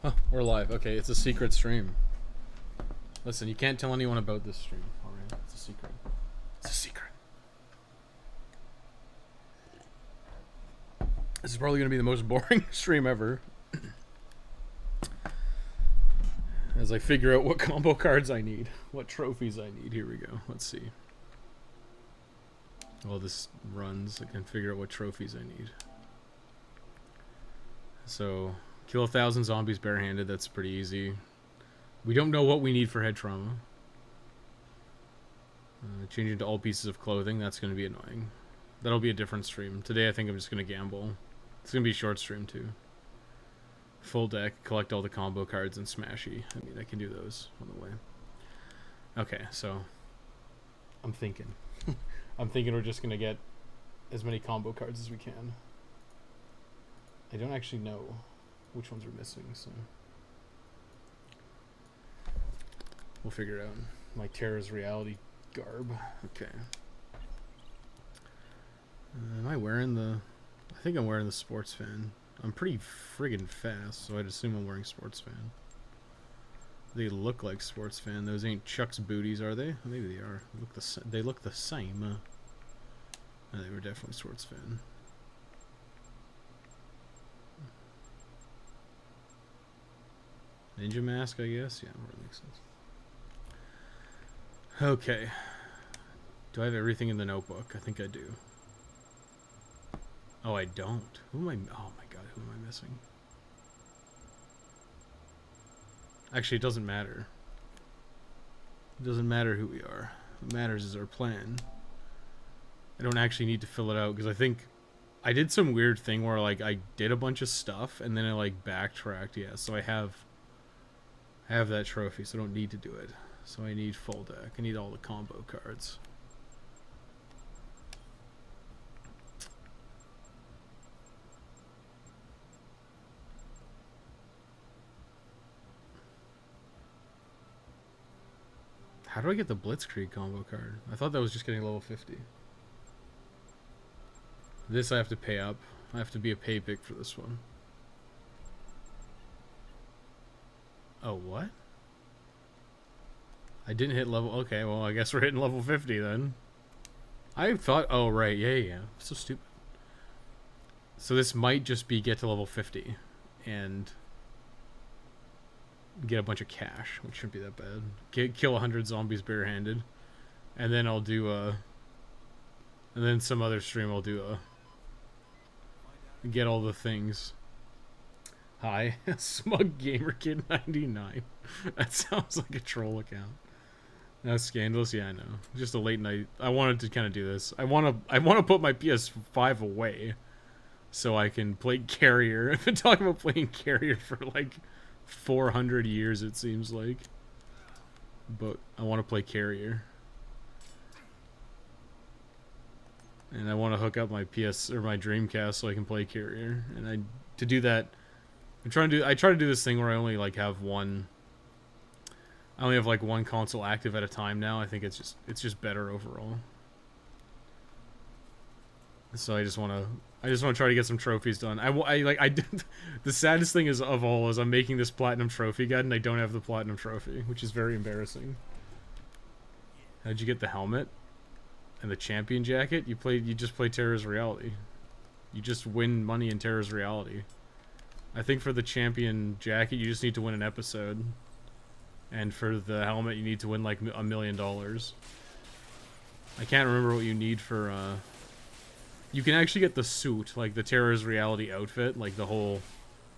Oh, we're live. Okay, it's a secret stream. Listen, you can't tell anyone about this stream. Alright, it's a secret. It's a secret. This is probably going to be the most boring stream ever. As I figure out what combo cards I need. What trophies I need. Here we go. Let's see. While this runs, I can figure out what trophies I need. So, kill 1,000 zombies barehanded. That's pretty easy. We don't know what we need for head trauma. Change into all pieces of clothing. That's going to be annoying. That'll be a different stream. Today I think I'm just going to gamble. It's going to be a short stream too. Full deck, collect all the combo cards, and smashy. I mean, I can do those on the way. Okay, so I'm thinking. I'm thinking we're just going to get as many combo cards as we can. I don't actually know which ones are missing, so we'll figure it out. My Terra's Reality garb. Okay. Am I wearing the... I think I'm wearing the sports fan. I'm pretty friggin' fast, so I'd assume I'm wearing sports fan. They look like sports fan. Those ain't Chuck's booties, are they? Maybe they are. They look the same. No, they were definitely sports fan. Ninja mask, I guess? Yeah, that makes sense. Okay. Do I have everything in the notebook? I think I do. Oh, I don't. Who am I... Oh my god, who am I missing? Actually, it doesn't matter. It doesn't matter who we are. What matters is our plan. I don't actually need to fill it out, because I think... I did some weird thing where, like, I did a bunch of stuff, and then I, like, backtracked. Yeah, so I have that trophy, so I don't need to do it. So I need full deck. I need all the combo cards. How do I get the Blitzkrieg combo card? I thought that was just getting level 50. This I have to pay up. I have to be a pay pick for this one. Oh, what? I didn't hit level... Okay, well, I guess we're hitting level 50 then. I thought... Oh, right. Yeah. So stupid. So this might just be get to level 50. And... get a bunch of cash, which shouldn't be that bad. Kill 100 zombies barehanded. And then I'll do a... And then some other stream I'll do a... Get all the things. Hi. Smug Gamer Kid 99. That sounds like a troll account. That's scandalous. Yeah, I know. Just a late night. I wanted to kind of do this. I want to put my PS5 away so I can play Carrier. I've been talking about playing Carrier for like 400 years, it seems like. But I want to play Carrier. And I want to hook up my PS or my Dreamcast so I can play Carrier. And to do that, I try to do this thing where I only like have one. I only have like one console active at a time now. I think it's just better overall. So I just want to try to get some trophies done. The saddest thing of all is I'm making this platinum trophy guide and I don't have the platinum trophy, which is very embarrassing. How'd you get the helmet and the champion jacket? You just play Terra's Reality. You just win money in Terra's Reality. I think for the champion jacket you just need to win an episode. And for the helmet, you need to win like $1 million. I can't remember what you need for, You can actually get the suit, like the Terra's Reality outfit, like the whole,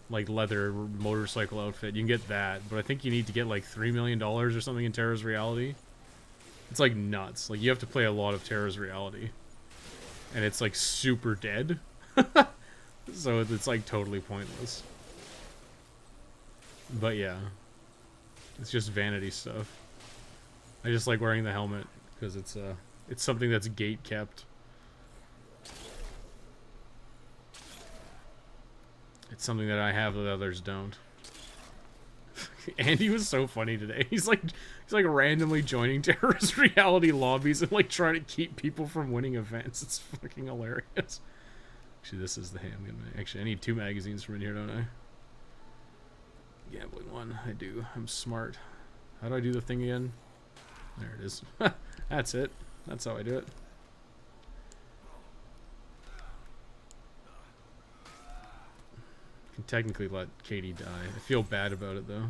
like, leather motorcycle outfit. You can get that, but I think you need to get like $3 million or something in Terra's Reality. It's like nuts. Like, you have to play a lot of Terra's Reality. And it's like super dead. So it's like totally pointless. But yeah. It's just vanity stuff. I just like wearing the helmet because it's something that's gate kept. It's something that I have that others don't. Andy was so funny today. He's like randomly joining Terra's Reality lobbies and like trying to keep people from winning events. It's fucking hilarious. Actually, this is the handgun. Actually, I need 2 magazines from in here, don't I? Gambling one. I do. I'm smart. How do I do the thing again? There it is. That's it. That's how I do it. Can technically let Katie die. I feel bad about it though.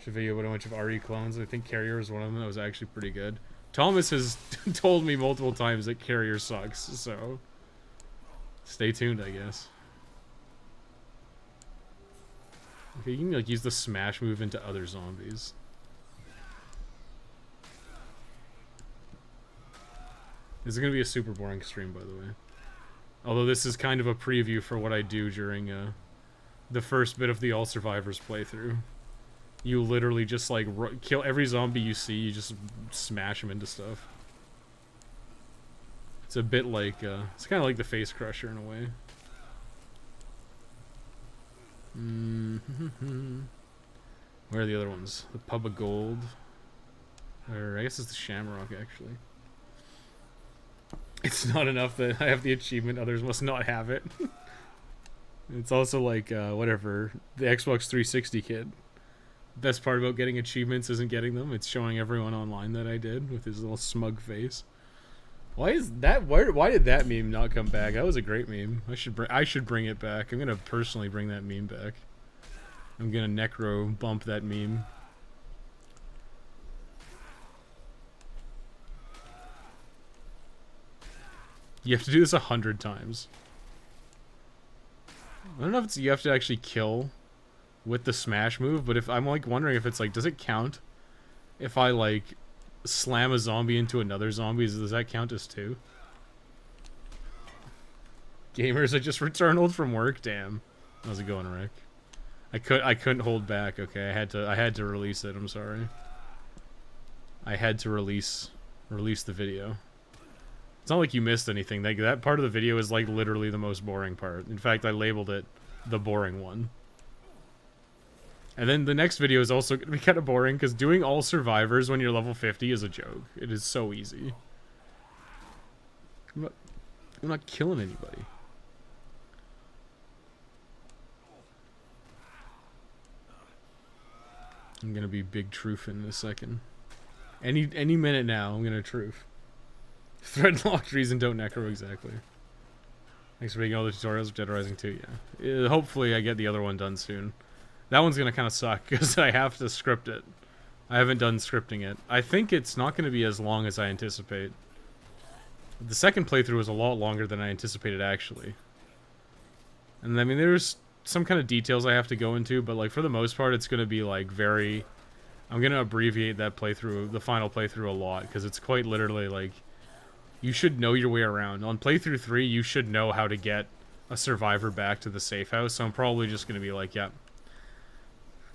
Should video about a bunch of RE clones. I think Carrier is one of them that was actually pretty good. Thomas has told me multiple times that Carrier sucks, so stay tuned, I guess. Okay, you can like use the smash move into other zombies. This is gonna be a super boring stream, by the way. Although this is kind of a preview for what I do during the first bit of the All Survivors playthrough. You literally just like kill every zombie you see, you just smash them into stuff. It's a bit like, it's kind of like the Face Crusher in a way. Where are the other ones? The Pub of Gold. Or I guess it's the Shamrock, actually. It's not enough that I have the achievement, others must not have it. It's also like, whatever, the Xbox 360 kid. Best part about getting achievements isn't getting them, it's showing everyone online that I did with his little smug face. Why is that, why did that meme not come back? That was a great meme. I should bring it back. I'm gonna personally bring that meme back. I'm gonna necro bump that meme. You have to do this 100 times. I don't know if it's you have to actually kill with the smash move, but if I'm like wondering if it's like, does it count if I like slam a zombie into another zombie? Does that count as 2? Gamers, I just returned from work. Damn, how's it going, Rick? I couldn't hold back. Okay, I had to release it. I'm sorry. I had to release the video. It's not like you missed anything. Like, that part of the video is like literally the most boring part. In fact, I labeled it the boring one. And then the next video is also going to be kind of boring because doing all survivors when you're level 50 is a joke. It is so easy. I'm not killing anybody. I'm going to be big truth in a second. Any minute now, I'm going to truth. Thread locked reason don't necro exactly. Thanks for making all the tutorials of Dead Rising 2, yeah. Hopefully I get the other one done soon. That one's gonna kind of suck because I have to script it. I haven't done scripting it. I think it's not gonna be as long as I anticipate. The second playthrough was a lot longer than I anticipated, actually. And I mean, there's some kind of details I have to go into, but like for the most part, it's gonna be like very... I'm gonna abbreviate that playthrough, the final playthrough, a lot because it's quite literally like... You should know your way around. On playthrough 3, you should know how to get a survivor back to the safe house, so I'm probably just going to be like, yeah.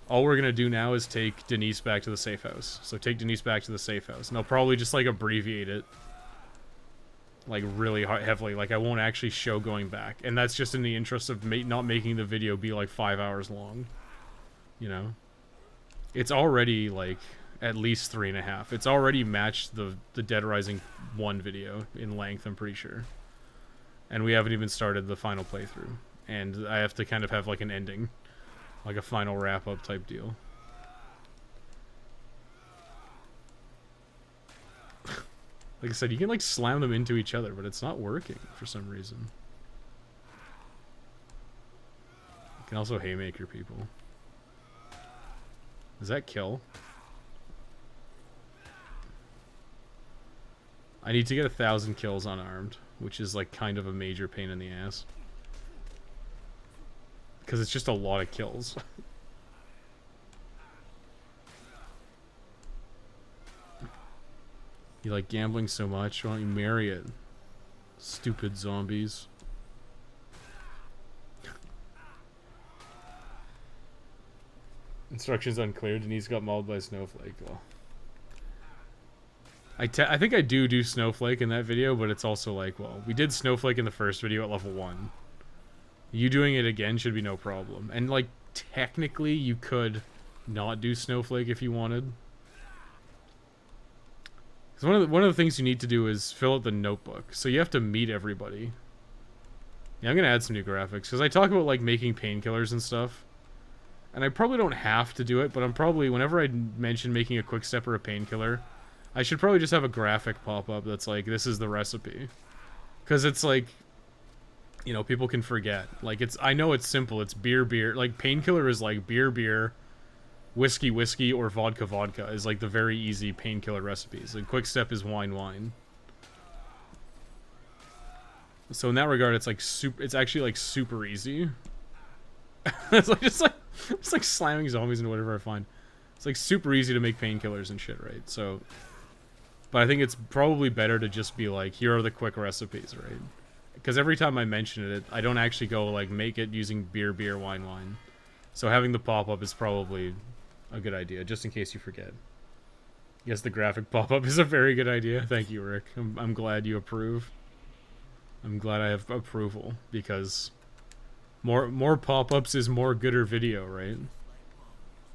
All we're going to do now is take Denise back to the safe house. So take Denise back to the safe house. And I'll probably just, like, abbreviate it. Like, really heavily. Like, I won't actually show going back. And that's just in the interest of not making the video be, like, 5 hours long. You know? It's already, like... at least 3.5. It's already matched the Dead Rising 1 video in length, I'm pretty sure. And we haven't even started the final playthrough. And I have to kind of have like an ending. Like a final wrap-up type deal. Like I said, you can like slam them into each other, but it's not working for some reason. You can also haymaker people. Does that kill? I need to get 1,000 kills unarmed, which is like kind of a major pain in the ass. Because it's just a lot of kills. You like gambling so much, why don't you marry it? Stupid zombies. Instructions unclear. Denise got mauled by a snowflake. Well, I think I do Snowflake in that video, but it's also like, well, we did Snowflake in the first video at level 1. You doing it again should be no problem. And, like, technically you could not do Snowflake if you wanted. Because one of the things you need to do is fill out the notebook. So you have to meet everybody. Yeah, I'm going to add some new graphics. Because I talk about, like, making painkillers and stuff. And I probably don't have to do it, but I'm probably, whenever I mention making a quick step or a painkiller, I should probably just have a graphic pop up that's like, this is the recipe. Because it's like, you know, people can forget. Like, it's, I know it's simple. It's beer, beer. Like, painkiller is like beer, beer, whiskey, whiskey, or vodka, vodka is like the very easy painkiller recipes. Like, quick step is wine, wine. So in that regard, it's like super. It's actually like super easy. It's like just like slamming zombies into whatever I find. It's like super easy to make painkillers and shit, right? So, but I think it's probably better to just be like, here are the quick recipes, right? Because every time I mention it, I don't actually go like make it using beer, beer, wine, wine. So having the pop up is probably a good idea, just in case you forget. Yes, the graphic pop up is a very good idea. Thank you, Rick. I'm glad you approve. I'm glad I have approval, because more pop-ups is more gooder video, right?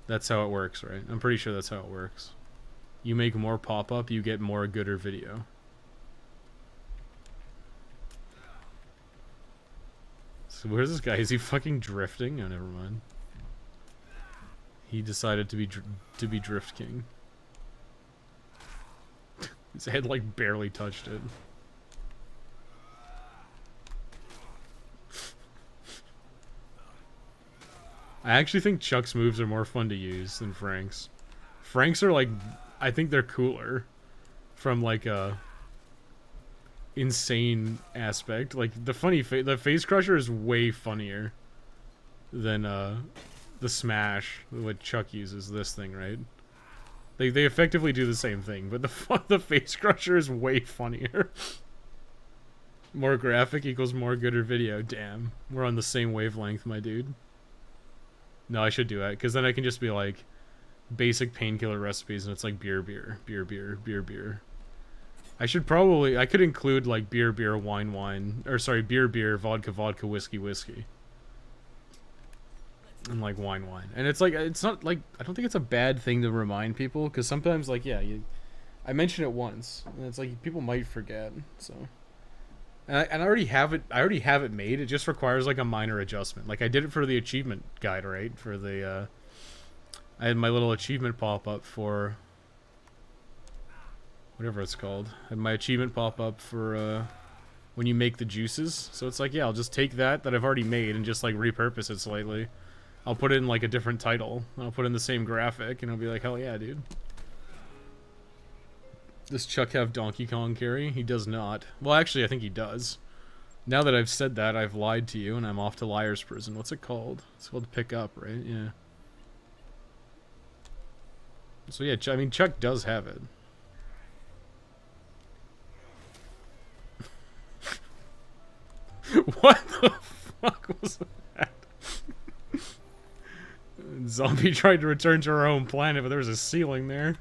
That's how it works, right? I'm pretty sure that's how it works. You make more pop-up, you get more gooder video. So where's this guy? Is he fucking drifting? Oh, never mind. He decided to be Drift King. His head like barely touched it. I actually think Chuck's moves are more fun to use than Frank's. Frank's are like, I think they're cooler from like a insane aspect. Like the the face crusher is way funnier than the smash what Chuck uses. This thing, right? They effectively do the same thing, but the face crusher is way funnier. More graphic equals more gooder video. Damn, we're on the same wavelength, my dude. No, I should do it, because then I can just be like, basic painkiller recipes, and it's like beer, beer, beer, beer, beer, beer. I could include like beer, beer, wine, wine, or sorry, beer, beer, vodka, vodka, whiskey, whiskey. And like wine, wine. And it's like, it's not like, I don't think it's a bad thing to remind people, because sometimes like, yeah, I mention it once, and it's like, people might forget, so. And I already have it made. It just requires like a minor adjustment. Like I did it for the achievement guide, right? For the I had my little achievement pop up for whatever it's called. I had my achievement pop up for when you make the juices. So it's like, yeah, I'll just take that I've already made and just like repurpose it slightly. I'll put it in like a different title. I'll put in the same graphic, and I'll be like, hell yeah, dude. Does Chuck have Donkey Kong carry? He does not. Well, actually, I think he does. Now that I've said that, I've lied to you, and I'm off to liar's prison. What's it called? It's called Pick Up, right? Yeah. So yeah, I mean, Chuck does have it. What the fuck was that? Zombie tried to return to her home planet, but there was a ceiling there.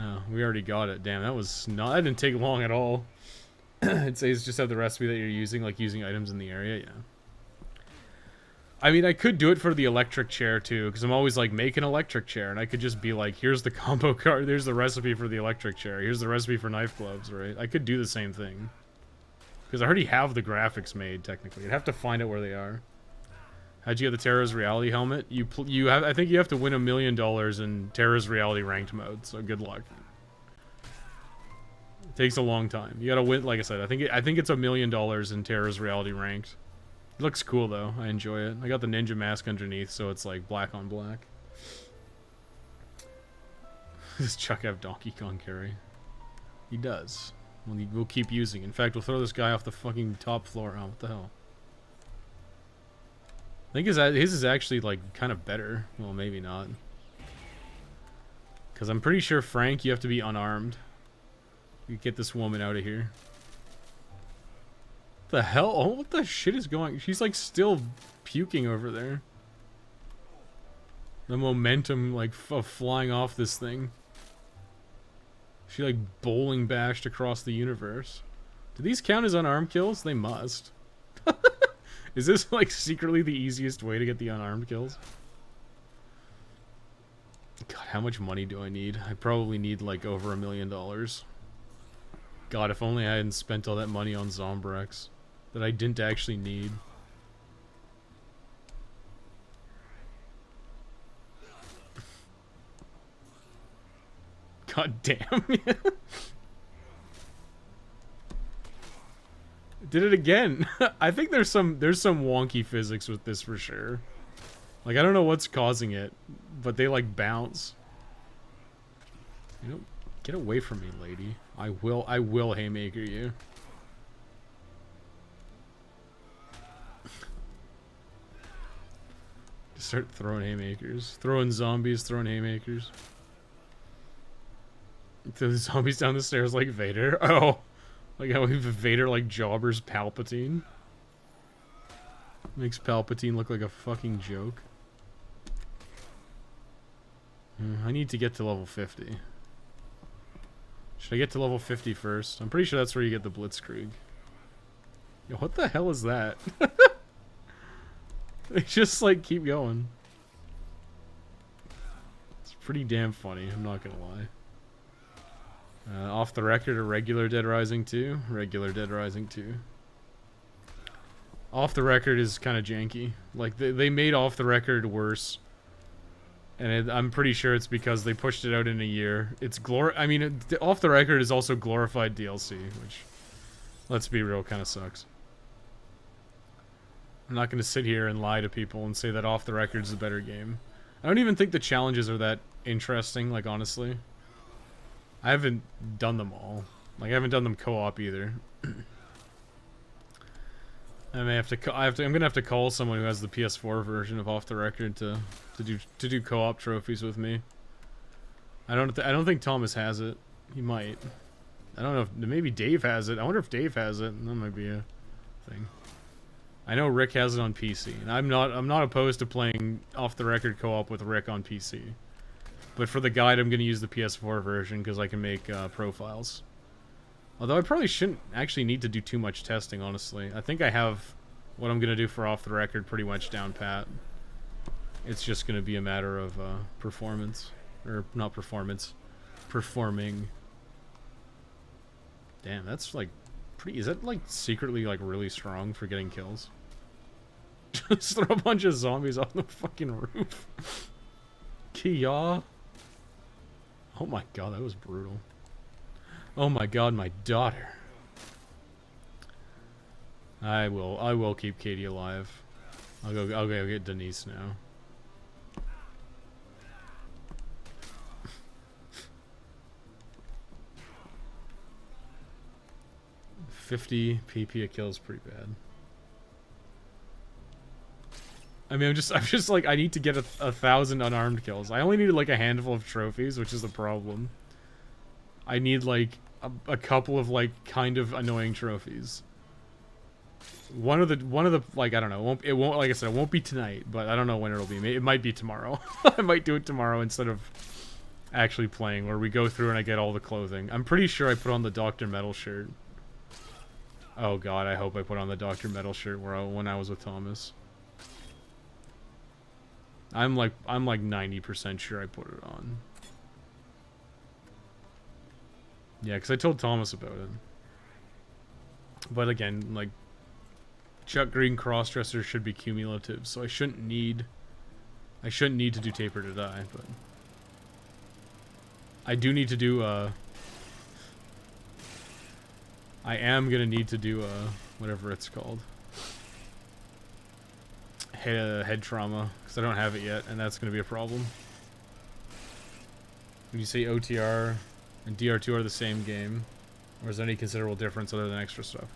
Oh, we already got it. Damn, that was not. That didn't take long at all. It says just have the recipe that you're using, like using items in the area. Yeah. I mean, I could do it for the electric chair too, because I'm always like, make an electric chair, and I could just be like, here's the combo card, here's the recipe for the electric chair, here's the recipe for knife gloves, right? I could do the same thing, because I already have the graphics made. Technically, I'd have to find out where they are. How'd you get the Terra's Reality helmet? You have, I think you have to win $1 million in Terra's Reality ranked mode. So good luck. It takes a long time. You gotta win. Like I said, I think it's $1 million in Terra's Reality ranked. It looks cool though. I enjoy it. I got the ninja mask underneath, so it's like black on black. Does Chuck have Donkey Kong carry? He does. We'll keep using it. In fact, we'll throw this guy off the fucking top floor. Oh, what the hell? I think his is actually, like, kind of better. Well, maybe not. Because I'm pretty sure, Frank, you have to be unarmed. You get this woman out of here. What the hell? Oh, what the shit is going... She's, like, still puking over there. The momentum, like, of flying off this thing. She, like, bowling bashed across the universe. Do these count as unarmed kills? They must. Is this, like, secretly the easiest way to get the unarmed kills? God, how much money do I need? I probably need like over $1 million. God, if only I hadn't spent all that money on Zombrex that I didn't actually need. God damn. Did it again. I think there's some wonky physics with this for sure. Like, I don't know what's causing it, but they like bounce. You know, get away from me, lady. I will haymaker you. Just start throwing haymakers. Throwing zombies, throwing haymakers. Throw the zombies down the stairs like Vader. Oh. Like how Vader like jobbers Palpatine. Makes Palpatine look like a fucking joke. I need to get to level 50. Should I get to level 50 first? I'm pretty sure that's where you get the Blitzkrieg. Yo, what the hell is that? They just like keep going. It's pretty damn funny, I'm not gonna lie. Off the record, a regular Dead Rising 2. Regular Dead Rising 2. Off the record is kind of janky. Like, they made off the record worse. And I'm pretty sure it's because they pushed it out in a year. It's I mean, off the record is also glorified DLC, which, let's be real, kind of sucks. I'm not going to sit here and lie to people and say that off the record is a better game. I don't even think the challenges are that interesting, like, honestly. I haven't done them all. Like, I haven't done them co-op either. I may have to. I'm gonna have to call someone who has the PS4 version of Off the Record to do co-op trophies with me. I don't think Thomas has it. He might. I don't know if maybe Dave has it. I wonder if Dave has it. That might be a thing. I know Rick has it on PC, and I'm not opposed to playing Off the Record co-op with Rick on PC. But for the guide, I'm going to use the PS4 version because I can make profiles. Although I probably shouldn't actually need to do too much testing, honestly. I think I have what I'm going to do for Off the Record pretty much down pat. It's just going to be a matter of performance. Or, not performance. Performing. Damn, that's like pretty... Is that like secretly like really strong for getting kills? Just throw a bunch of zombies on the fucking roof. Kia. Oh my god, that was brutal. Oh my god, my daughter. I will keep Katie alive. I'll go get Denise now. $50 PP a kill is pretty bad. I mean, I'm just like, I need to get a 1,000 unarmed kills. I only needed like a handful of trophies, which is the problem. I need like a couple of like kind of annoying trophies. One of the like, I don't know. It won't like I said, it won't be tonight, but I don't know when it'll be. It might be tomorrow. I might do it tomorrow instead of actually playing, where we go through and I get all the clothing. I'm pretty sure I put on the Dr. Metal shirt. Oh god, I hope I put on the Dr. Metal shirt when I was with Thomas. I'm like 90% sure I put it on. Yeah, because I told Thomas about it. But again, like, Chuck Green crossdresser should be cumulative, so I shouldn't need to do Taper to Die, but I do need to do I am gonna need to do whatever it's called. Head trauma, because I don't have it yet, and that's going to be a problem. Would you say OTR and DR2 are the same game? Or is there any considerable difference other than extra stuff?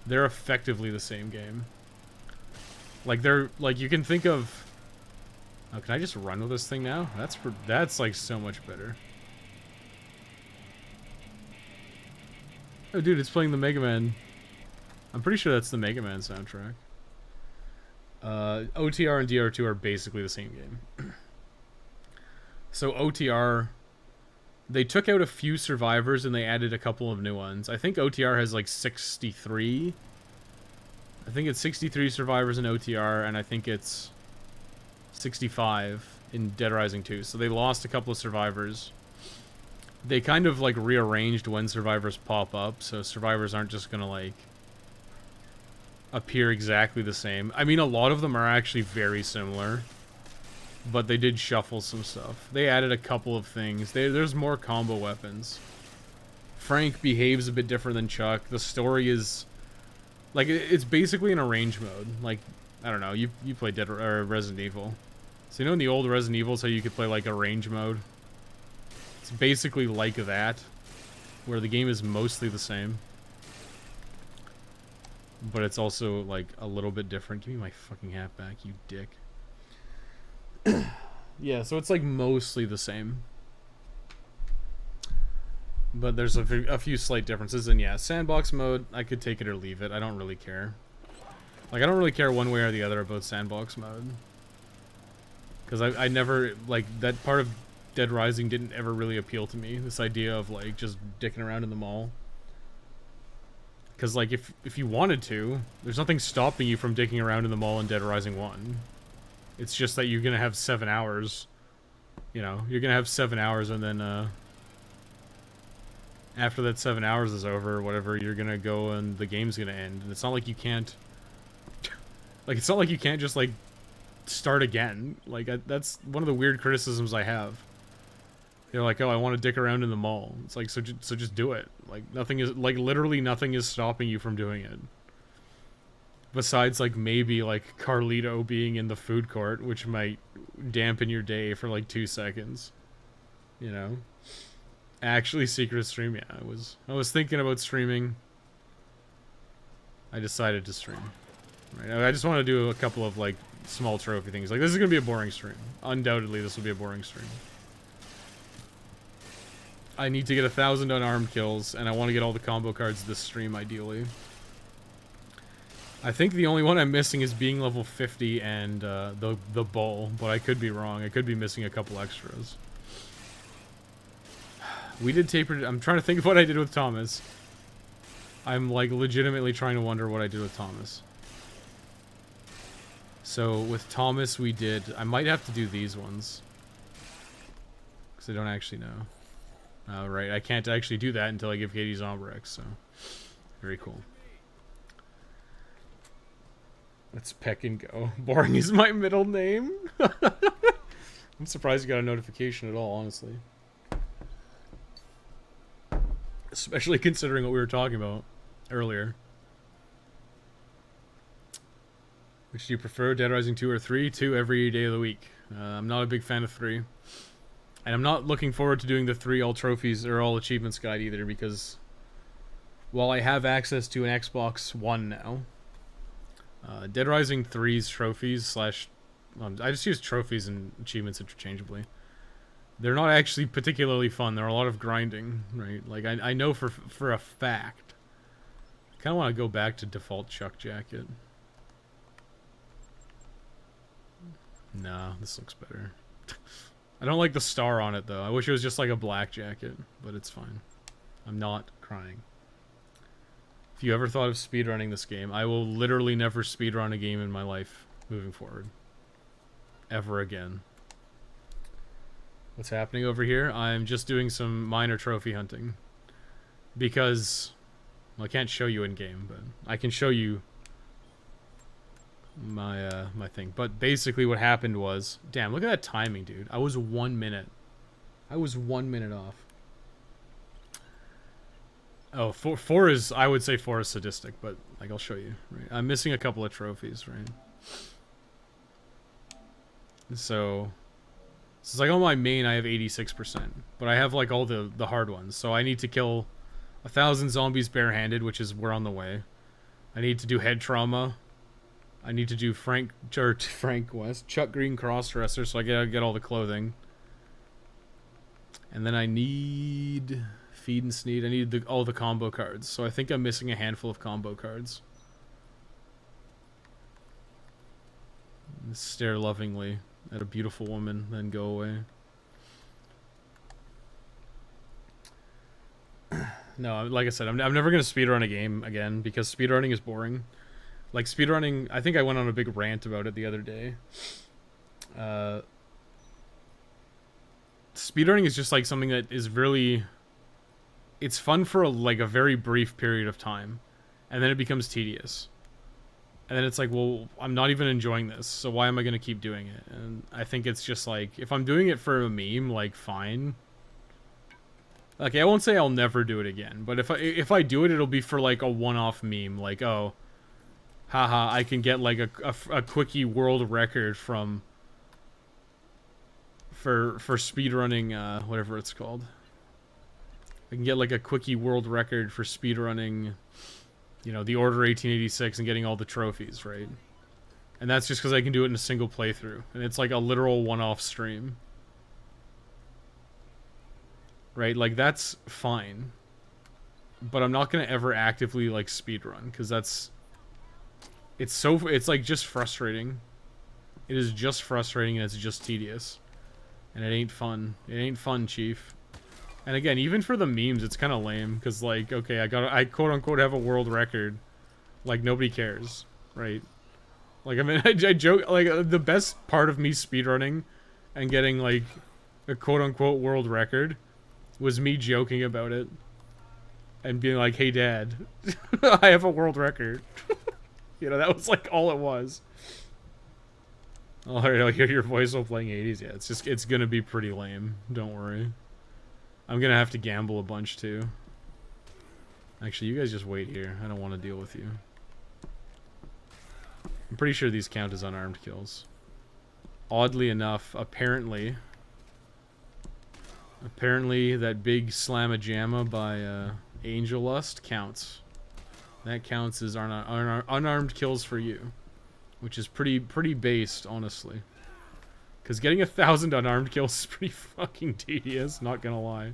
They're effectively the same game. Like, they're, like, you can think of... Oh, can I just run with this thing now? That's like, so much better. Oh, dude, it's playing the Mega Man. I'm pretty sure that's the Mega Man soundtrack. OTR and DR2 are basically the same game. So OTR, they took out a few survivors and they added a couple of new ones. I think OTR has like 63. I think it's 63 survivors in OTR, and I think it's 65 in Dead Rising 2. So they lost a couple of survivors. They kind of like rearranged when survivors pop up, so survivors aren't just gonna like appear exactly the same. I mean, a lot of them are actually very similar, but they did shuffle some stuff. They added a couple of things. There's more combo weapons. Frank behaves a bit different than Chuck. The story is like it's basically an arrange mode. Like, I don't know, you played Resident Evil. So you know in the old Resident Evils how you could play like arrange mode? It's basically like that, where the game is mostly the same. But it's also like a little bit different. Give me my fucking hat back, you dick. Yeah, so it's like mostly the same. But there's a few slight differences, and yeah, sandbox mode, I could take it or leave it. I don't really care. Like, I don't really care one way or the other about sandbox mode. Because I never, like, that part of Dead Rising didn't ever really appeal to me. This idea of, like, just dicking around in the mall. Because, like, if you wanted to, there's nothing stopping you from dicking around in the mall in Dead Rising 1. It's just that you're going to have 7 hours. You know, you're going to have 7 hours and then, after that 7 hours is over, or whatever, you're gonna go and the game's gonna end. And it's not like you can't... Like, it's not like you can't just, like, start again. Like, that's one of the weird criticisms I have. They're like, oh, I want to dick around in the mall. It's like, so just do it. Like, nothing is... Like, literally nothing is stopping you from doing it. Besides, like, maybe, like, Carlito being in the food court, which might dampen your day for, like, 2 seconds. You know? Actually, secret stream, yeah. I was thinking about streaming. I decided to stream. Right, I just want to do a couple of like small trophy things. Like, this is gonna be a boring stream. Undoubtedly, this will be a boring stream. I need to get 1,000 unarmed kills, and I want to get all the combo cards this stream, ideally. I think the only one I'm missing is being level 50 and the bowl, but I could be wrong. I could be missing a couple extras. We did taper... I'm trying to think of what I did with Thomas. I'm, like, legitimately trying to wonder what I did with Thomas. So, with Thomas, we did... I might have to do these ones. Because I don't actually know. Right, I can't actually do that until I give Katie Zombrex, so... Very cool. Let's peck and go. Boring is my middle name? I'm surprised you got a notification at all, honestly. Especially considering what we were talking about earlier. Which do you prefer, Dead Rising 2 or 3? 2 every day of the week. I'm not a big fan of 3. And I'm not looking forward to doing the 3 all trophies or all achievements guide either, because while I have access to an Xbox One now, Dead Rising 3's trophies slash... I just use trophies and achievements interchangeably. They're not actually particularly fun. There are a lot of grinding, right? Like, I know for a fact. I kind of want to go back to default Chuck jacket. Nah, this looks better. I don't like the star on it, though. I wish it was just like a black jacket, but it's fine. I'm not crying. If you ever thought of speedrunning this game, I will literally never speedrun a game in my life moving forward. Ever again. What's happening over here? I'm just doing some minor trophy hunting. Because... Well, I can't show you in-game, but I can show you my my thing. But basically what happened was... Damn, look at that timing, dude. I was 1 minute. I was 1 minute off. Oh, 4 is... I would say 4 is sadistic, but like I'll show you. Right? I'm missing a couple of trophies, right? So it's like on my main I have 86%, but I have like all the hard ones. So I need to kill 1,000 zombies barehanded, which is we're on the way. I need to do head trauma. I need to do Frank West, Chuck Green crossdresser, so I gotta get all the clothing. And then I need feed and sneed. I need all the combo cards. So I think I'm missing a handful of combo cards. Stare lovingly at a beautiful woman, then go away. No, like I said, I'm never going to speedrun a game again, because speedrunning is boring. Like, speedrunning, I think I went on a big rant about it the other day. speedrunning is just like something that is really, it's fun for like a very brief period of time, and then it becomes tedious. And then it's like, well, I'm not even enjoying this, so why am I gonna keep doing it? And I think it's just like, if I'm doing it for a meme, like, fine. Okay, I won't say I'll never do it again, but if I do it, it'll be for like a one-off meme, like, oh, haha, I can get like a quickie world record from for speedrunning, whatever it's called. I can get like a quickie world record for speedrunning, you know, the Order 1886 and getting all the trophies, right? And that's just because I can do it in a single playthrough, and it's like a literal one-off stream. Right, like, that's fine. But I'm not gonna ever actively, like, speedrun, because that's... It's, like, just frustrating. It is just frustrating, and it's just tedious. And it ain't fun. It ain't fun, Chief. And again, even for the memes, it's kind of lame, because, like, okay, I quote-unquote have a world record. Like, nobody cares, right? Like, I mean, I joke, like, the best part of me speedrunning and getting, like, a quote-unquote world record was me joking about it and being like, hey, Dad, I have a world record. You know, that was like all it was. Alright, I'll hear your voice while playing 80s. Yeah, it's gonna be pretty lame. Don't worry. I'm gonna have to gamble a bunch too. Actually, you guys just wait here. I don't want to deal with you. I'm pretty sure these count as unarmed kills. Oddly enough, apparently that big slamma-jamma by Angel Lust counts. That counts as unarmed kills for you, which is pretty based, honestly. Because getting 1,000 unarmed kills is pretty fucking tedious, not gonna lie.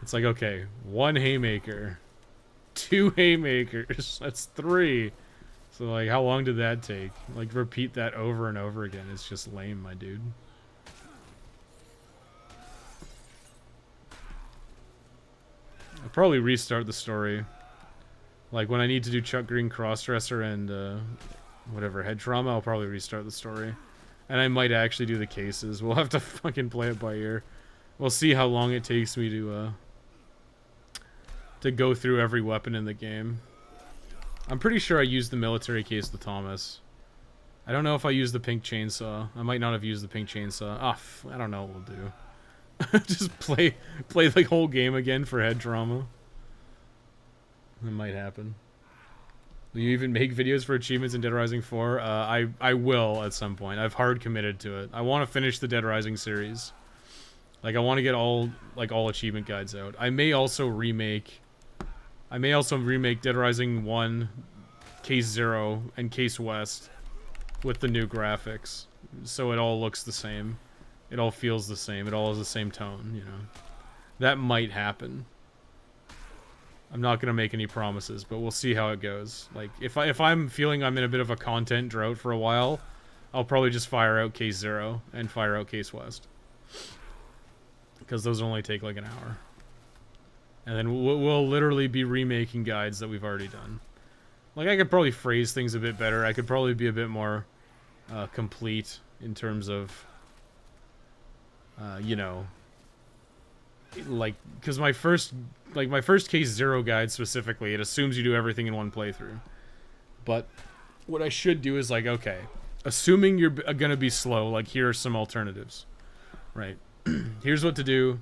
It's like, okay, 1 haymaker, 2 haymakers, that's 3. So, like, how long did that take? Like, repeat that over and over again. It's just lame, my dude. I'll probably restart the story. Like, when I need to do Chuck Green Crossdresser and, whatever, Head Trauma, I'll probably restart the story. And I might actually do the cases. We'll have to fucking play it by ear. We'll see how long it takes me to go through every weapon in the game. I'm pretty sure I used the military case with Thomas. I don't know if I used the pink chainsaw. I might not have used the pink chainsaw. Ah, I don't know what we'll do. Just play the whole game again for head trauma. That might happen. Will you even make videos for achievements in Dead Rising 4? I will at some point. I've hard committed to it. I want to finish the Dead Rising series. Like, I want to get all achievement guides out. I may also remake Dead Rising 1, Case 0, and Case West with the new graphics. So it all looks the same. It all feels the same. It all has the same tone, you know. That might happen. I'm not going to make any promises, but we'll see how it goes. Like, if I'm feeling I'm in a bit of a content drought for a while, I'll probably just fire out Case 0 and fire out Case West. Because those only take like an hour. And then we'll literally be remaking guides that we've already done. Like, I could probably phrase things a bit better. I could probably be a bit more complete in terms of, you know, like, because my first Case 0 guide specifically, it assumes you do everything in one playthrough. But what I should do is, like, okay, assuming you're gonna be slow, like, here are some alternatives, right? Here's what to do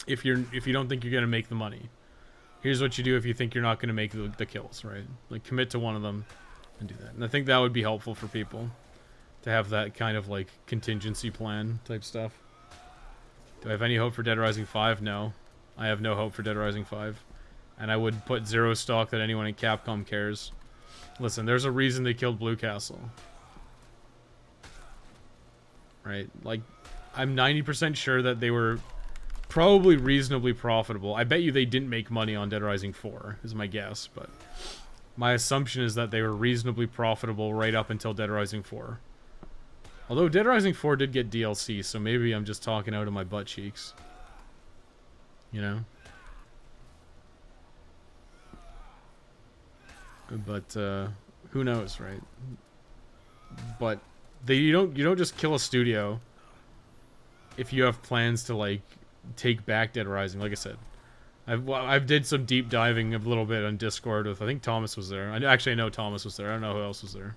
if you don't think you're gonna make the money. Here's what you do if you think you're not gonna make the kills, right? Like, commit to one of them and do that. And I think that would be helpful for people to have that kind of, like, contingency plan type stuff. Do I have any hope for Dead Rising 5? No. I have no hope for Dead Rising 5. And I would put zero stock that anyone at Capcom cares. Listen, there's a reason they killed Blue Castle. Right? Like, I'm 90% sure that they were probably reasonably profitable. I bet you they didn't make money on Dead Rising 4, is my guess. But my assumption is that they were reasonably profitable right up until Dead Rising 4. Although Dead Rising 4 did get DLC, so maybe I'm just talking out of my butt cheeks. You know? But, who knows, right? But you don't just kill a studio if you have plans to like take back Dead Rising. Like I said, I've did some deep diving a little bit on Discord with, I think Thomas was there. I know Thomas was there. I don't know who else was there.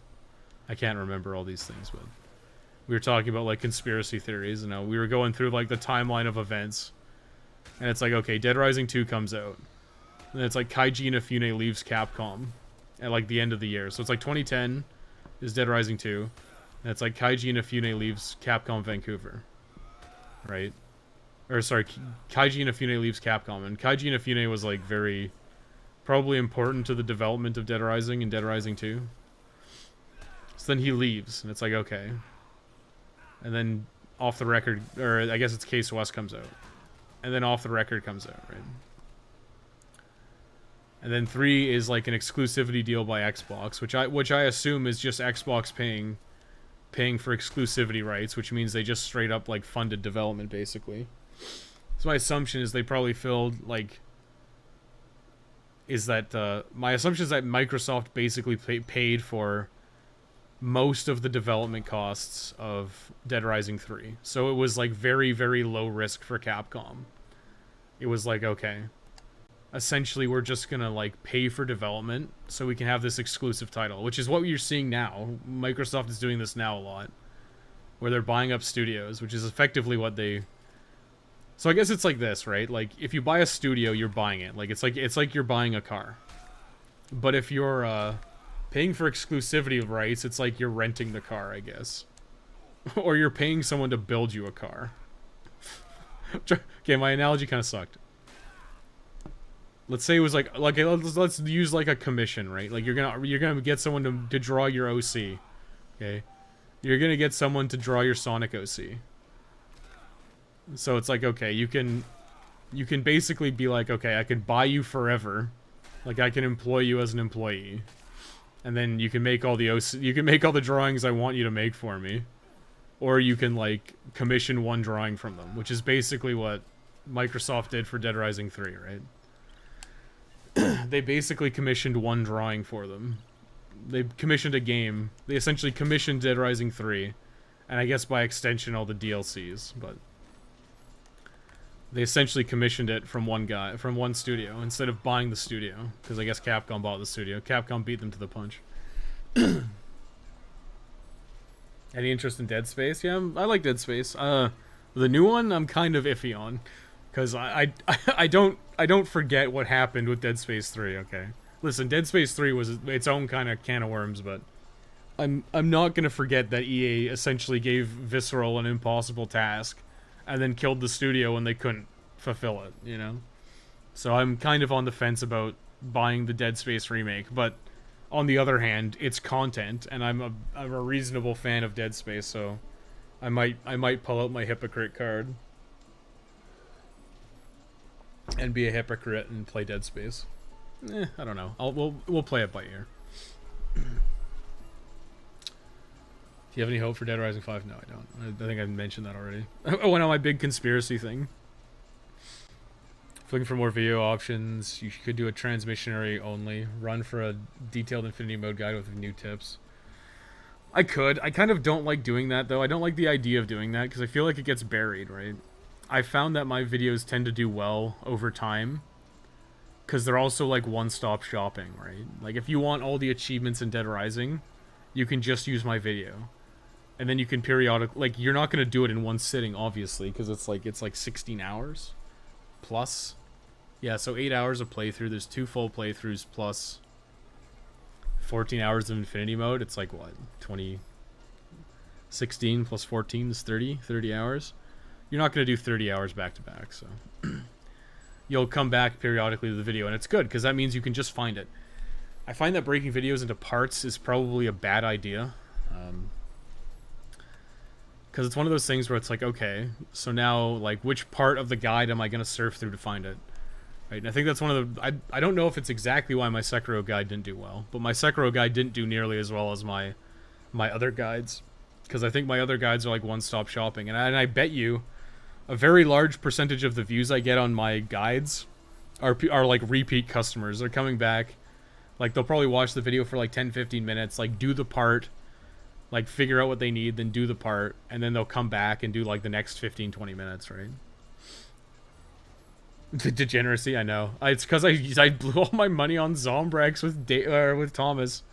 I can't remember all these things, but we were talking about like conspiracy theories, and we were going through like the timeline of events. And it's like, okay, Dead Rising 2 comes out. And it's like Kaiji Inafune leaves Capcom at like the end of the year. So it's like 2010 is Dead Rising 2. And it's like Kaiji Inafune leaves Capcom Vancouver. Right? Or sorry, Kaiji Inafune leaves Capcom. And Kaiji Inafune was like very, probably important to the development of Dead Rising and Dead Rising 2. So then he leaves, and it's like, okay. And then Off the Record, or I guess it's Case West comes out. And then Off the Record comes out, right? And then 3 is like an exclusivity deal by Xbox, which I assume is just Xbox paying for exclusivity rights, which means they just straight up like funded development basically. So my assumption is they probably filled like my assumption is that Microsoft basically paid for most of the development costs of Dead Rising 3. So it was like very, very low risk for Capcom. It was like, okay, essentially we're just gonna like pay for development so we can have this exclusive title, which is what you're seeing now. Microsoft is doing this now a lot, where they're buying up studios, which is effectively what they... So I guess it's like this, right? Like if you buy a studio, you're buying it. Like it's like you're buying a car. But if you're paying for exclusivity rights, it's like you're renting the car, I guess. Or you're paying someone to build you a car. Okay, my analogy kind of sucked. Let's say it was like let's use like a commission, right? Like you're gonna get someone to draw your OC. Okay? You're gonna get someone to draw your Sonic OC. So it's like, okay, you can basically be like, okay, I could buy you forever. Like I can employ you as an employee. And then you can make all the drawings I want you to make for me. Or you can like commission one drawing from them, which is basically what Microsoft did for Dead Rising 3, right? They basically commissioned one drawing for them. They commissioned a game. They essentially commissioned Dead Rising 3, and I guess by extension all the DLCs, but they essentially commissioned it from one studio, instead of buying the studio, because I guess Capcom bought the studio. Capcom beat them to the punch. Any interest in Dead Space? Yeah, I like Dead Space. The new one I'm kind of iffy on, because I don't forget what happened with Dead Space 3. Okay, listen, Dead Space 3 was its own kind of can of worms, but I'm not gonna forget that EA essentially gave Visceral an impossible task, and then killed the studio when they couldn't fulfill it. You know, so I'm kind of on the fence about buying the Dead Space remake, but on the other hand, it's content, and I'm a reasonable fan of Dead Space, so I might pull out my hypocrite card and be a hypocrite and play Dead Space. I don't know. We'll play it by ear. Do you have any hope for Dead Rising 5? No, I don't. I think I mentioned that already. I went on my big conspiracy thing. If looking for more video options, you could do a transmissionary only. Run for a detailed Infinity Mode guide with new tips. I could. I kind of don't like doing that, though. I don't like the idea of doing that, because I feel like it gets buried, right? I found that my videos tend to do well over time, because they're also like one-stop shopping, right? Like, if you want all the achievements in Dead Rising, you can just use my video. And then you can like, you're not going to do it in one sitting, obviously, because it's like 16 hours plus. Yeah, so 8 hours of playthrough. There's 2 full playthroughs plus 14 hours of Infinity Mode. It's like, what, 16 plus 14 is 30 hours. You're not going to do 30 hours back to back, so you'll come back periodically to the video, and it's good, because that means you can just find it. I find that breaking videos into parts is probably a bad idea. Because it's one of those things where it's like, okay, so now, like, which part of the guide am I going to surf through to find it? Right, and I think that's one of the... I don't know if it's exactly why my Sekiro guide didn't do well, but my Sekiro guide didn't do nearly as well as my other guides. Because I think my other guides are like one-stop shopping, and I bet you a very large percentage of the views I get on my guides are like repeat customers. They're coming back, like, they'll probably watch the video for like 10-15 minutes, like, do the part, Like, figure out what they need, then do the part, and then they'll come back and do, like, the next 15-20 minutes, right? Degeneracy, I know. It's because I blew all my money on Zombrex with Thomas.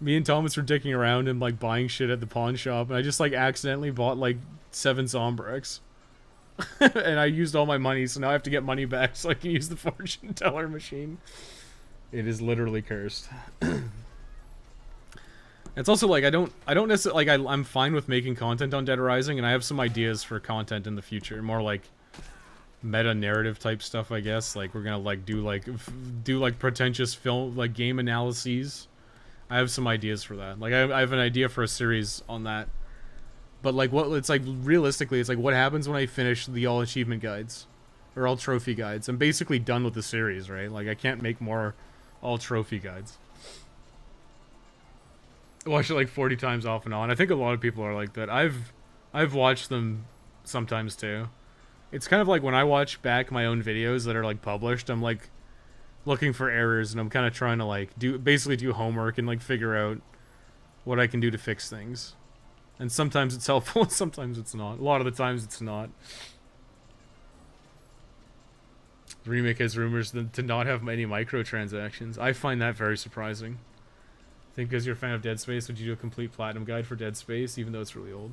Me and Thomas were dicking around and, like, buying shit at the pawn shop, and I just, like, accidentally bought, like, 7 Zombrex. And I used all my money, so now I have to get money back so I can use the fortune teller machine. It is literally cursed. It's also like I don't necessarily like I'm fine with making content on Dead Rising, and I have some ideas for content in the future, more like meta narrative type stuff, I guess. Like we're gonna like do like pretentious film like game analyses. I have some ideas for that. Like I have an idea for a series on that. But like what it's like realistically, it's like what happens when I finish the all achievement guides or all trophy guides. I'm basically done with the series, right? Like I can't make more all trophy guides. I watch it like 40 times off and on. I think a lot of people are like that. I've watched them sometimes too. It's kind of like when I watch back my own videos that are like published, I'm like looking for errors and I'm kind of trying to like basically do homework and like figure out what I can do to fix things. And sometimes it's helpful and sometimes it's not. A lot of the times it's not. The remake has rumors to not have any microtransactions. I find that very surprising. I think because you're a fan of Dead Space, would you do a complete platinum guide for Dead Space, even though it's really old?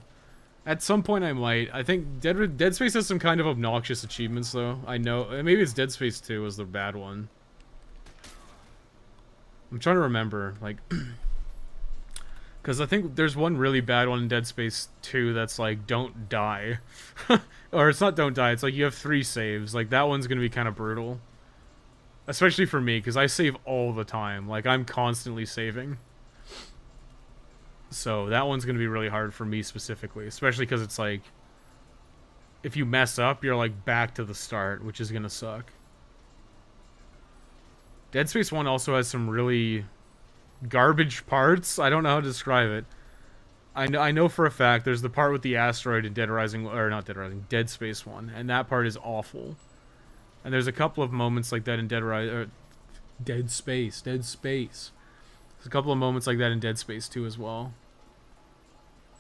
At some point I might. I think Dead Space has some kind of obnoxious achievements, though. I know. Maybe it's Dead Space 2 was the bad one. I'm trying to remember, like... Because I think there's one really bad one in Dead Space 2 that's like, don't die. Or it's not don't die, it's like you have 3 saves. Like, that one's going to be kind of brutal. Especially for me, because I save all the time. Like, I'm constantly saving. So, that one's going to be really hard for me specifically. Especially because it's like, if you mess up, you're like back to the start, which is going to suck. Dead Space 1 also has some really... garbage parts. I don't know how to describe it. I know for a fact there's the part with the asteroid in Dead Rising, or not Dead Rising, Dead Space 1, and that part is awful. And there's a couple of moments like that in Dead Space. There's a couple of moments like that in Dead Space 2 as well.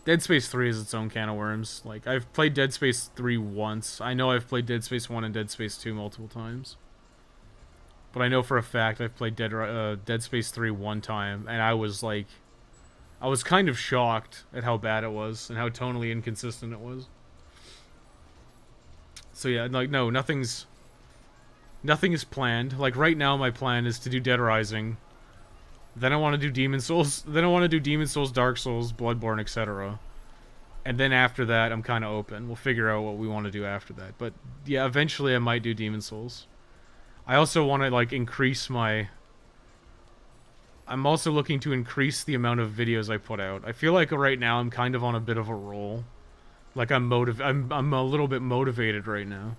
Dead Space 3 is its own can of worms. Like, I've played Dead Space 3 once. I know I've played Dead Space 1 and Dead Space 2 multiple times. But I know for a fact I've played Dead Space 3 one time, and I was like... I was kind of shocked at how bad it was, and how tonally inconsistent it was. So yeah, like, no, nothing is planned. Like, right now my plan is to do Dead Rising. Then I want to do Demon Souls. Then I want to do Demon Souls, Dark Souls, Bloodborne, etc. And then after that, I'm kind of open. We'll figure out what we want to do after that. But yeah, eventually I might do Demon Souls. I also want to, like, increase my... I'm also looking to increase the amount of videos I put out. I feel like right now I'm kind of on a bit of a roll. Like, I'm a little bit motivated right now.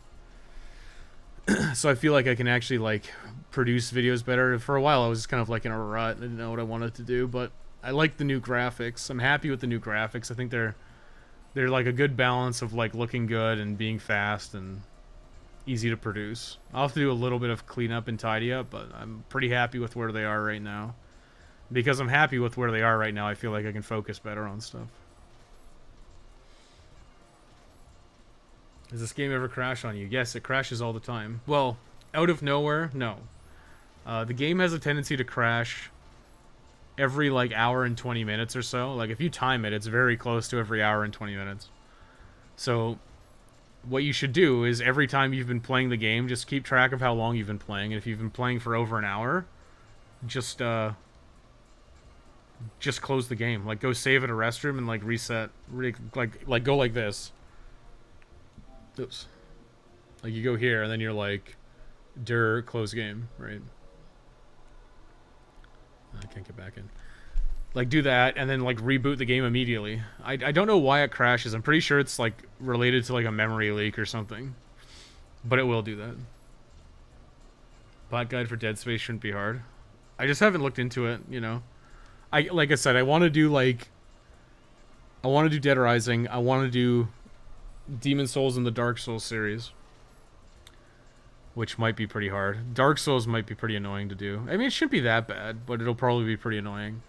So I feel like I can actually, like, produce videos better. For a while I was just kind of, like, in a rut. I didn't know what I wanted to do, but I like the new graphics. I'm happy with the new graphics. I think they're like, a good balance of, like, looking good and being fast and... easy to produce. I'll have to do a little bit of cleanup and tidy up, but I'm pretty happy with where they are right now. Because I'm happy with where they are right now, I feel like I can focus better on stuff. Does this game ever crash on you? Yes, it crashes all the time. Well, out of nowhere, no. The game has a tendency to crash every, like, hour and 20 minutes or so. Like, if you time it, it's very close to every hour and 20 minutes. So... what you should do is every time you've been playing the game, just keep track of how long you've been playing. And if you've been playing for over an hour, just close the game. Like, go save at a restroom and, like, reset. Like go like this. Oops. Like, you go here and then you're like, close game, right? I can't get back in. Like, do that, and then, like, reboot the game immediately. I don't know why it crashes. I'm pretty sure it's, like, related to, like, a memory leak or something. But it will do that. Bot guide for Dead Space shouldn't be hard. I just haven't looked into it, you know. Like I said, I want to do, like... I want to do Dead Rising. I want to do Demon Souls and the Dark Souls series. Which might be pretty hard. Dark Souls might be pretty annoying to do. I mean, it shouldn't be that bad, but it'll probably be pretty annoying.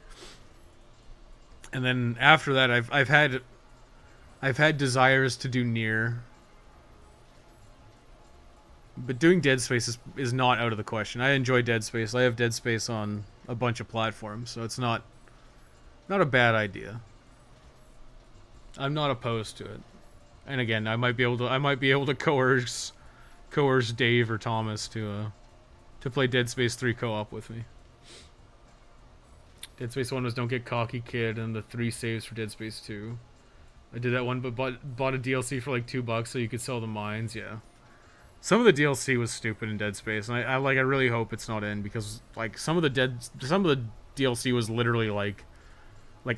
And then after that, I've had desires to do Nier, but doing Dead Space is not out of the question. I enjoy Dead Space. I have Dead Space on a bunch of platforms, so it's not a bad idea. I'm not opposed to it. And again, I might be able to coerce Dave or Thomas to play Dead Space 3 co-op with me. Dead Space 1 was Don't Get Cocky Kid, and the 3 saves for Dead Space 2. I did that one, but bought a DLC for like $2 so you could sell the mines. Yeah, some of the DLC was stupid in Dead Space, and I really hope it's not in, because like some of the DLC was literally like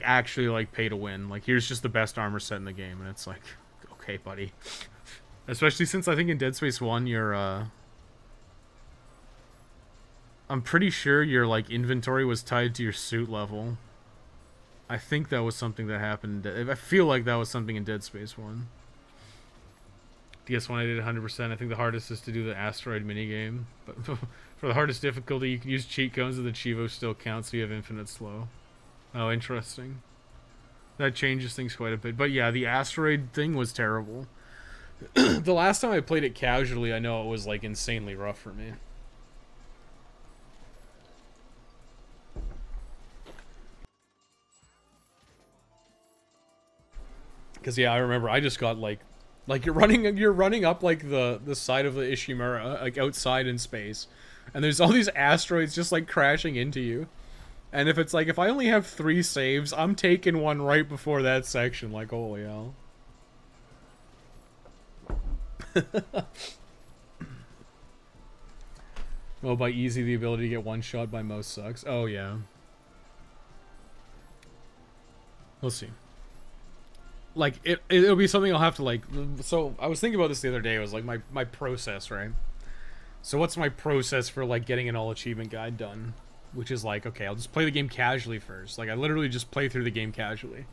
actually like pay to win. Like, here's just the best armor set in the game, and it's like, okay, buddy. Especially since I think in Dead Space 1 you're I'm pretty sure your like inventory was tied to your suit level. I think that was something that happened. I feel like that was something in Dead Space 1. DS1 I did 100%. I think the hardest is to do the asteroid minigame. But for the hardest difficulty, you can use cheat codes and the Chivo still counts, so you have infinite slow. Oh, interesting. That changes things quite a bit. But yeah, the asteroid thing was terrible. The last time I played it casually, I know it was like insanely rough for me. Because yeah, I remember I just got like you're running up like the side of the Ishimura, like outside in space, and there's all these asteroids just like crashing into you. And if it's like, if I only have 3 saves, I'm taking one right before that section. Like, holy hell. Oh, by easy, the ability to get one shot by most sucks. Oh yeah. We'll see. Like, it'll be something I'll have to like. So I was thinking about this the other day. It was like my process, right? So what's my process for like getting an all achievement guide done? Which is like, okay, I'll just play the game casually first. Like, I literally just play through the game casually.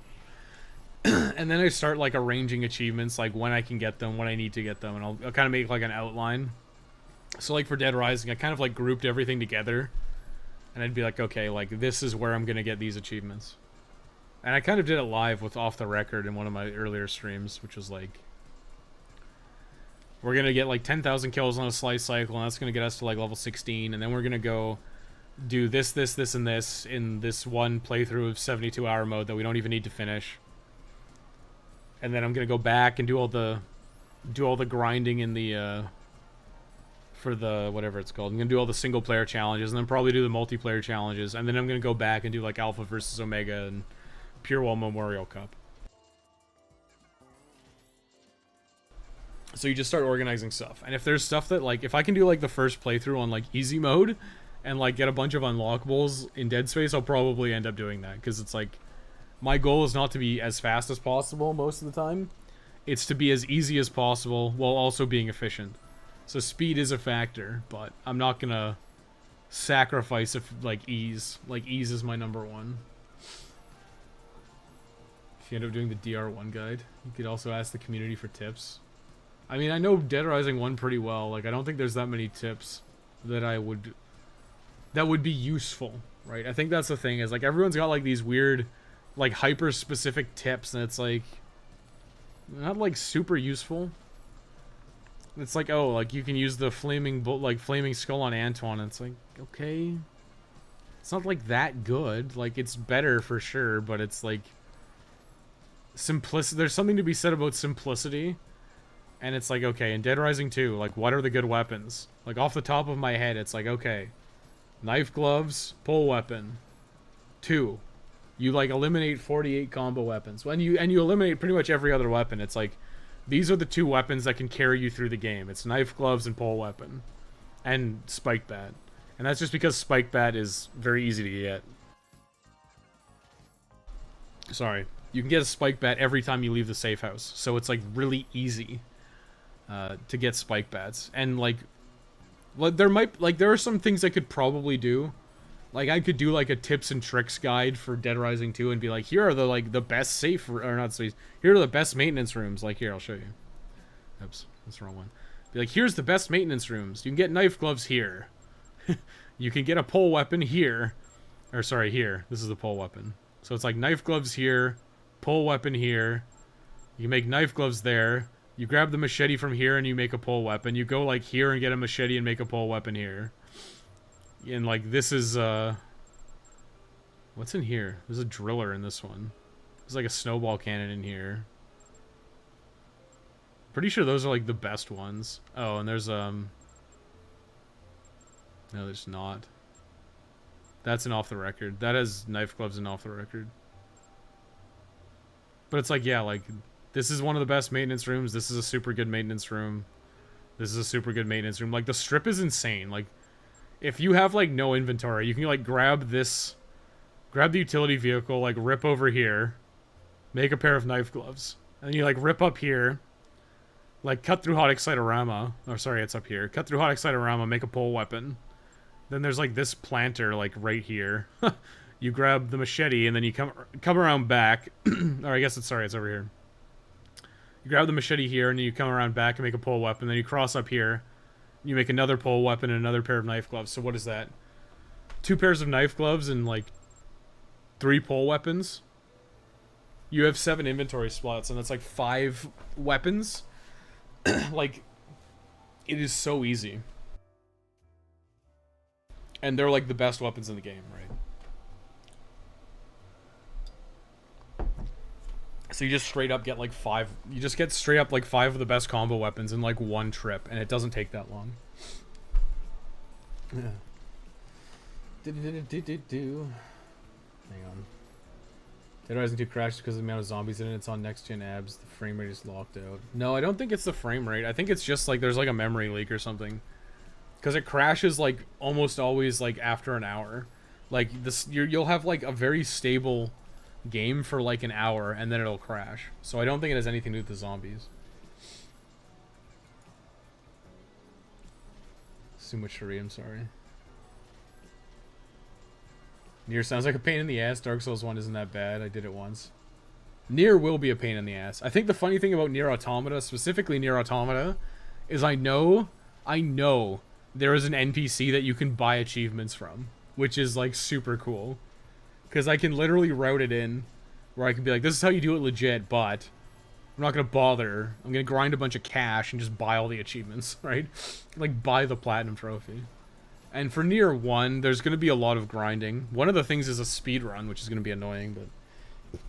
And then I start like arranging achievements, like when I can get them, when I need to get them, and I'll kind of make like an outline. So like for Dead Rising, I kind of like grouped everything together, and I'd be like, okay, like this is where I'm gonna get these achievements. And I kind of did it live with Off the Record in one of my earlier streams, which was like, we're gonna get like 10,000 kills on a slice cycle, and that's gonna get us to like level 16, and then we're gonna go do this, and this in this one playthrough of 72-hour mode that we don't even need to finish. And then I'm gonna go back and do all the grinding in the for the whatever it's called. I'm gonna do all the single player challenges, and then probably do the multiplayer challenges, and then I'm gonna go back and do like Alpha versus Omega and Pure Wall Memorial Cup. So you just start organizing stuff, and if there's stuff that like, if I can do like the first playthrough on like easy mode and like get a bunch of unlockables in Dead Space, I'll probably end up doing that, because it's like, my goal is not to be as fast as possible most of the time. It's to be as easy as possible while also being efficient. So speed is a factor, but I'm not gonna sacrifice like ease. Like, ease is my number one. If you end up doing the DR1 guide, you could also ask the community for tips. I mean, I know Dead Rising 1 pretty well. Like, I don't think there's that many tips that would be useful, right? I think that's the thing, is like, everyone's got like these weird, like, hyper specific tips, and it's like not like super useful. It's like, oh, like you can use the flaming skull on Antoine, and it's like, okay, it's not like that good. Like, it's better for sure, but it's like simplicity. There's something to be said about simplicity. And it's like, okay, in Dead Rising 2, like, what are the good weapons? Like, off the top of my head, it's like, okay, knife, gloves, pole weapon. 2, you like eliminate 48 combo weapons. And you eliminate pretty much every other weapon. It's like, these are the 2 weapons that can carry you through the game. It's knife, gloves, and pole weapon. And spike bat. And that's just because spike bat is very easy to get. Sorry. You can get a spike bat every time you leave the safe house. So it's like really easy to get spike bats. And like there are some things I could probably do. Like, I could do like a tips and tricks guide for Dead Rising 2 and be like, here are the best safe, or not safe, here are the best maintenance rooms. Like, here, I'll show you. Oops, that's the wrong one. Be like, here's the best maintenance rooms. You can get knife gloves here. You can get a pole weapon here. Or sorry, here. This is the pole weapon. So it's like knife gloves here, pole weapon here. You make knife gloves there. You grab the machete from here and you make a pole weapon. You go like here and get a machete and make a pole weapon here. And like this is what's in here? There's a driller in this one. There's like a snowball cannon in here. Pretty sure those are like the best ones. Oh, and there's no, there's not. That's an off the record. That has knife gloves and off the record. But it's like, yeah, like this is one of the best maintenance rooms. This is a super good maintenance room. This is a super good maintenance room. Like the strip is insane. Like if you have like no inventory, you can like grab this, grab the utility vehicle, like rip over here, make a pair of knife gloves, and you like rip up here, like cut through hot exciterama. Or sorry, it's up here. Cut through hot exciterama, make a pole weapon. Then there's like this planter like right here. You grab the machete and then you come around back. Or I guess it's over here. You grab the machete here and then you come around back and make a pole weapon. Then you cross up here. You make another pole weapon and another pair of knife gloves. So what is that? 2 pairs of knife gloves and like 3 pole weapons. You have 7 inventory slots and that's like 5 weapons. Like, it is so easy. And they're like the best weapons in the game, right? So you just straight up get like 5. You just get straight up like 5 of the best combo weapons in like 1 trip, and it doesn't take that long. Yeah. Hang on. Dead Rising 2 crashed because of the amount of zombies in it. It's on next gen abs. The frame rate is locked out. No, I don't think it's the frame rate. I think it's just like there's like a memory leak or something. Because it crashes like almost always like after an hour. Like this, you'll have like a very stable game for like an hour and then it'll crash. So I don't think it has anything to do with the zombies. Sumachery, I'm sorry. Nier sounds like a pain in the ass. Dark Souls 1 isn't that bad. I did it once. Nier will be a pain in the ass. I think the funny thing about Nier Automata, specifically Nier Automata, is I know there is an NPC that you can buy achievements from, which is like super cool. Because I can literally route it in where I can be like, this is how you do it legit, but I'm not going to bother. I'm going to grind a bunch of cash and just buy all the achievements, right? Like buy the platinum trophy. And for Nier 1, there's going to be a lot of grinding. One of the things is a speed run, which is going to be annoying, but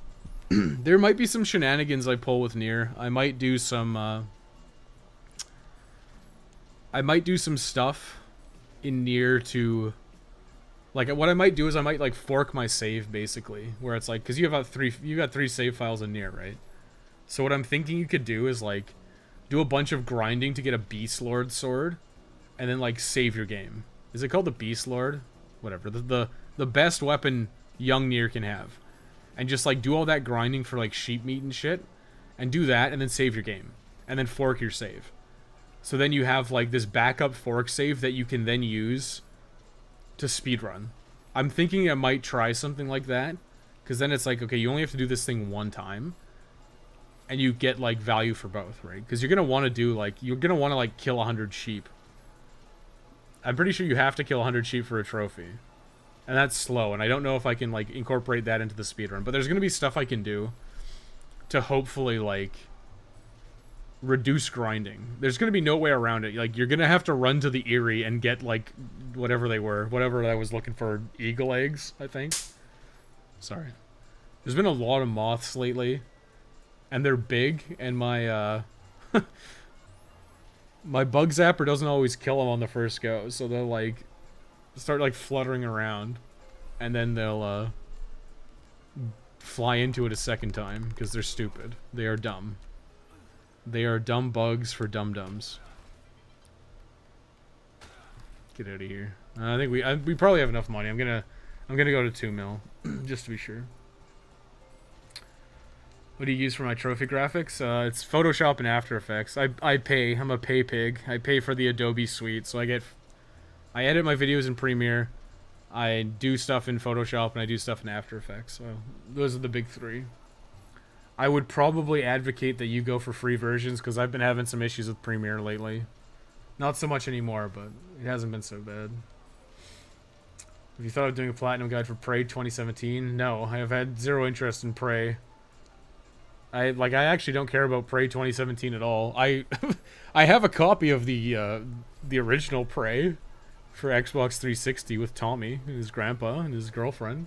there might be some shenanigans I pull with Nier. I might do some stuff in Nier to, like, what I might do is I might like fork my save basically, where it's like, because you got 3 save files in Nier, right? So what I'm thinking you could do is like do a bunch of grinding to get a Beast Lord sword, and then like save your game. Is it called the Beast Lord? Whatever. The best weapon young Nier can have. And just like do all that grinding for like sheep meat and shit. And do that and then save your game. And then fork your save. So then you have like this backup fork save that you can then use to speedrun. I'm thinking I might try something like that. Because then it's like, okay, you only have to do this thing one time. And you get like value for both, right? Because you're going to want to do like, you're going to want to like kill 100 sheep. I'm pretty sure you have to kill 100 sheep for a trophy. And that's slow, and I don't know if I can, like, incorporate that into the speedrun. But there's going to be stuff I can do to hopefully, like, reduce grinding. There's going to be no way around it. Like, you're going to have to run to the Eyrie and get, like, whatever they were. Whatever I was looking for. Eagle eggs, I think. Sorry. There's been a lot of moths lately. And they're big, and my, my bug zapper doesn't always kill them on the first go, so they'll like start like fluttering around, and then they'll fly into it a second time because they're stupid. They are dumb. They are dumb bugs for dum-dums. Get out of here. I think we probably have enough money. I'm gonna go to 2 mil just to be sure. What do you use for my trophy graphics? It's Photoshop and After Effects. I pay. I'm a pay pig. I pay for the Adobe suite, so I edit my videos in Premiere. I do stuff in Photoshop and I do stuff in After Effects. So those are the big 3. I would probably advocate that you go for free versions because I've been having some issues with Premiere lately. Not so much anymore, but it hasn't been so bad. Have you thought of doing a platinum guide for Prey 2017? No, I have had zero interest in Prey. I actually don't care about Prey 2017 at all. I I have a copy of the original Prey for Xbox 360 with Tommy, his grandpa, and his girlfriend.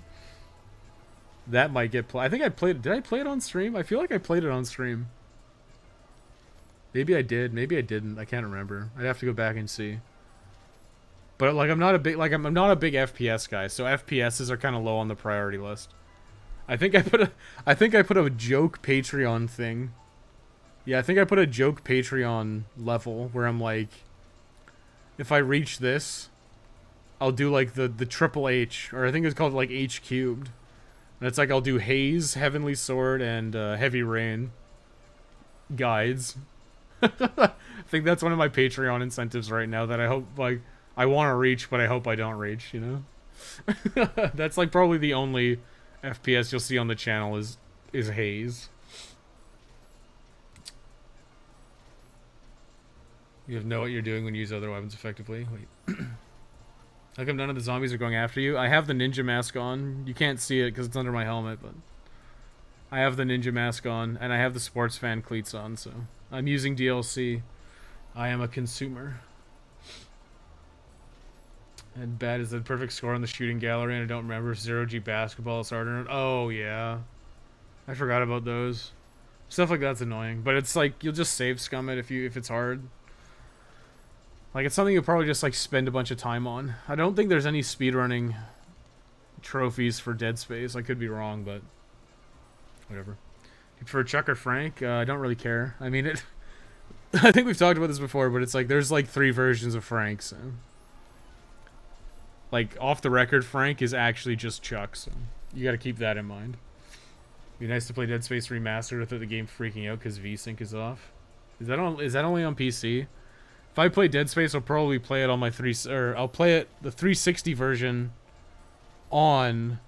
That might get played. I think I played it. Did I play it on stream? I feel like I played it on stream. Maybe I did. Maybe I didn't. I can't remember. I'd have to go back and see. But like I'm not a big FPS guy, so FPSs are kind of low on the priority list. I think I put a joke Patreon thing. Yeah, I think I put a joke Patreon level where I'm like, if I reach this, I'll do like the triple H, or I think it's called like H cubed. And it's like I'll do Haze, Heavenly Sword, and Heavy Rain guides. I think that's one of my Patreon incentives right now that I hope, like, I want to reach, but I hope I don't reach, you know? That's like probably the only FPS you'll see on the channel is Haze. You have to know what you're doing when you use other weapons effectively. Wait. How come none of the zombies are going after you? I have the ninja mask on. You can't see it because it's under my helmet, but I have the ninja mask on, and I have the sports fan cleats on, so I'm using DLC. I am a consumer. And bad is the perfect score on the shooting gallery, and I don't remember. 0G basketball is harder. Oh, yeah. I forgot about those. Stuff like that's annoying, but it's like, you'll just save scum it if it's hard. Like, it's something you'll probably just, like, spend a bunch of time on. I don't think there's any speedrunning trophies for Dead Space. I could be wrong, but whatever. For Chuck or Frank, I don't really care. I mean, it... I think we've talked about this before, but it's like, there's, like, 3 versions of Frank, so... Like, off the record, Frank is actually just Chuck, so you gotta keep that in mind. Be nice to play Dead Space Remastered without the game freaking out because VSync is off. Is that only on PC? If I play Dead Space, I'll probably play it on my I'll play it the 360 version on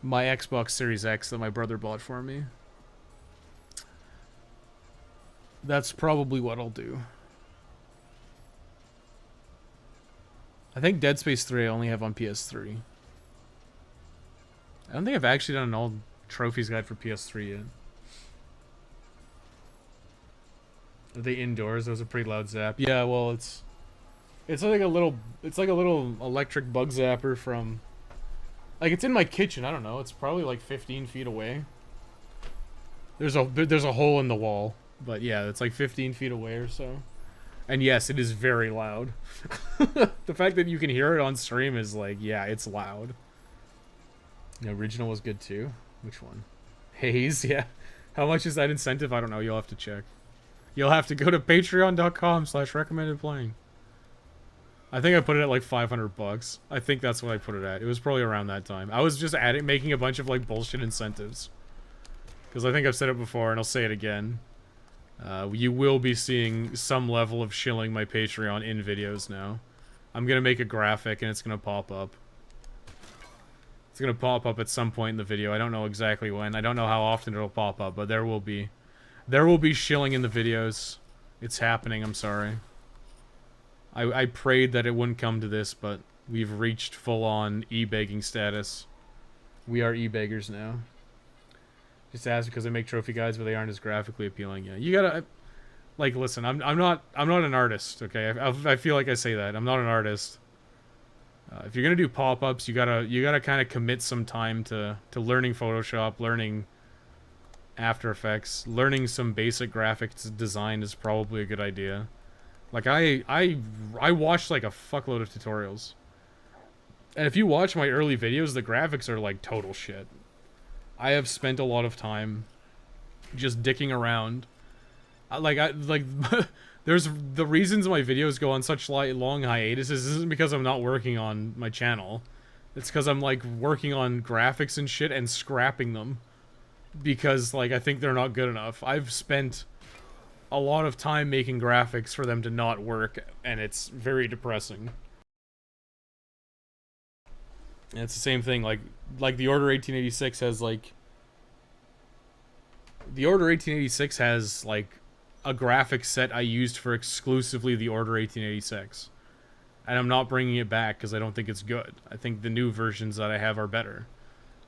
my Xbox Series X that my brother bought for me. That's probably what I'll do. I think Dead Space 3 I only have on PS3. I don't think I've actually done an old trophies guide for PS3 yet. Are they indoors? That was a pretty loud zap. Yeah, well, it's like a little electric bug zapper from, like, it's in my kitchen. I don't know. It's probably like 15 feet away. There's a hole in the wall, but yeah, it's like 15 feet away or so. And yes, it is very loud. The fact that you can hear it on stream is like, yeah, it's loud. The original was good too. Which one? Haze, yeah. How much is that incentive? I don't know. You'll have to check. You'll have to go to patreon.com/recommended playing. I think I put it at like 500 bucks. I think that's what I put it at. It was probably around that time. I was just making a bunch of like bullshit incentives. Because I think I've said it before and I'll say it again. You will be seeing some level of shilling my Patreon in videos now. I'm going to make a graphic and it's going to pop up. It's going to pop up at some point in the video. I don't know exactly when. I don't know how often it'll pop up, but there will be shilling in the videos. It's happening, I'm sorry. I prayed that it wouldn't come to this, but we've reached full-on e-begging status. We are e-beggars now. Just ask because I make trophy guides, but they aren't as graphically appealing. Yeah, you gotta, like, listen. I'm not an artist. Okay, I feel like I say that. I'm not an artist. If you're gonna do pop-ups, you gotta kind of commit some time to learning Photoshop, learning After Effects, learning some basic graphics design is probably a good idea. Like I watched like a fuckload of tutorials, and if you watch my early videos, the graphics are like total shit. I have spent a lot of time just dicking around. There's the reasons my videos go on such long hiatuses isn't because I'm not working on my channel. It's because I'm like working on graphics and shit and scrapping them because like I think they're not good enough. I've spent a lot of time making graphics for them to not work, and it's very depressing. And it's the same thing, like the Order 1886 has like... The Order 1886 has like a graphic set I used for exclusively the Order 1886. And I'm not bringing it back because I don't think it's good. I think the new versions that I have are better.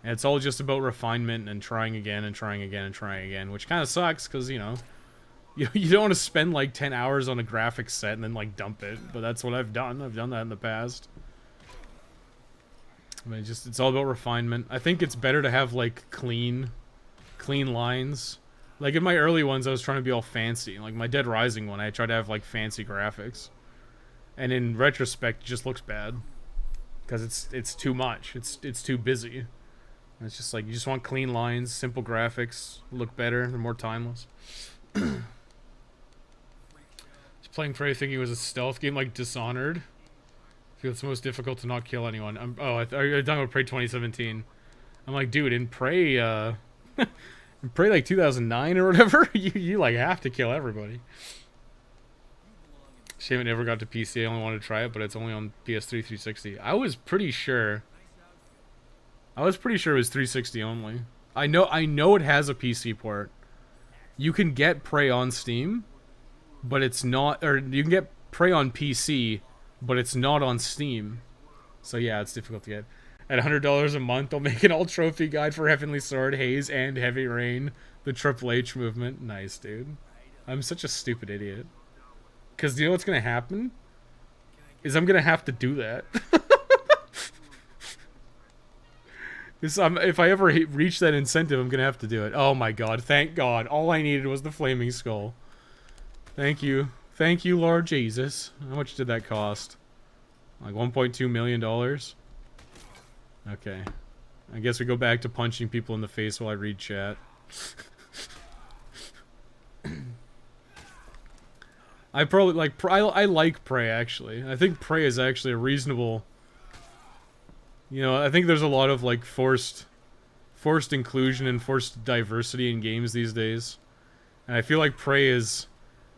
And it's all just about refinement and trying again and trying again and trying again, which kind of sucks because, you know, you don't want to spend like 10 hours on a graphics set and then like dump it, but that's what I've done. I've done that in the past. I mean, it's all about refinement. I think it's better to have like clean lines. Like in my early ones, I was trying to be all fancy. Like my Dead Rising one, I tried to have like fancy graphics. And in retrospect, it just looks bad because it's too much. It's too busy. And it's just like you just want clean lines, simple graphics, look better, they're more timeless. Just playing Prey thinking it was a stealth game like Dishonored. I feel it's the most difficult to not kill anyone. Are you talking about Prey 2017? I'm like, dude, in Prey, in Prey like 2009 or whatever, you like have to kill everybody. Shame it never got to PC. I only wanted to try it, but it's only on PS3 360. I was pretty sure it was 360 only. I know it has a PC port. You can get Prey on Steam, but it's not, or you can get Prey on PC, but it's not on Steam. So yeah, it's difficult to get. At $100 a month, I'll make an all trophy guide for Heavenly Sword, Haze, and Heavy Rain, the Triple H movement. Nice, dude. I'm such a stupid idiot. Because you know what's going to happen? Is I'm going to have to do that. If I ever reach that incentive, I'm going to have to do it. Oh my god, thank god. All I needed was the Flaming Skull. Thank you. Thank you, Lord Jesus. How much did that cost? Like $1.2 million? Okay. I guess we go back to punching people in the face while I read chat. I probably like I like Prey actually. I think Prey is actually a reasonable. You know, I think there's a lot of like forced inclusion and forced diversity in games these days, and I feel like Prey is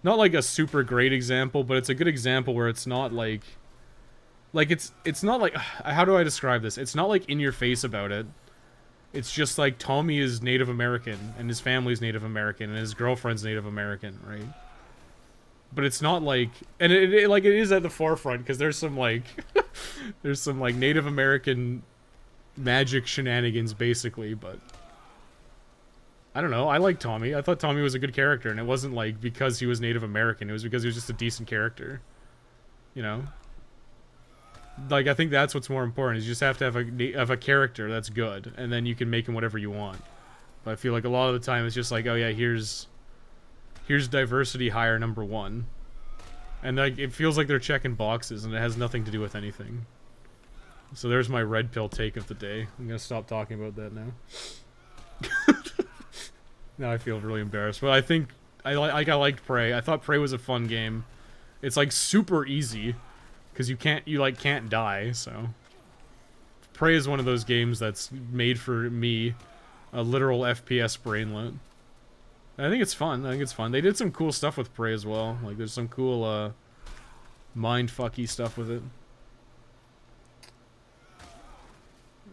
not like a super great example, but it's a good example where it's not like it's not like, how do I describe this? It's not like in your face about it. It's just like Tommy is Native American and his family's Native American and his girlfriend's Native American, right? But it's not like, and it is at the forefront because there's some like there's some like Native American magic shenanigans basically, but I don't know. I like Tommy. I thought Tommy was a good character, and it wasn't like because he was Native American. It was because he was just a decent character, you know. Like I think that's what's more important. Is you just have to have a character that's good, and then you can make him whatever you want. But I feel like a lot of the time it's just like, oh yeah, here's diversity hire number 1. And like it feels like they're checking boxes and it has nothing to do with anything. So there's my red pill take of the day. I'm gonna stop talking about that now. Now I feel really embarrassed. But I think I liked Prey. I thought Prey was a fun game. It's like super easy because you can't die, so Prey is one of those games that's made for me, a literal FPS brainlet. I think it's fun. They did some cool stuff with Prey as well. Like, there's some cool, mind-fucky stuff with it.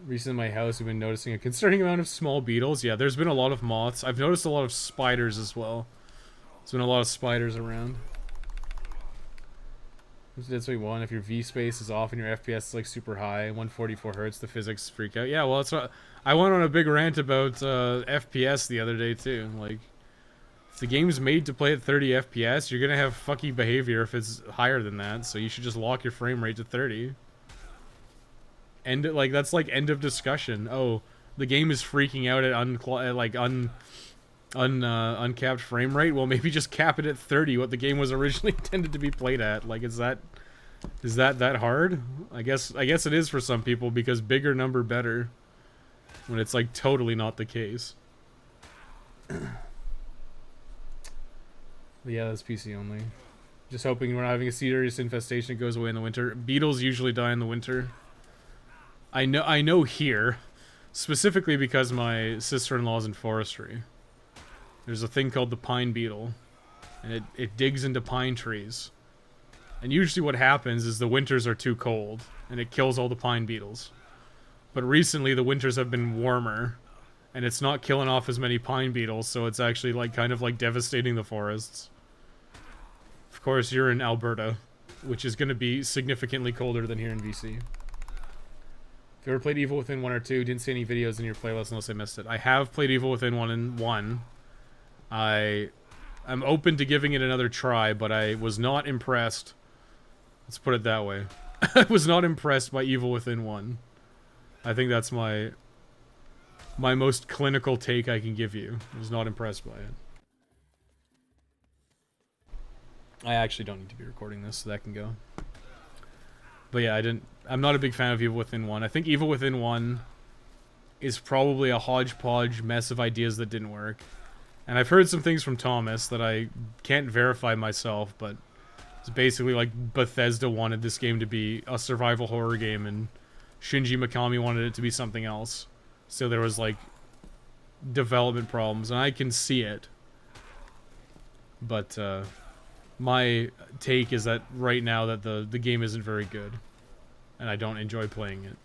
Recently in my house, we've been noticing a concerning amount of small beetles. Yeah, there's been a lot of moths. I've noticed a lot of spiders as well. There's been a lot of spiders around. That's what you want. If your V-space is off and your FPS is, like, super high, 144 hertz, the physics freak out. Yeah, well, that's what... I went on a big rant about, FPS the other day, too. Like... If the game's made to play at 30 FPS, you're gonna have fucky behavior if it's higher than that, so you should just lock your frame rate to 30. That's like end of discussion. Oh, the game is freaking out at uncapped frame rate. Well, maybe just cap it at 30, what the game was originally intended to be played at. Like, is that hard? I guess it is for some people because bigger number better. When it's like totally not the case. Yeah, that's PC only. Just hoping we're not having a serious infestation that goes away in the winter. Beetles usually die in the winter. I know here, specifically because my sister-in-law's in forestry. There's a thing called the pine beetle, and it digs into pine trees. And usually what happens is the winters are too cold, and it kills all the pine beetles. But recently the winters have been warmer, and it's not killing off as many pine beetles, so it's actually like kind of like devastating the forests. Of course, you're in Alberta. which is going to be significantly colder than here in BC. If you ever played Evil Within 1 or 2, didn't see any videos in your playlist unless I missed it. I have played Evil Within 1 and 1. I'm open to giving it another try, but I was not impressed. Let's put it that way. I was not impressed by Evil Within 1. I think that's my most clinical take I can give you. I was not impressed by it. I actually don't need to be recording this, so that can go. But yeah, I'm not a big fan of Evil Within 1. I think Evil Within 1 is probably a hodgepodge mess of ideas that didn't work. And I've heard some things from Thomas that I can't verify myself, but it's basically like Bethesda wanted this game to be a survival horror game, and Shinji Mikami wanted it to be something else. So there was, like, development problems, and I can see it. But, my take is that right now that the game isn't very good. And I don't enjoy playing it.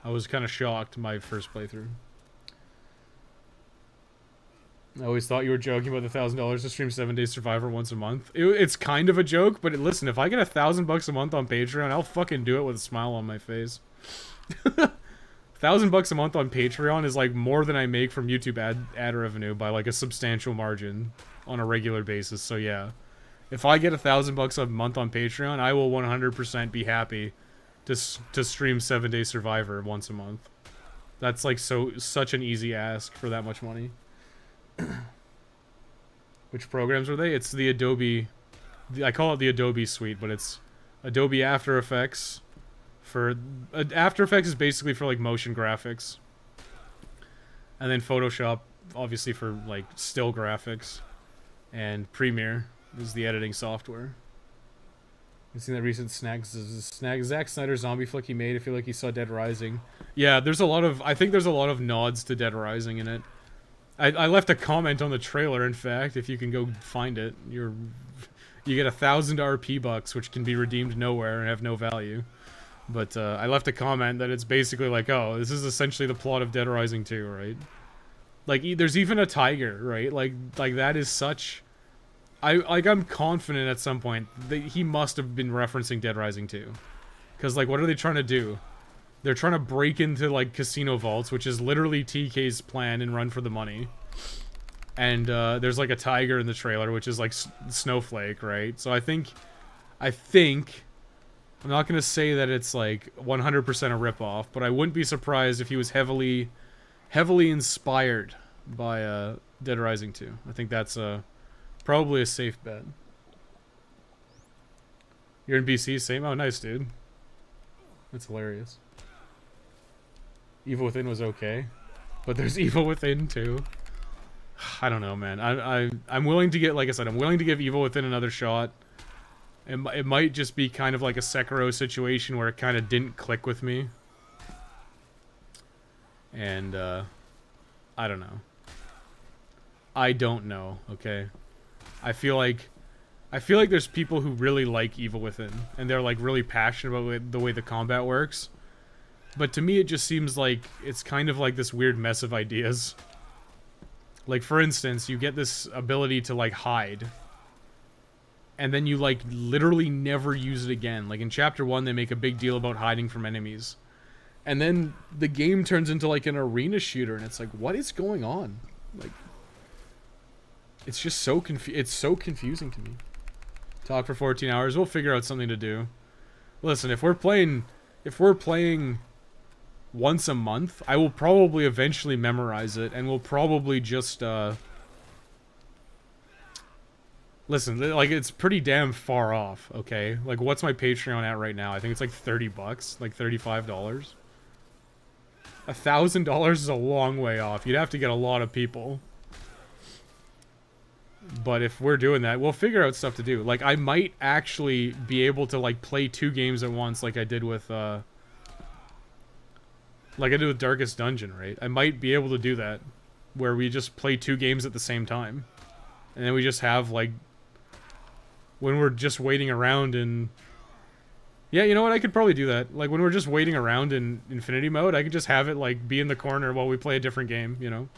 I was kind of shocked my first playthrough. I always thought you were joking about the $1,000 to stream 7 Days Survivor once a month. It's kind of a joke, but listen, if I get $1,000 a month on Patreon, I'll fucking do it with a smile on my face. $1,000 a month on Patreon is like more than I make from YouTube ad revenue by like a substantial margin on a regular basis. So yeah, if I get $1,000 a month on Patreon, I will 100% be happy to stream 7 Days Survivor once a month. That's like such an easy ask for that much money. Which programs are they? It's the Adobe, I call it the Adobe suite, but it's Adobe After Effects. After Effects is basically for like motion graphics, and then Photoshop obviously for like still graphics, and Premiere is the editing software. You've seen that recent Zack Snyder zombie flick he made. I feel like he saw Dead Rising. Yeah, I think there's a lot of nods to Dead Rising in it. I left a comment on the trailer, in fact, if you can go find it. You get 1,000 RP bucks, which can be redeemed nowhere and have no value. But I left a comment that it's basically like, oh, this is essentially the plot of Dead Rising 2, right? Like, there's even a tiger, right? Like that is such... I'm confident at some point that he must have been referencing Dead Rising 2. Because, like, what are they trying to do? They're trying to break into, like, casino vaults, which is literally TK's plan and Run for the Money. And there's, like, a tiger in the trailer, which is, like, Snowflake, right? So I think... I'm not going to say that it's, like, 100% a ripoff, but I wouldn't be surprised if he was heavily inspired by Dead Rising 2. I think that's probably a safe bet. You're in BC, same? Oh, nice, dude. That's hilarious. Evil Within was okay, but there's Evil Within too. I don't know, man. I'm willing to get, like I said, I'm willing to give Evil Within another shot. It might just be kind of like a Sekiro situation where it kind of didn't click with me. And, I don't know. I don't know, okay? I feel like there's people who really like Evil Within, and they're, like, really passionate about the way the combat works. But to me, it just seems like it's kind of like this weird mess of ideas. Like, for instance, you get this ability to, like, hide. And then you, like, literally never use it again. Like, in Chapter 1, they make a big deal about hiding from enemies. And then the game turns into, like, an arena shooter, and it's like, what is going on? Like, it's just so confusing to me. Talk for 14 hours, we'll figure out something to do. Listen, if we're playing once a month, I will probably eventually memorize it, and we'll probably just, listen, like, it's pretty damn far off, okay? Like, what's my Patreon at right now? I think it's like $30, like $35. $1,000 is a long way off. You'd have to get a lot of people. But if we're doing that, we'll figure out stuff to do. Like, I might actually be able to, like, play 2 games at once like I did with, Darkest Dungeon, right? I might be able to do that, where we just play 2 games at the same time. And then we just have, like, when we're just waiting around in... Yeah, you know what? I could probably do that. Like, when we're just waiting around in Infinity Mode, I could just have it, like, be in the corner while we play a different game, you know?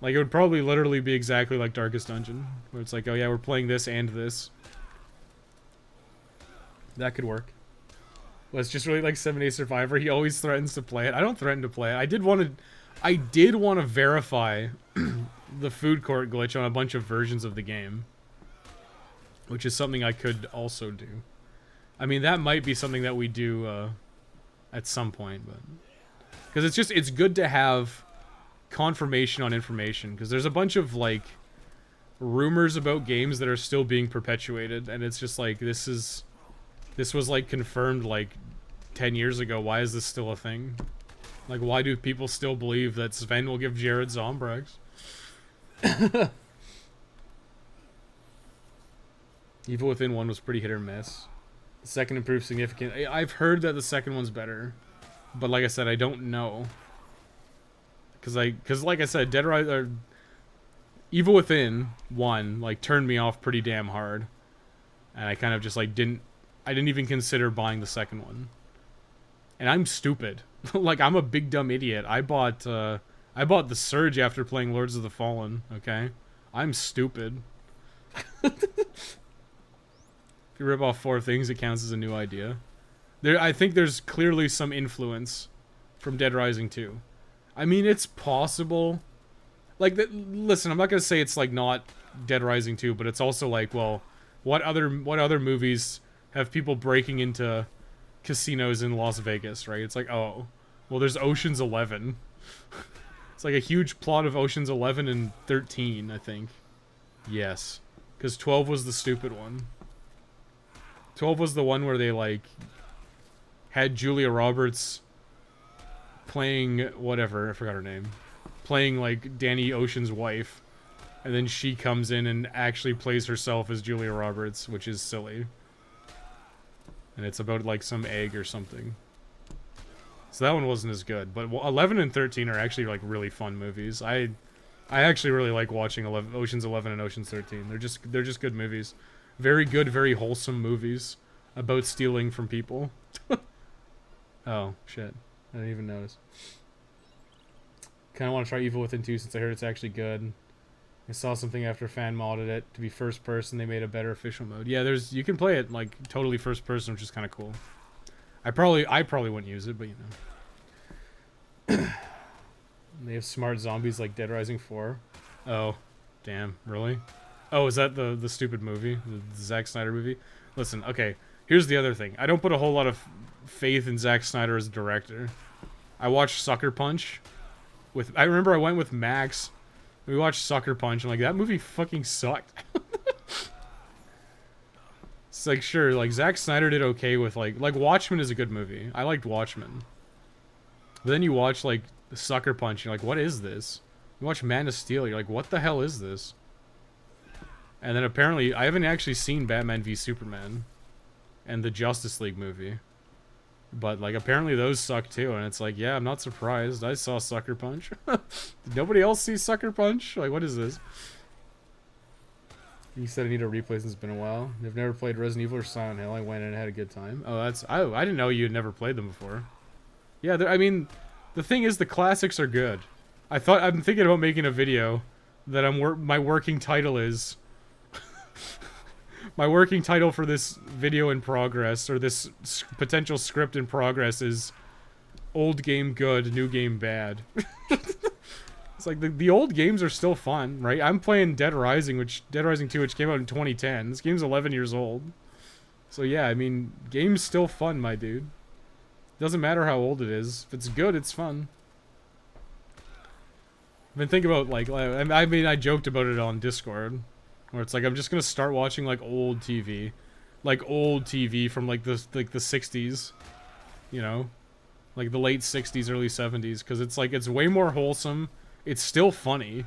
Like, it would probably literally be exactly like Darkest Dungeon, where it's like, oh yeah, we're playing this and this. That could work. Well, it's just really like 7 Days Survivor. He always threatens to play it. I don't threaten to play it. I did want to verify the food court glitch on a bunch of versions of the game, which is something I could also do. I mean, that might be something that we do at some point, but because it's good to have confirmation on information, because there's a bunch of like rumors about games that are still being perpetuated, and it's just like this was like confirmed like 10 years ago. Why is this still a thing? Like, why do people still believe that Sven will give Jared Zombrex? Evil Within 1 was pretty hit or miss. The second improved significantly. I've heard that the second one's better, but like I said, I don't know. Because like I said, Evil Within 1 like turned me off pretty damn hard, and I kind of just like didn't even consider buying the second one. And I'm stupid. Like, I'm a big dumb idiot. I bought The Surge after playing Lords of the Fallen, okay? I'm stupid. If you rip off 4 things, it counts as a new idea. I think there's clearly some influence from Dead Rising 2. I mean, it's possible. Like, listen, I'm not gonna say it's like not Dead Rising 2, but it's also like, well, what other movies have people breaking into casinos in Las Vegas, right? It's like, oh, well, there's Ocean's 11. It's like a huge plot of Ocean's 11 and 13, I think. Yes, because 12 was the stupid one. 12 was the one where they like had Julia Roberts playing whatever, I forgot her name, playing like Danny Ocean's wife, and then she comes in and actually plays herself as Julia Roberts, which is silly. And it's about like some egg or something. So that one wasn't as good, but 11 and 13 are actually like really fun movies. I actually really like watching Ocean's 11 and Ocean's 13. They're just good movies. Very good, very wholesome movies about stealing from people. Oh, shit. I didn't even notice. Kind of want to try Evil Within 2 since I heard it's actually good. I saw something after fan modded it to be first person. They made a better official mode. Yeah, you can play it like totally first person, which is kind of cool. I probably wouldn't use it, but you know. They have smart zombies like Dead Rising 4. Oh, damn, really? Oh, is that the stupid movie, the Zack Snyder movie? Listen, okay, here's the other thing. I don't put a whole lot of faith in Zack Snyder as a director. I watched Sucker Punch I remember I went with Max. We watched Sucker Punch, and like, that movie fucking sucked. It's like, sure, like, Zack Snyder did okay with, like, Watchmen is a good movie. I liked Watchmen. But then you watch, like, Sucker Punch, you're like, what is this? You watch Man of Steel, you're like, what the hell is this? And then apparently, I haven't actually seen Batman v Superman and the Justice League movie. But, like, apparently those suck too, and it's like, yeah, I'm not surprised. I saw Sucker Punch. Did nobody else see Sucker Punch? Like, what is this? You said I need a replay since it's been a while. I've never played Resident Evil or Silent Hill. I went in and had a good time. Oh, I didn't know you had never played them before. Yeah, I mean, the thing is, the classics are good. I'm thinking about making a video that my working title is... My working title for this video in progress, or this potential script in progress, is Old Game Good, New Game Bad. It's like, the old games are still fun, right? I'm playing Dead Rising 2, which came out in 2010. This game's 11 years old. So yeah, I mean, game's still fun, my dude. Doesn't matter how old it is. If it's good, it's fun. I've been thinking about, like, I mean, I joked about it on Discord. Where it's like, I'm just gonna start watching like old TV, from like the 60s, you know, like the late 60s, early 70s, because it's like, it's way more wholesome. It's still funny,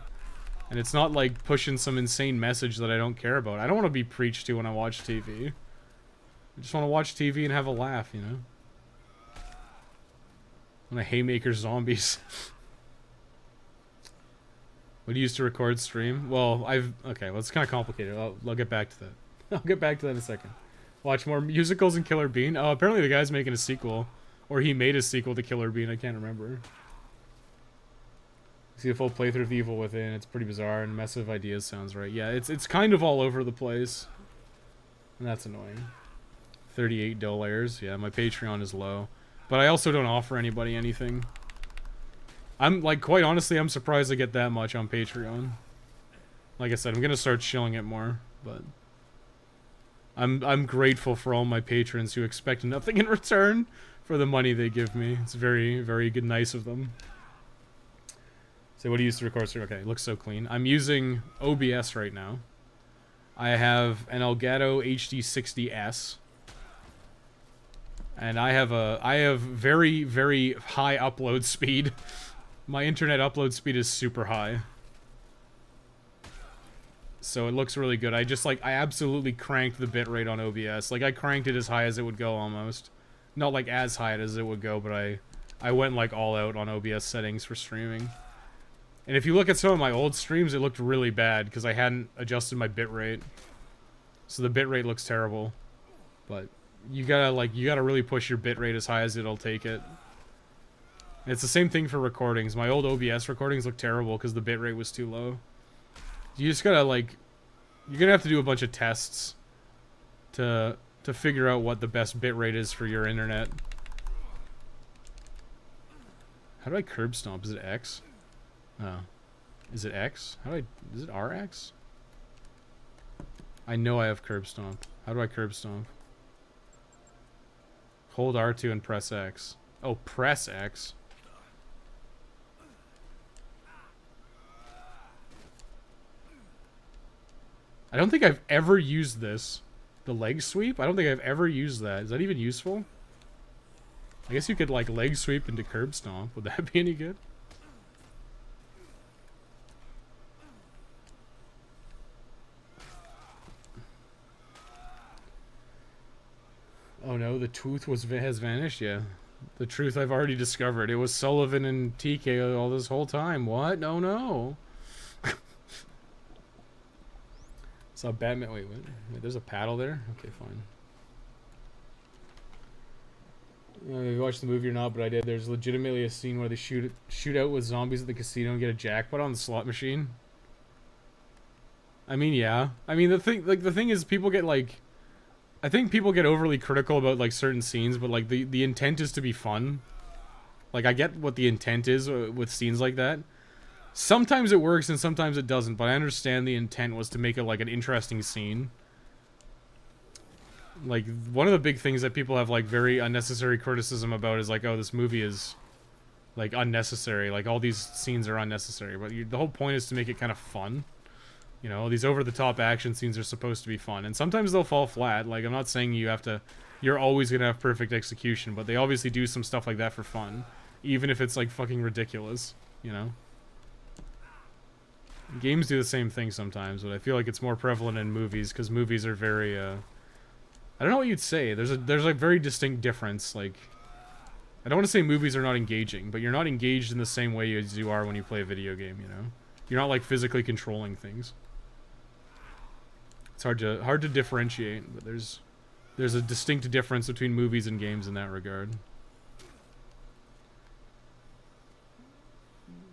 and it's not like pushing some insane message that I don't care about. I don't want to be preached to when I watch TV. I just want to watch TV and have a laugh, you know. When I haymaker zombies. What do you use to record stream? Well, okay, well, it's kind of complicated. I'll get back to that. I'll get back to that in a second. Watch more musicals and Killer Bean. Oh, apparently the guy's making a sequel. Or he made a sequel to Killer Bean, I can't remember. See a full playthrough of The Evil Within. It's pretty bizarre, and Mess of Ideas sounds right. Yeah, it's kind of all over the place. And that's annoying. $38. Yeah, my Patreon is low. But I also don't offer anybody anything. I'm, like, quite honestly, I'm surprised I get that much on Patreon. Like I said, I'm gonna start shilling it more, but... I'm grateful for all my patrons who expect nothing in return for the money they give me. It's very, very good, nice of them. So what do you use to record? Okay, it looks so clean. I'm using OBS right now. I have an Elgato HD60S. And I have very, very high upload speed. My internet upload speed is super high. So it looks really good. I absolutely cranked the bitrate on OBS. Like, I cranked it as high as it would go, almost. Not, like, as high as it would go, but I went, like, all out on OBS settings for streaming. And if you look at some of my old streams, it looked really bad, because I hadn't adjusted my bitrate. So the bitrate looks terrible. But you gotta really push your bitrate as high as it'll take it. And it's the same thing for recordings. My old OBS recordings look terrible, because the bitrate was too low. You just gotta, like... You're gonna have to do a bunch of tests to figure out what the best bitrate is for your internet. How do I curb stomp? Is it X? Oh. Is it X? Is it RX? I know I have curb stomp. How do I curb stomp? Hold R2 and press X. Oh, press X. I don't think I've ever used this. The leg sweep? I don't think I've ever used that. Is that even useful? I guess you could, like, leg sweep into curb stomp. Would that be any good? Oh no, the truth has vanished? Yeah. The truth I've already discovered. It was Sullivan and TK all this whole time. What? No, no. Saw Batman. Wait, there's a paddle there? Okay, fine. You watched the movie or not, but I did. There's legitimately a scene where they shoot out with zombies at the casino and get a jackpot on the slot machine. I mean, yeah. I mean, the thing is, people get, like... I think people get overly critical about, like, certain scenes, but, like, the intent is to be fun. Like, I get what the intent is with scenes like that. Sometimes it works and sometimes it doesn't, but I understand the intent was to make it, like, an interesting scene. Like, one of the big things that people have, like, very unnecessary criticism about is, like, oh, this movie is, like, unnecessary. Like, all these scenes are unnecessary. But the whole point is to make it kind of fun. You know, these over-the-top action scenes are supposed to be fun. And sometimes they'll fall flat. Like, I'm not saying you're always gonna have perfect execution, but they obviously do some stuff like that for fun. Even if it's, like, fucking ridiculous, you know? Games do the same thing sometimes, but I feel like it's more prevalent in movies, because movies are very, I don't know what you'd say. There's a very distinct difference, like... I don't want to say movies are not engaging, but you're not engaged in the same way as you are when you play a video game, you know? You're not, like, physically controlling things. It's hard to differentiate, but there's a distinct difference between movies and games in that regard.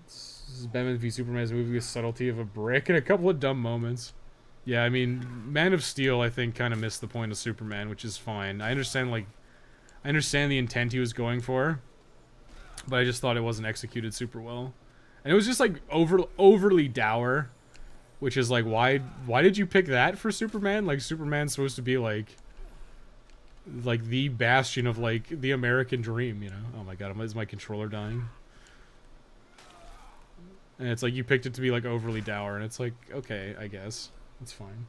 This is Batman v Superman's movie with subtlety of a brick and a couple of dumb moments. Yeah, I mean, Man of Steel, I think, kind of missed the point of Superman, which is fine. I understand the intent he was going for, but I just thought it wasn't executed super well. And it was just, like, overly dour, which is, like, why did you pick that for Superman? Like, Superman's supposed to be, like the bastion of, like, the American dream, you know? Oh my god, is my controller dying? And it's like, you picked it to be, like, overly dour, and it's like, okay, I guess. It's fine.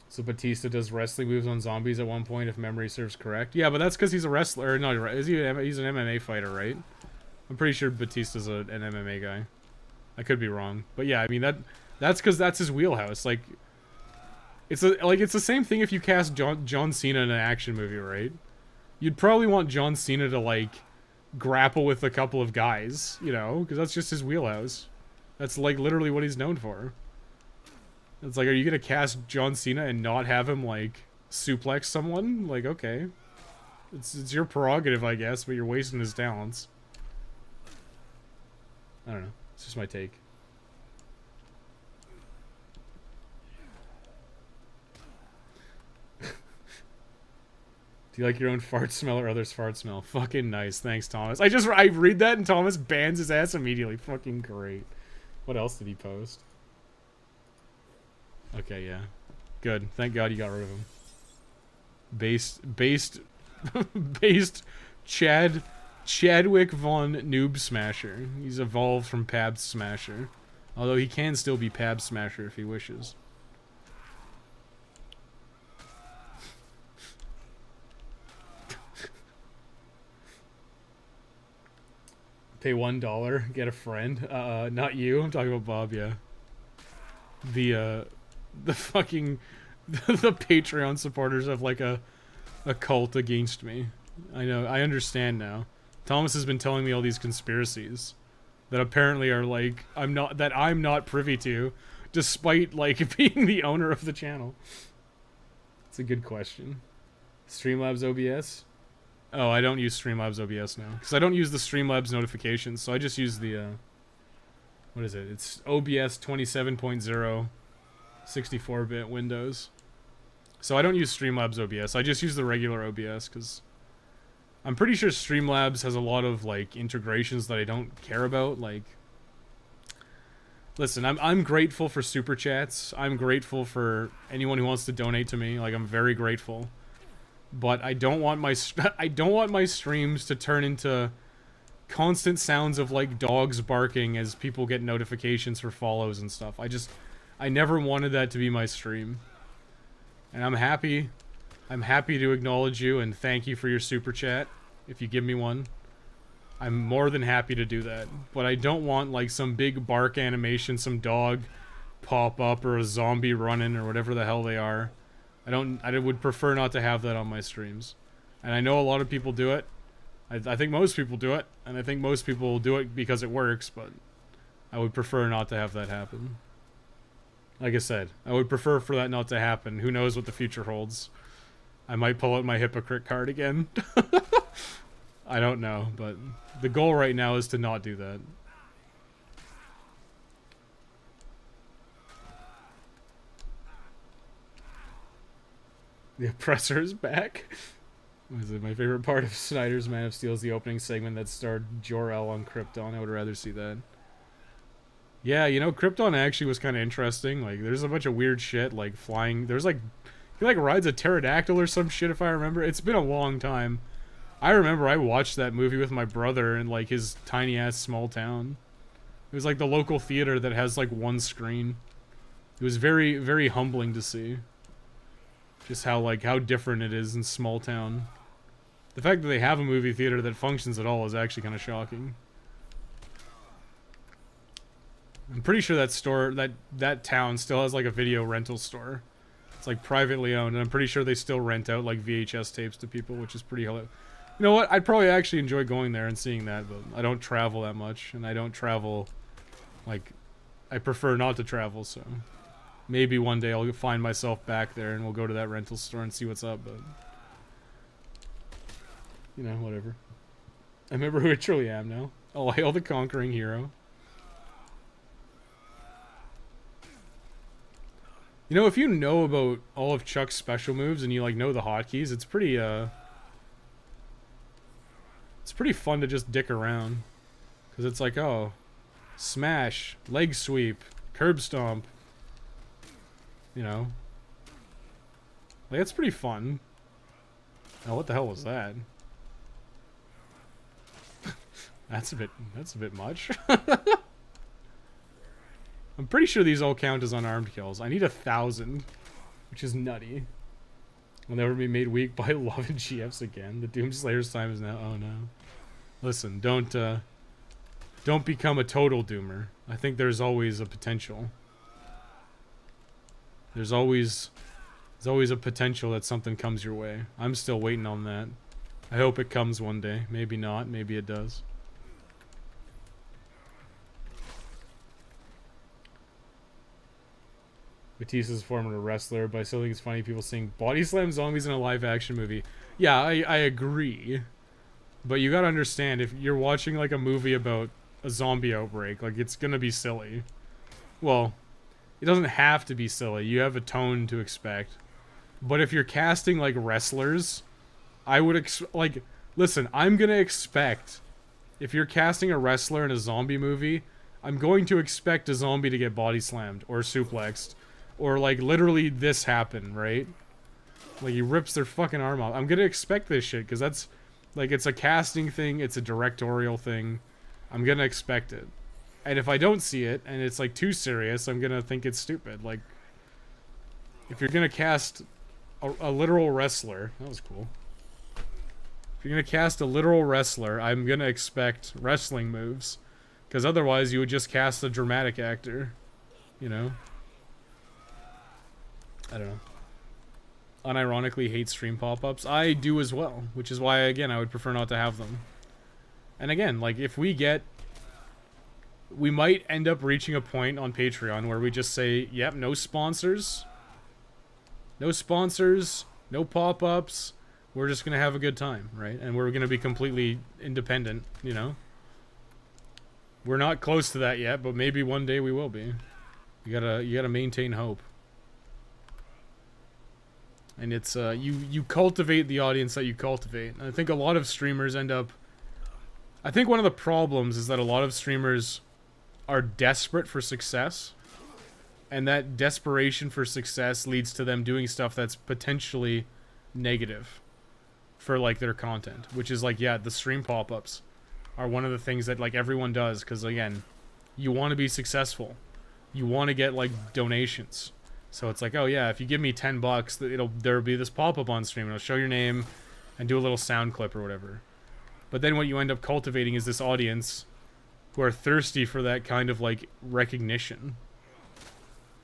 So Batista does wrestling moves on zombies at one point, if memory serves correct. Yeah, but that's because he's a wrestler. No, he's an MMA fighter, right? I'm pretty sure Batista's an MMA guy. I could be wrong. But yeah, I mean, that's because that's his wheelhouse. Like, it's the same thing if you cast John Cena in an action movie, right? You'd probably want John Cena to, like, grapple with a couple of guys, you know? Because that's just his wheelhouse. That's, like, literally what he's known for. It's like, are you gonna cast John Cena and not have him, like, suplex someone? Like, okay. It's your prerogative, I guess, but you're wasting his talents. I don't know. It's just my take. Do you like your own fart smell or others' fart smell? Fucking nice. Thanks, Thomas. I read that and Thomas bans his ass immediately. Fucking great. What else did he post? Okay, yeah. Good. Thank God you got rid of him. Based Chadwick Von Noob Smasher. He's evolved from Pab Smasher. Although he can still be Pab Smasher if he wishes. Pay $1, get a friend. Not you. I'm talking about Bob, yeah. The fucking the Patreon supporters of like a cult against me. I know. I understand now. Thomas has been telling me all these conspiracies that apparently are like I'm not privy to, despite like being the owner of the channel. It's a good question. Streamlabs OBS? Oh, I don't use Streamlabs OBS now because I don't use the Streamlabs notifications, so I just use the what is it? It's OBS 27.0 64-bit Windows. So I don't use Streamlabs OBS. I just use the regular OBS because I'm pretty sure Streamlabs has a lot of like integrations that I don't care about. Like, listen, I'm grateful for super chats. I'm grateful for anyone who wants to donate to me. Like, I'm very grateful. But I don't want my streams to turn into constant sounds of like dogs barking as people get notifications for follows and stuff. I never wanted that to be my stream. And I'm happy to acknowledge you and thank you for your super chat if you give me one. I'm more than happy to do that. But I don't want like some big bark animation, some dog pop up or a zombie running or whatever the hell they are. I would prefer not to have that on my streams. And I know a lot of people do it. I think most people do it. And I think most people do it because it works, but I would prefer not to have that happen. Like I said, I would prefer for that not to happen. Who knows what the future holds. I might pull out my hypocrite card again. I don't know, but the goal right now is to not do that. The oppressor is back. What is it? My favorite part of Snyder's Man of Steel is the opening segment that starred Jor-El on Krypton. I would rather see that. Yeah, you know, Krypton actually was kind of interesting. Like, there's a bunch of weird shit, like flying. There's like, he like rides a pterodactyl or some shit if I remember. It's been a long time. I remember I watched that movie with my brother in like his tiny ass small town. It was like the local theater that has like one screen. It was very, very humbling to see. Just how different it is in small town. The fact that they have a movie theater that functions at all is actually kind of shocking. I'm pretty sure that store, that town still has like a video rental store. It's like privately owned, and I'm pretty sure they still rent out like VHS tapes to people, which is pretty hilarious. You know what? I'd probably actually enjoy going there and seeing that, but I don't travel that much, and I don't travel, like, I prefer not to travel, so maybe one day I'll find myself back there and we'll go to that rental store and see what's up, but you know, whatever. I remember who I truly am now. Oh, hail the conquering hero. You know, if you know about all of Chuck's special moves and you like know the hotkeys, it's pretty fun to just dick around. Cause it's like, oh, smash, leg sweep, curb stomp. You know, like it's pretty fun. Oh, what the hell was that? That's a bit much. I'm pretty sure these all count as unarmed kills. I need 1,000, which is nutty. Will never be made weak by love and GFs again. The Doomslayer's time is now. Oh no! Listen, don't become a total doomer. I think there's always a potential. There's always a potential that something comes your way. I'm still waiting on that. I hope it comes one day. Maybe not. Maybe it does. Batista's a former wrestler, but I still think it's funny people seeing body slam zombies in a live action movie. Yeah, I agree. But you gotta understand, if you're watching like a movie about a zombie outbreak. Like, it's gonna be silly. Well, it doesn't have to be silly. You have a tone to expect. But if you're casting, like, wrestlers, I would, like, listen, I'm gonna expect, if you're casting a wrestler in a zombie movie, I'm going to expect a zombie to get body slammed, or suplexed, or, like, literally this happen, right? Like, he rips their fucking arm off. I'm gonna expect this shit, because that's, like, it's a casting thing, it's a directorial thing. I'm gonna expect it. And if I don't see it, and it's, like, too serious, I'm gonna think it's stupid. Like, if you're gonna cast a literal wrestler... That was cool. If you're gonna cast a literal wrestler, I'm gonna expect wrestling moves. Because otherwise, you would just cast a dramatic actor. You know? I don't know. Unironically hate stream pop-ups. I do as well. Which is why, again, I would prefer not to have them. And again, like, if we get... We might end up reaching a point on Patreon where we just say, yep, no sponsors. No sponsors. No pop-ups. We're just gonna have a good time, right? And we're gonna be completely independent, you know? We're not close to that yet, but maybe one day we will be. You gotta maintain hope. And it's, you cultivate the audience that you cultivate. And I think a lot of streamers end up... I think one of the problems is that a lot of streamers are desperate for success. And that desperation for success leads to them doing stuff that's potentially negative for, like, their content. Which is, like, yeah, the stream pop-ups are one of the things that, like, everyone does. Because, again, you want to be successful. You want to get, like, donations. So it's like, oh yeah, if you give me $10, there'll be this pop-up on stream, and it'll show your name, and do a little sound clip or whatever. But then what you end up cultivating is this audience who are thirsty for that kind of, like, recognition.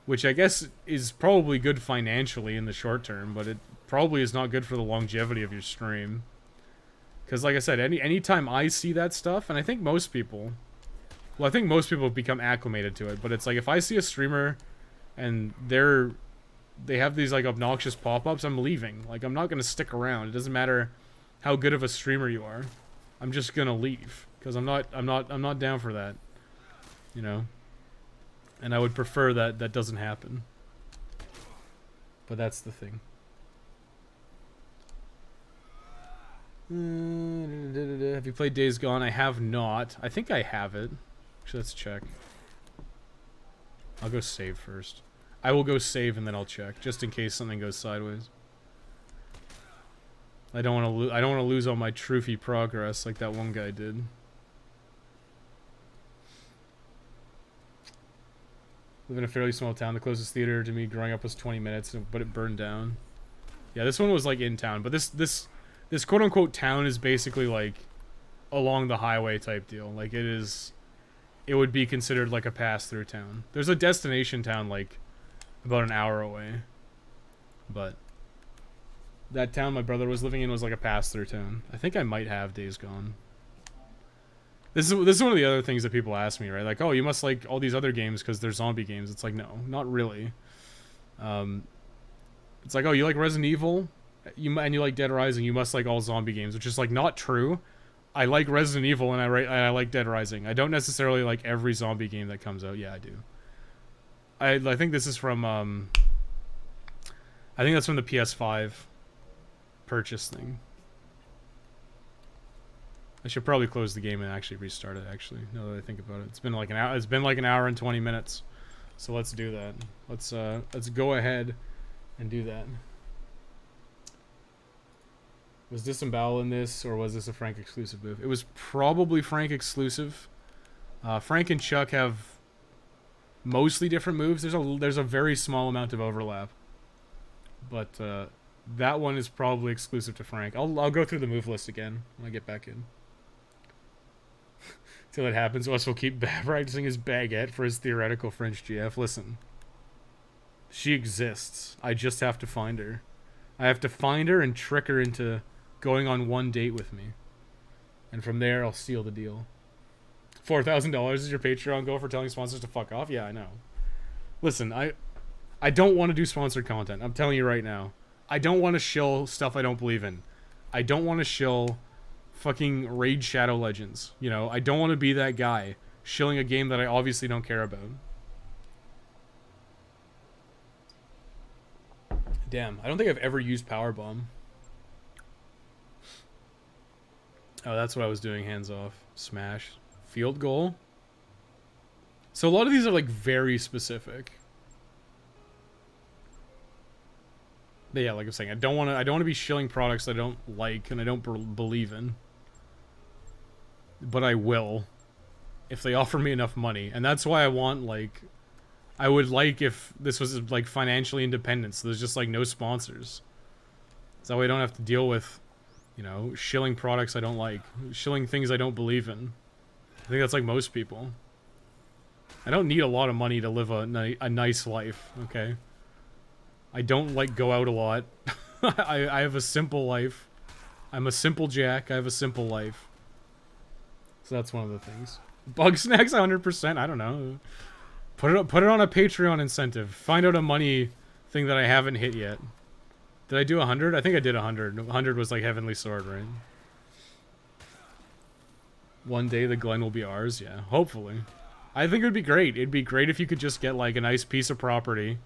Which I guess is probably good financially in the short term, but it probably is not good for the longevity of your stream. Because, like I said, anytime I see that stuff, and I think most people... Well, I think most people have become acclimated to it, but it's like, if I see a streamer... and they have these, like, obnoxious pop-ups, I'm leaving. Like, I'm not gonna stick around. It doesn't matter how good of a streamer you are. I'm just gonna leave because I'm not down for that. You know? And I would prefer that that doesn't happen. But that's the thing. Have you played Days Gone? I have not. I think I have it. Actually, let's check. I'll go save first. I will go save and then I'll check, just in case something goes sideways. I don't want to lose all my trophy progress like that one guy did. Live in a fairly small town. The closest theater to me growing up was 20 minutes, but it burned down. Yeah, this one was, like, in town, but this quote unquote town is basically, like, along the highway type deal. Like, it would be considered like a pass-through town. There's a destination town, like, about an hour away. But that town my brother was living in was like a pass-through town. I think I might have Days Gone. This is one of the other things that people ask me, right? Like, oh, you must like all these other games because they're zombie games. It's like, no, not really. It's like, oh, you like Resident Evil? And you like Dead Rising, you must like all zombie games, which is, like, not true. I like Resident Evil and I like Dead Rising. I don't necessarily like every zombie game that comes out. Yeah, I do. I think this is from, I think that's from the PS5 purchase thing. I should probably close the game and actually restart it, actually, now that I think about it. It's been like an hour and 20 minutes. So let's do that. Let's go ahead and do that. Was Disembowel in this, or was this a Frank exclusive move? It was probably Frank exclusive. Frank and Chuck have mostly different moves. There's a very small amount of overlap, but that one is probably exclusive to Frank. I'll go through the move list again when I get back in. Till it happens, Wes will keep practicing his baguette for his theoretical French GF. Listen, she exists. I just have to find her. I have to find her and trick her into going on one date with me. And from there, I'll seal the deal. $4,000 is your Patreon goal for telling sponsors to fuck off? Yeah, I know. Listen, I don't want to do sponsored content. I'm telling you right now. I don't want to shill stuff I don't believe in. I don't want to shill fucking Raid Shadow Legends. You know, I don't want to be that guy shilling a game that I obviously don't care about. Damn, I don't think I've ever used Power Bomb. Oh, that's what I was doing, hands off. Smash. Field goal. So a lot of these are like very specific. But yeah, like I'm saying, I don't want to be shilling products I don't like and I don't believe in. But I will if they offer me enough money. And that's why I want, like, I would like if this was like financially independent, so there's just like no sponsors. So that way I don't have to deal with, you know, shilling products I don't like, shilling things I don't believe in. I think that's like most people. I don't need a lot of money to live a nice life, okay? I don't like go out a lot. I have a simple life. I'm a simple Jack. I have a simple life. So that's one of the things. Bug snacks 100%. I don't know. Put it on a Patreon incentive. Find out a money thing that I haven't hit yet. Did I do 100? I think I did 100. 100 was like Heavenly Sword, right? One day the Glen will be ours. Yeah, hopefully. I think it would be great. It'd be great if you could just get like a nice piece of property.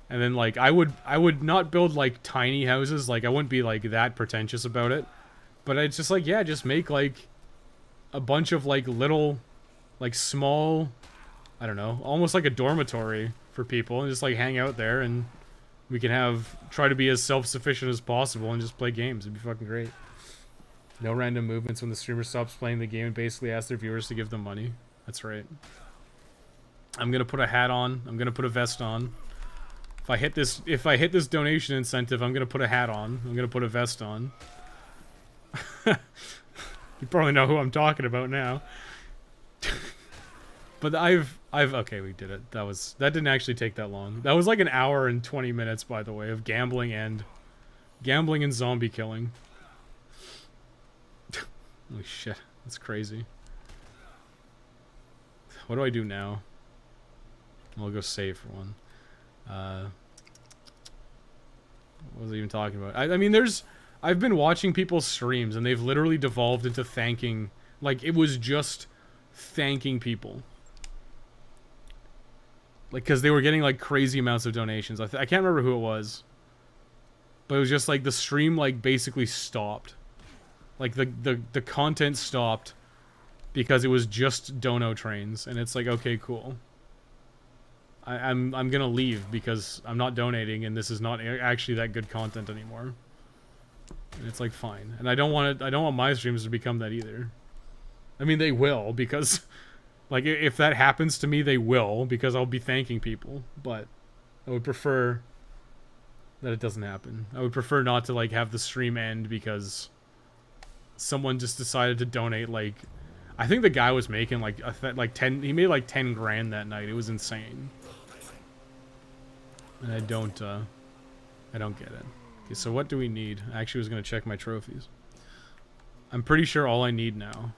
And then like I would not build like tiny houses. Like I wouldn't be like that pretentious about it. But it's just like, yeah, just make like a bunch of like little, like small, I don't know, almost like a dormitory for people, and just like hang out there, and we can try to be as self-sufficient as possible and just play games. It'd be fucking great. No random movements when the streamer stops playing the game and basically ask their viewers to give them money. That's right. I'm gonna put a hat on. I'm gonna put a vest on. If I hit this donation incentive, I'm gonna put a hat on. I'm gonna put a vest on. You probably know who I'm talking about now. But okay, we did it. That didn't actually take that long. That was like an hour and 20 minutes, by the way, of gambling and zombie killing. Holy shit, that's crazy. What do I do now? I'll go save for one. What was I even talking about? I mean, I've been watching people's streams, and they've literally devolved into thanking, like, it was just thanking people. Like, because they were getting, like, crazy amounts of donations. I can't remember who it was. But it was just, like, the stream, like, basically stopped. Like, the content stopped because it was just dono trains. And it's like, okay, cool. I'm gonna leave because I'm not donating, and this is not actually that good content anymore. And it's like, fine. And I don't want my streams to become that either. I mean, they will, because like if that happens to me, they will, because I'll be thanking people. But I would prefer that it doesn't happen. I would prefer not to like have the stream end because someone just decided to donate. Like, I think the guy was making like he made like 10 grand that night. It was insane. And I don't get it. Okay, so what do we need? I actually was going to check my trophies. I'm pretty sure all I need now.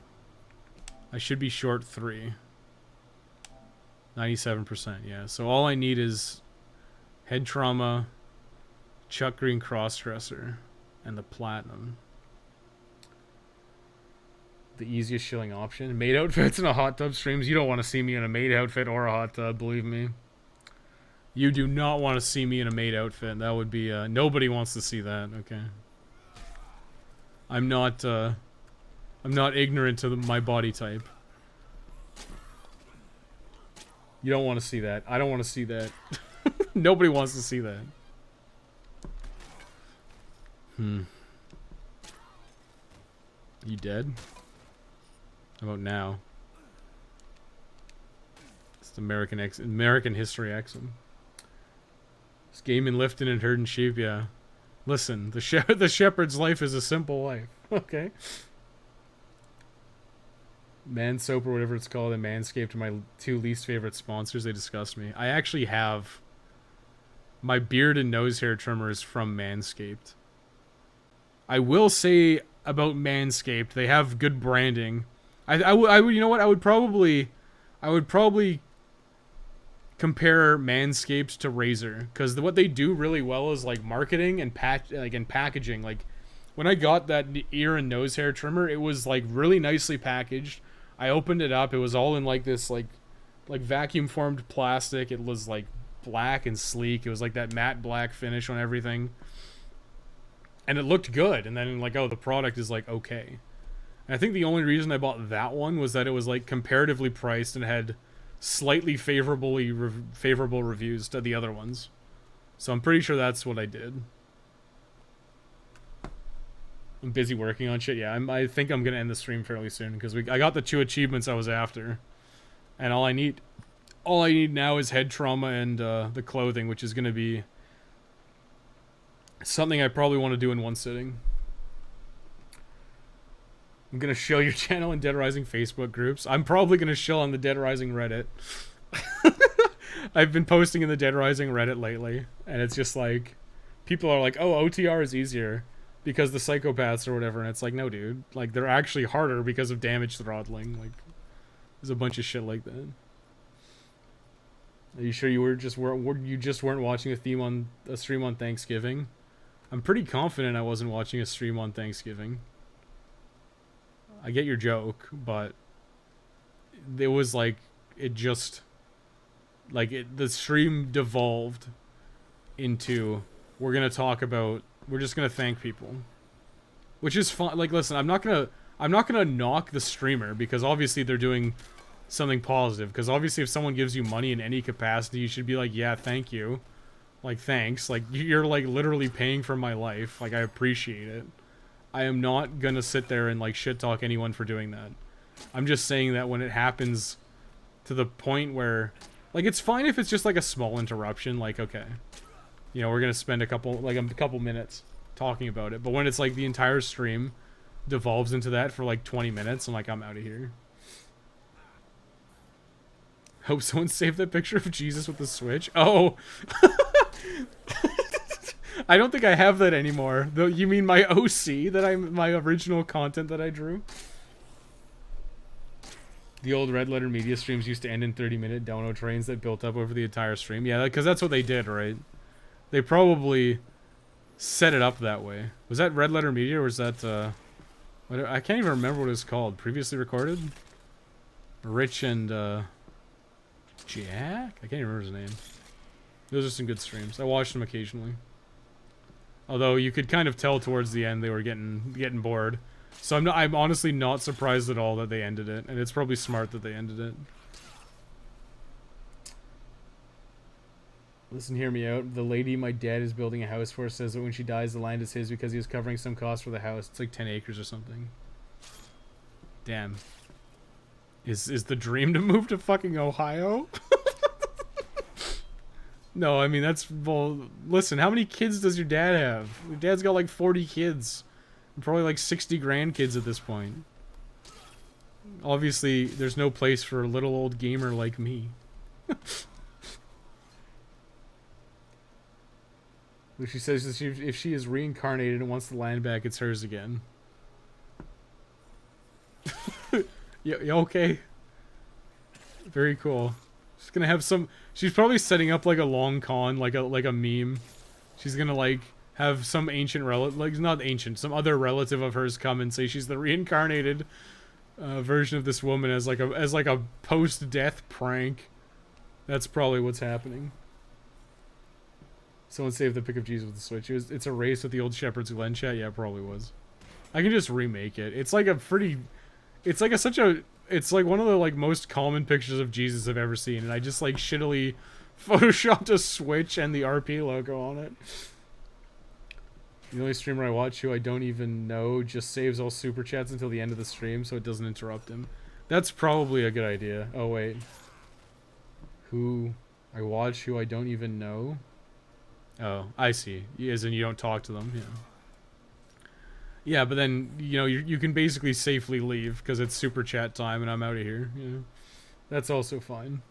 I should be short 3. 97%, yeah. So all I need is head trauma, Chuck Green crossdresser, and the platinum. The easiest shilling option. Maid outfits and a hot tub streams. You don't want to see me in a maid outfit or a hot tub, believe me. You do not want to see me in a maid outfit. That would be, nobody wants to see that, okay? I'm not ignorant to my body type. You don't want to see that. I don't want to see that. Nobody wants to see that. You dead? How about now? It's American history accent. It's gaming, lifting, and herding sheep, yeah. Listen, the shepherd's life is a simple life. Okay. Man Soap or whatever it's called and Manscaped are my 2 least favorite sponsors. They disgust me. I actually have my beard and nose hair trimmers from Manscaped. I will say about Manscaped, they have good branding. I would, you know what? I would probably compare Manscaped to Razer, because what they do really well is like marketing and packaging. Like when I got that ear and nose hair trimmer, it was like really nicely packaged. I opened it up. It was all in like this like vacuum formed plastic. It was like black and sleek. It was like that matte black finish on everything. And it looked good. And then like, oh, the product is like okay. And I think the only reason I bought that one was that it was like comparatively priced and had slightly favorable reviews to the other ones. So I'm pretty sure that's what I did. I'm busy working on shit. Yeah, I think I'm gonna end the stream fairly soon because I got the 2 achievements I was after, and all I need now is head trauma and the clothing, which is gonna be something I probably want to do in one sitting. I'm gonna show your channel in Dead Rising Facebook groups. I'm probably gonna show on the Dead Rising Reddit. I've been posting in the Dead Rising Reddit lately, and it's just like people are like, "Oh, OTR is easier." Because the psychopaths or whatever, and it's like, no, dude. Like, they're actually harder because of damage throttling. Like, there's a bunch of shit like that. Are you sure you weren't watching a stream on Thanksgiving? I'm pretty confident I wasn't watching a stream on Thanksgiving. I get your joke, but it was like the stream devolved into we're just gonna thank people, which is fun. Like, listen, I'm not gonna knock the streamer because obviously they're doing something positive. Because obviously, if someone gives you money in any capacity, you should be like, yeah, thank you, like thanks. Like you're like literally paying for my life. Like I appreciate it. I am not gonna sit there and like shit talk anyone for doing that. I'm just saying that when it happens to the point where, like, it's fine if it's just like a small interruption. Like, okay. You know, we're gonna spend a couple minutes talking about it. But when it's like the entire stream devolves into that for like 20 minutes, I'm like, I'm out of here. Hope someone saved that picture of Jesus with the Switch. Oh! I don't think I have that anymore. Though, you mean my OC my original content that I drew? The old Red Letter Media streams used to end in 30-minute dono trains that built up over the entire stream. Yeah, because that's what they did, right? They probably set it up that way. Was that Red Letter Media or was that, I can't even remember what it was called. Previously recorded? Rich and, Jack? I can't even remember his name. Those are some good streams. I watched them occasionally. Although you could kind of tell towards the end they were getting bored. So I'm honestly not surprised at all that they ended it. And it's probably smart that they ended it. Listen, hear me out. The lady my dad is building a house for says that when she dies, the land is his because he was covering some cost for the house. It's like 10 acres or something. Damn. Is the dream to move to fucking Ohio? No, I mean, that's... Well, listen, how many kids does your dad have? Your dad's got like 40 kids. And probably like 60 grandkids at this point. Obviously, there's no place for a little old gamer like me. She says that if she is reincarnated and wants the land back, it's hers again. Yeah, okay. Very cool. She's gonna have some... She's probably setting up like a long con, like a meme. She's gonna like have some ancient relative, like not ancient, some other relative of hers come and say she's the reincarnated version of this woman as like a post-death prank. That's probably what's happening. Someone saved the pic of Jesus with the Switch. It's a race with the old Shepherd's Glen chat. Yeah, it probably was. I can just remake it. It's like a pretty... It's like it's like one of the like most common pictures of Jesus I've ever seen, and I just like shittily photoshopped a Switch and the RP logo on it. The only streamer I watch who I don't even know just saves all super chats until the end of the stream so it doesn't interrupt him. That's probably a good idea. Oh wait. Who I watch who I don't even know? Oh, I see. As in you don't talk to them, yeah. Yeah, but then, you know, you can basically safely leave because it's super chat time and I'm out of here. Yeah. That's also fine.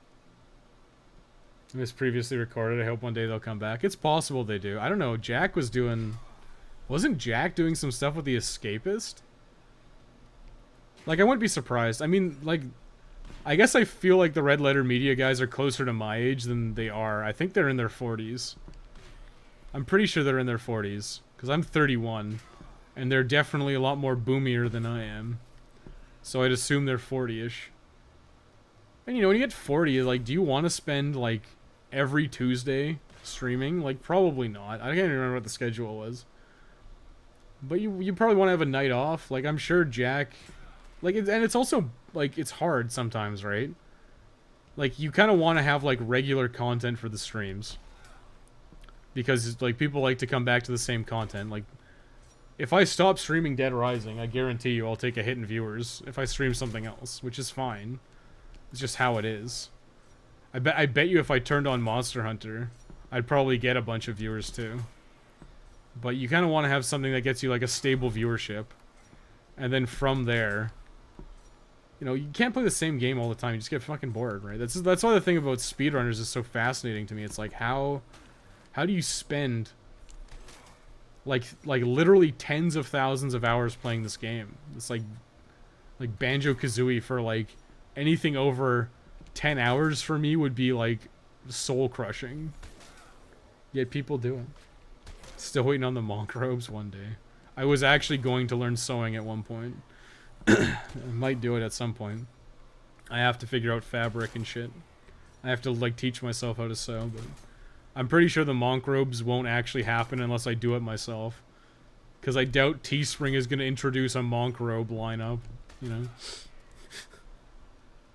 It was previously recorded. I hope one day they'll come back. It's possible they do. I don't know. Jack was doing... Wasn't Jack doing some stuff with The Escapist? Like, I wouldn't be surprised. I mean, like... I guess I feel like the Red Letter Media guys are closer to my age than they are. I think they're in their 40s. I'm pretty sure they're in their 40s. Because I'm 31. And they're definitely a lot more boomier than I am. So I'd assume they're 40-ish. And you know, when you get 40, like, do you want to spend, like, every Tuesday streaming? Like, probably not. I can't even remember what the schedule was. But you probably want to have a night off. Like, I'm sure Jack... Like, and it's also, like, it's hard sometimes, right? Like, you kind of want to have, like, regular content for the streams. Because, like, people like to come back to the same content. Like, if I stop streaming Dead Rising, I guarantee you I'll take a hit in viewers if I stream something else, which is fine. It's just how it is. I bet you if I turned on Monster Hunter, I'd probably get a bunch of viewers too. But you kind of want to have something that gets you like a stable viewership. And then from there, you know, you can't play the same game all the time. You just get fucking bored, right? That's why the thing about speedrunners is so fascinating to me. It's like how do you spend like literally tens of thousands of hours playing this game? It's like Banjo-Kazooie for like anything over 10 hours for me would be like soul crushing. Yet people do it. Still waiting on the monk robes one day. I was actually going to learn sewing at one point. I might do it at some point. I have to figure out fabric and shit. I have to like teach myself how to sew, but I'm pretty sure the monk robes won't actually happen unless I do it myself. Because I doubt Teespring is going to introduce a monk robe lineup, you know?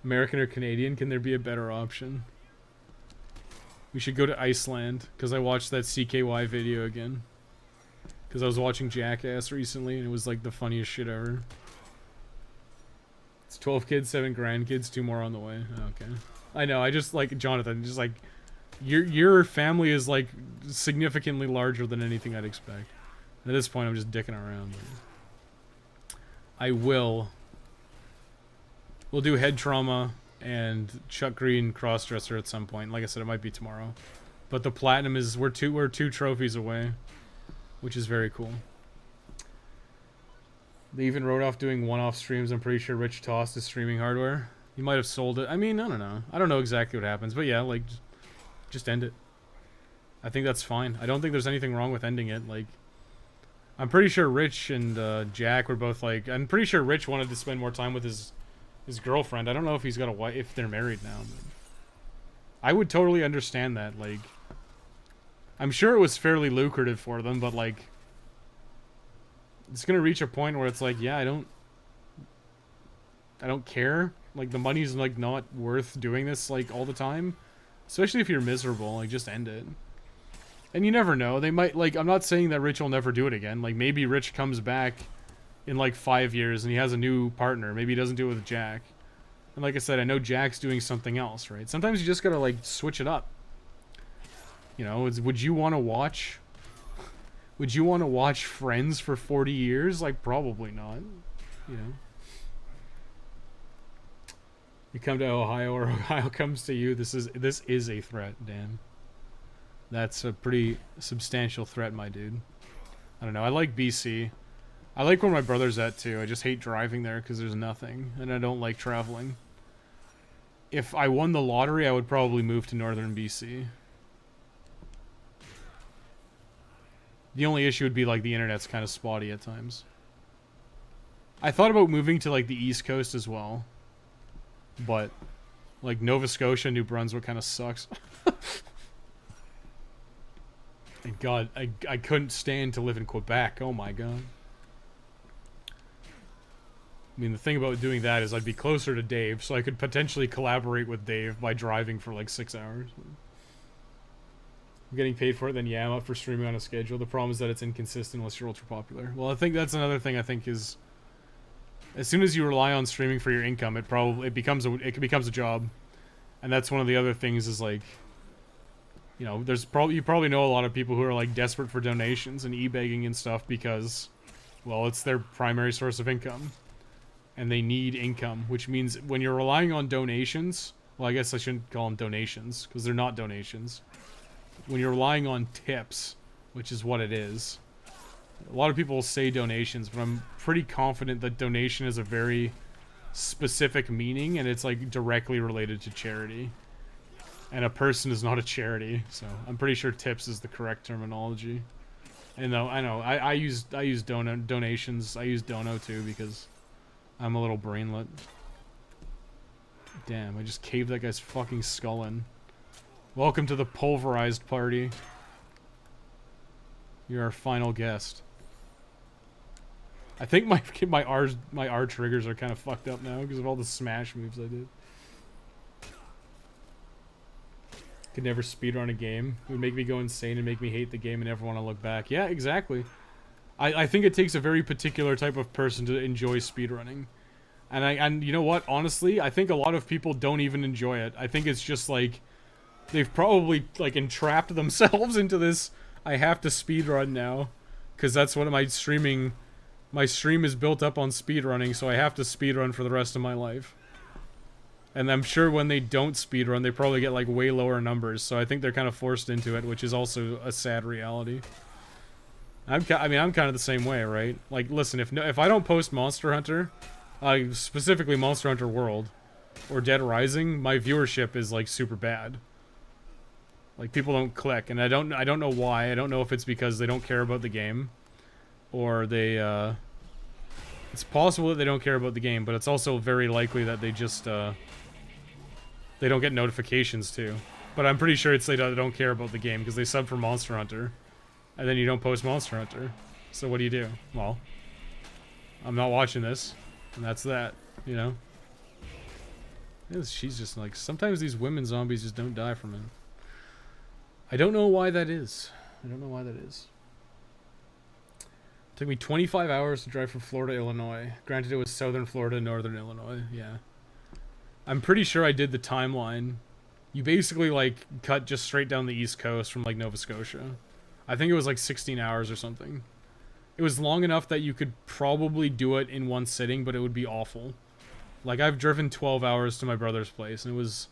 American or Canadian, can there be a better option? We should go to Iceland, because I watched that CKY video again. Because I was watching Jackass recently, and it was like the funniest shit ever. It's 12 kids, 7 grandkids, 2 more on the way. Oh, okay. I know, I just like, Jonathan, just like, your family is like significantly larger than anything I'd expect. At this point, I'm just dicking around. We'll do head trauma and Chuck Green crossdresser at some point. Like I said, it might be tomorrow. But the platinum is we're two trophies away, which is very cool. They even wrote off doing one-off streams. I'm pretty sure Rich tossed his streaming hardware. He might have sold it. I mean, I don't know. I don't know exactly what happens, but yeah, like, just end it. I think that's fine. I don't think there's anything wrong with ending it. Like, I'm pretty sure Rich and Jack were both like, I'm pretty sure Rich wanted to spend more time with his girlfriend. I don't know if he's got a wife, if they're married now. But I would totally understand that. Like, I'm sure it was fairly lucrative for them, but like, it's gonna reach a point where it's like, yeah, I don't care. Like, the money's like not worth doing this like all the time, especially if you're miserable. Like, just end it. And you never know. They might, like, I'm not saying that Rich will never do it again. Like, maybe Rich comes back in like 5 years and he has a new partner. Maybe he doesn't do it with Jack. And like I said, I know Jack's doing something else, right? Sometimes you just gotta like switch it up. You know, would you want to watch Friends for 40 years? Like, probably not. You know, you come to Ohio or Ohio comes to you. This is a threat, Dan. That's a pretty substantial threat, my dude. I don't know. I like BC. I like where my brother's at, too. I just hate driving there because there's nothing, and I don't like traveling. If I won the lottery, I would probably move to northern BC. The only issue would be, like, the internet's kind of spotty at times. I thought about moving to, like, the East Coast as well. But, like, Nova Scotia, New Brunswick kind of sucks. And God, I couldn't stand to live in Quebec. Oh my God. I mean, the thing about doing that is I'd be closer to Dave, so I could potentially collaborate with Dave by driving for like 6 hours. I'm getting paid for it, then yeah, I'm up for streaming on a schedule. The problem is that it's inconsistent unless you're ultra popular. Well, I think that's another thing I think is, as soon as you rely on streaming for your income, it becomes a job. And that's one of the other things is like, you know, you probably know a lot of people who are like desperate for donations and e-begging and stuff because, well, it's their primary source of income. And they need income, which means when you're relying on donations, well, I guess I shouldn't call them donations because they're not donations. When you're relying on tips, which is what it is, a lot of people will say donations, but I'm pretty confident that donation is a very specific meaning and it's like directly related to charity. And a person is not a charity, so I'm pretty sure tips is the correct terminology. And though I know I use donations. I use Dono too because I'm a little brainlet. Damn, I just caved that guy's fucking skull in. Welcome to the pulverized party. You're our final guest. I think my R triggers are kind of fucked up now because of all the smash moves I did. Could never speedrun a game. It would make me go insane and make me hate the game and never want to look back. Yeah, exactly. I think it takes a very particular type of person to enjoy speedrunning. And you know what? Honestly, I think a lot of people don't even enjoy it. I think it's just like they've probably like entrapped themselves into this I have to speedrun now because that's what my stream is built up on speedrunning, so I have to speedrun for the rest of my life. And I'm sure when they don't speedrun, they probably get like way lower numbers. So I think they're kind of forced into it, which is also a sad reality. I'm kind of the same way, right? Like, listen, if I don't post Monster Hunter, specifically Monster Hunter World or Dead Rising, my viewership is like super bad. Like people don't click, and I don't know why. I don't know if it's because they don't care about the game, or they. It's possible that they don't care about the game, but it's also very likely that they just they don't get notifications too. But I'm pretty sure it's they don't care about the game because they sub for Monster Hunter, and then you don't post Monster Hunter. So what do? Well, I'm not watching this, and that's that, you know? She's just like, sometimes these women zombies just don't die from it. I don't know why that is. I don't know why that is. It took me 25 hours to drive from Florida to Illinois. Granted, it was southern Florida, northern Illinois, yeah. I'm pretty sure I did the timeline. You basically, like, cut just straight down the East Coast from, like, Nova Scotia. I think it was, like, 16 hours or something. It was long enough that you could probably do it in one sitting, but it would be awful. Like, I've driven 12 hours to my brother's place, and it was...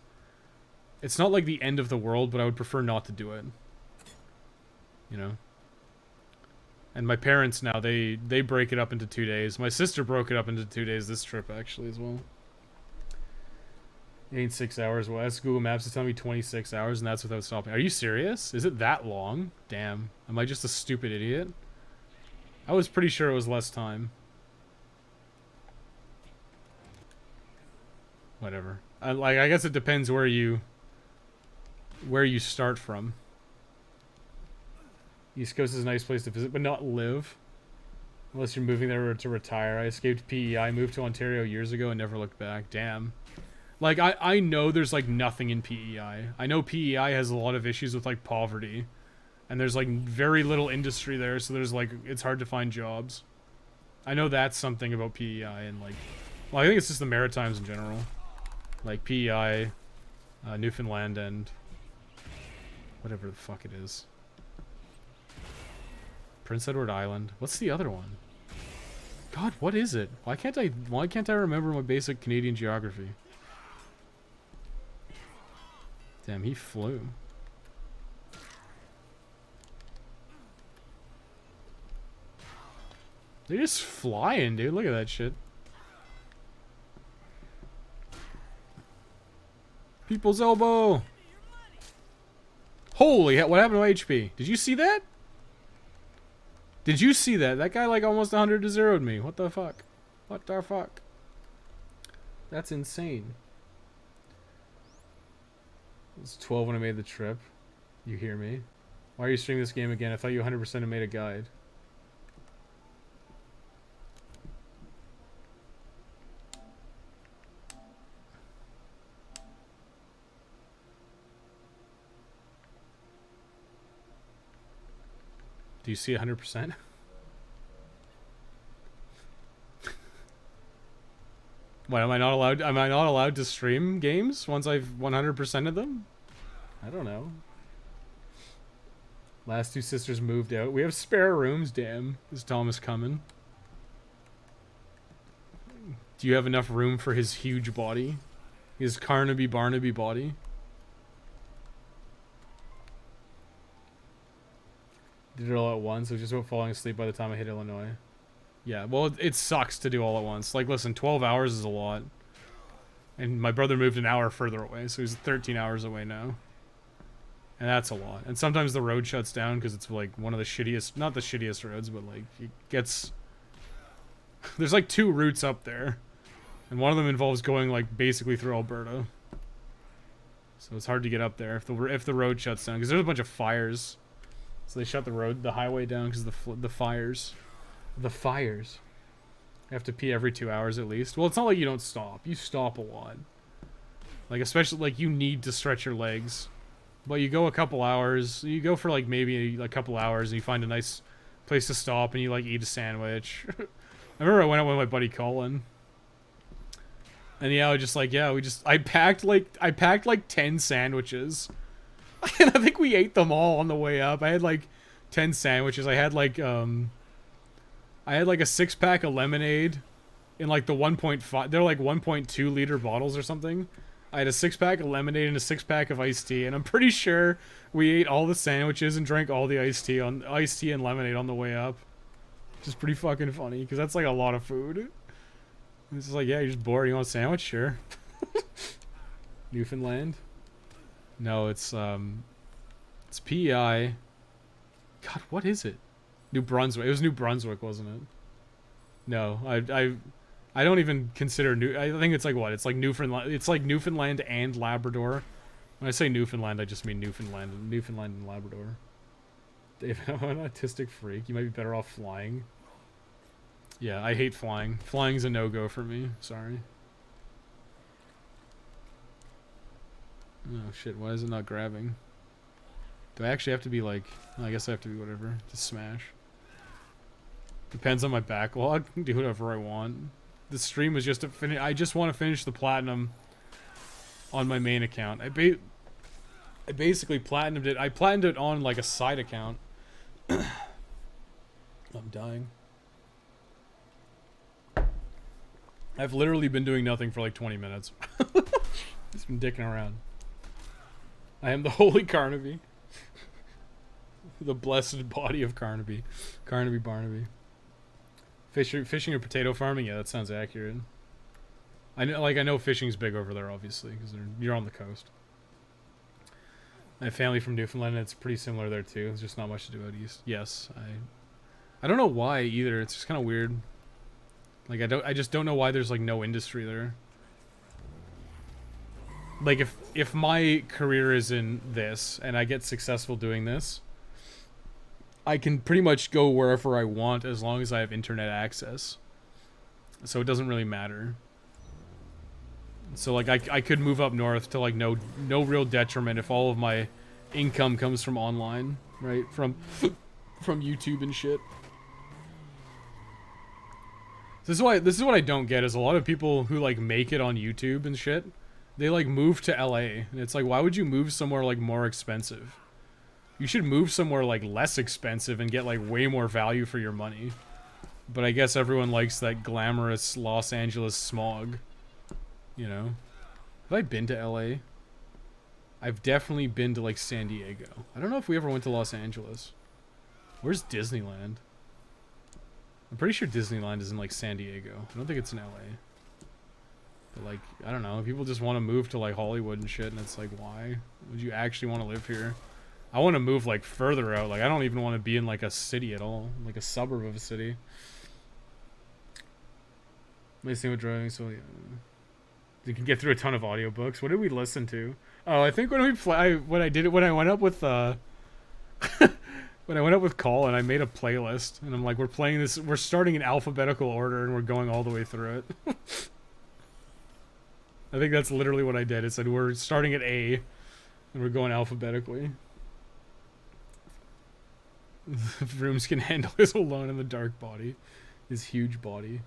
It's not, like, the end of the world, but I would prefer not to do it. You know? And my parents now, they break it up into 2 days. My sister broke it up into 2 days this trip, actually, as well. It ain't 6 hours. Well, that's Google Maps is telling me 26 hours, and that's without stopping. Are you serious? Is it that long? Damn. Am I just a stupid idiot? I was pretty sure it was less time. Whatever. I guess it depends where you start from. East Coast is a nice place to visit, but not live. Unless you're moving there to retire. I escaped PEI, moved to Ontario years ago, and never looked back. Damn. Like, I know there's, like, nothing in PEI. I know PEI has a lot of issues with, like, poverty. And there's, like, very little industry there, so there's, like, it's hard to find jobs. I know that's something about PEI, and, like... Well, I think it's just the Maritimes in general. Like, PEI, Newfoundland, and... whatever the fuck it is. Prince Edward Island. What's the other one? God, what is it? Why can't I remember my basic Canadian geography? Damn, he flew. They're just flying, dude. Look at that shit. People's elbow. Holy hell, what happened to my HP? Did you see that? Did you see that? That guy like almost 100 to 0'd me. What the fuck? What the fuck? That's insane. It was 12 when I made the trip. You hear me? Why are you streaming this game again? I thought you 100% had made a guide. Do you see 100%? What, am I not allowed to stream games once I've 100%ed them? I don't know. Last two sisters moved out. We have spare rooms, damn. Is Thomas coming? Do you have enough room for his huge body? His Carnaby Barnaby body? Did it all at once. It was just about falling asleep by the time I hit Illinois. Yeah, well, it sucks to do all at once. Like, listen, 12 hours is a lot. And my brother moved an hour further away, so he's 13 hours away now. And that's a lot. And sometimes the road shuts down because it's, like, one of the shittiest... Not the shittiest roads, but, like, it gets... There's, like, 2 routes up there. And one of them involves going like basically through Alberta. So it's hard to get up there if the road shuts down, because there's a bunch of fires. So they shut the highway down because of the fires. The fires. You have to pee every 2 hours at least. Well, it's not like you don't stop. You stop a lot. Like, especially, like, you need to stretch your legs. But you go a couple hours. You go for, like, maybe a couple hours and you find a nice place to stop and you, like, eat a sandwich. I remember I went out with my buddy Colin. And yeah, I packed like 10 sandwiches. And I think we ate them all on the way up. I had like 10 sandwiches. I had like a 6-pack of lemonade in like the 1.5, they're like 1.2 liter bottles or something. I had a 6-pack of lemonade and a 6-pack of iced tea, and I'm pretty sure we ate all the sandwiches and drank all the iced tea and lemonade on the way up. Which is pretty fucking funny, because that's like a lot of food. It's just like, yeah, you're just bored. You want a sandwich? Sure. Newfoundland? No, it's PEI. God, what is it? New Brunswick. It was New Brunswick, wasn't it? No, I don't even consider I think it's like what? It's like Newfoundland. It's like Newfoundland and Labrador. When I say Newfoundland, I just mean Newfoundland and Labrador. Dave, I'm an autistic freak. You might be better off flying. Yeah, I hate flying. Flying's a no-go for me. Sorry. Oh shit, why is it not grabbing? Do I actually have to be like... I guess I have to be whatever to smash. Depends on my backlog. I can do whatever I want. The stream was just to finish... I just want to finish the platinum on my main account. I basically platinumed it. I platinumed it on like a side account. I'm dying. I've literally been doing nothing for like 20 minutes. Just been dicking around. I am the holy Carnaby. The blessed body of Carnaby. Carnaby Barnaby. Fishing or potato farming? Yeah, that sounds accurate. I know fishing's big over there, obviously, because you're on the coast. I have family from Newfoundland, and it's pretty similar there too. There's just not much to do out east. Yes, I don't know why either. It's just kind of weird. Like I just don't know why there's like no industry there. Like if my career is in this and I get successful doing this, I can pretty much go wherever I want as long as I have internet access. So it doesn't really matter. So like I could move up north to like no real detriment if all of my income comes from online, right? From YouTube and shit. This is what I don't get is a lot of people who like make it on YouTube and shit, they like move to LA, and it's like, why would you move somewhere like more expensive? You should move somewhere like less expensive and get like way more value for your money. But I guess everyone likes that glamorous Los Angeles smog. You know? Have I been to LA? I've definitely been to like San Diego. I don't know if we ever went to Los Angeles. Where's Disneyland? I'm pretty sure Disneyland is in like San Diego. I don't think it's in LA. But like, I don't know. People just want to move to like Hollywood and shit, and it's like, why would you actually want to live here? I want to move like further out. Like, I don't even want to be in like a city at all, like a suburb of a city. Listening with driving, so yeah. You can get through a ton of audiobooks. What did we listen to? Oh, I think when I went up with when I went up with Colin, I made a playlist, and I'm like, we're starting in alphabetical order, and we're going all the way through it. I think that's literally what I did. It said we're starting at A, and we're going alphabetically. Vrooms can handle his alone in the dark body, his huge body.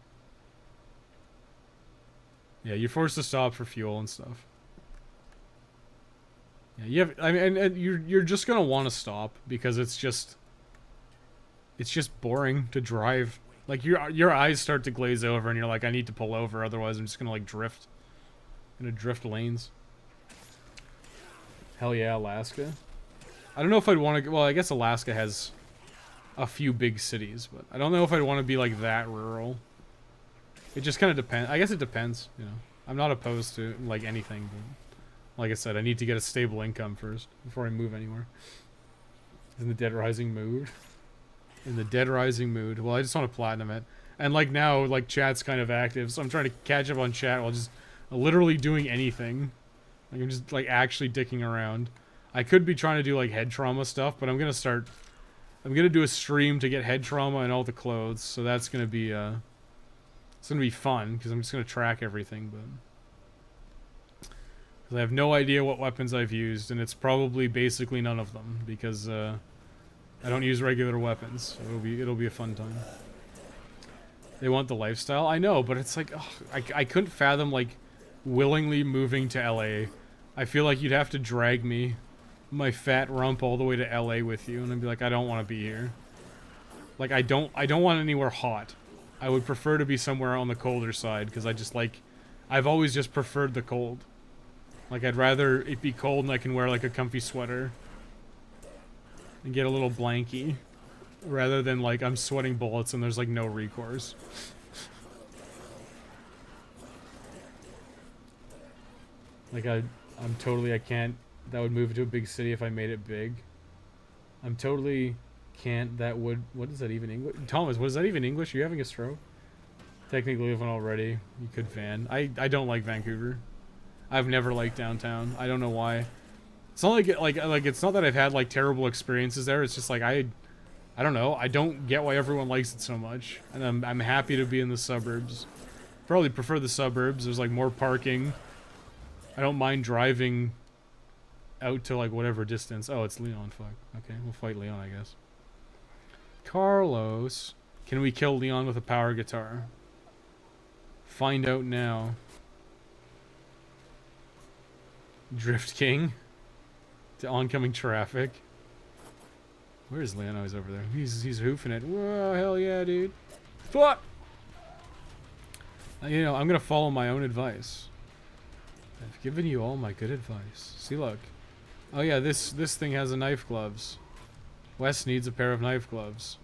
Yeah, you're forced to stop for fuel and stuff. Yeah, you have. I mean, and you're just gonna want to stop because it's just boring to drive. Like your eyes start to glaze over, and you're like, I need to pull over, otherwise I'm just gonna like drift. I'm gonna drift lanes. Hell yeah, Alaska. I don't know if I'd want to. Well, I guess Alaska has a few big cities, but I don't know if I'd want to be like that rural. It just kind of depends. I guess it depends, you know. I'm not opposed to like anything, but like I said, I need to get a stable income first before I move anywhere. In the Dead Rising mood. In the Dead Rising mood. Well, I just want to platinum it. And like now, like chat's kind of active, so I'm trying to catch up on chat while just literally doing anything. Like I'm just like actually dicking around. I could be trying to do like head trauma stuff, but I'm gonna do a stream to get head trauma and all the clothes, so that's gonna be it's gonna be fun because I'm just gonna track everything, but because I have no idea what weapons I've used, and it's probably basically none of them because I don't use regular weapons. So it'll be a fun time. They want the lifestyle, I know, but it's like I couldn't fathom like willingly moving to LA. I feel like you'd have to drag me, my fat rump, all the way to LA with you, and I'd be like, I don't want to be here. Like I don't want anywhere hot. I would prefer to be somewhere on the colder side because I just like, I've always just preferred the cold. Like I'd rather it be cold and I can wear like a comfy sweater and get a little blanky, rather than like I'm sweating bullets and there's like no recourse. Like I can't. That would move to a big city if I made it big. I'm totally can't. That would. What is that even English? Thomas, what is that even English? Are you having a stroke? Technically, living already. You could fan. I don't like Vancouver. I've never liked downtown. I don't know why. It's not like it's not that I've had like terrible experiences there. It's just like I don't know. I don't get why everyone likes it so much. And I'm happy to be in the suburbs. Probably prefer the suburbs. There's like more parking. I don't mind driving out to like whatever distance. Oh, it's Leon. Fuck. Okay, we'll fight Leon, I guess. Carlos. Can we kill Leon with a power guitar? Find out now. Drift King. To oncoming traffic. Where is Leon? Oh, he's over there. He's hoofing it. Whoa, hell yeah, dude. Fuck! You know, I'm gonna follow my own advice. I've given you all my good advice. See, look. Oh yeah, this thing has a knife gloves. Wes needs a pair of knife gloves.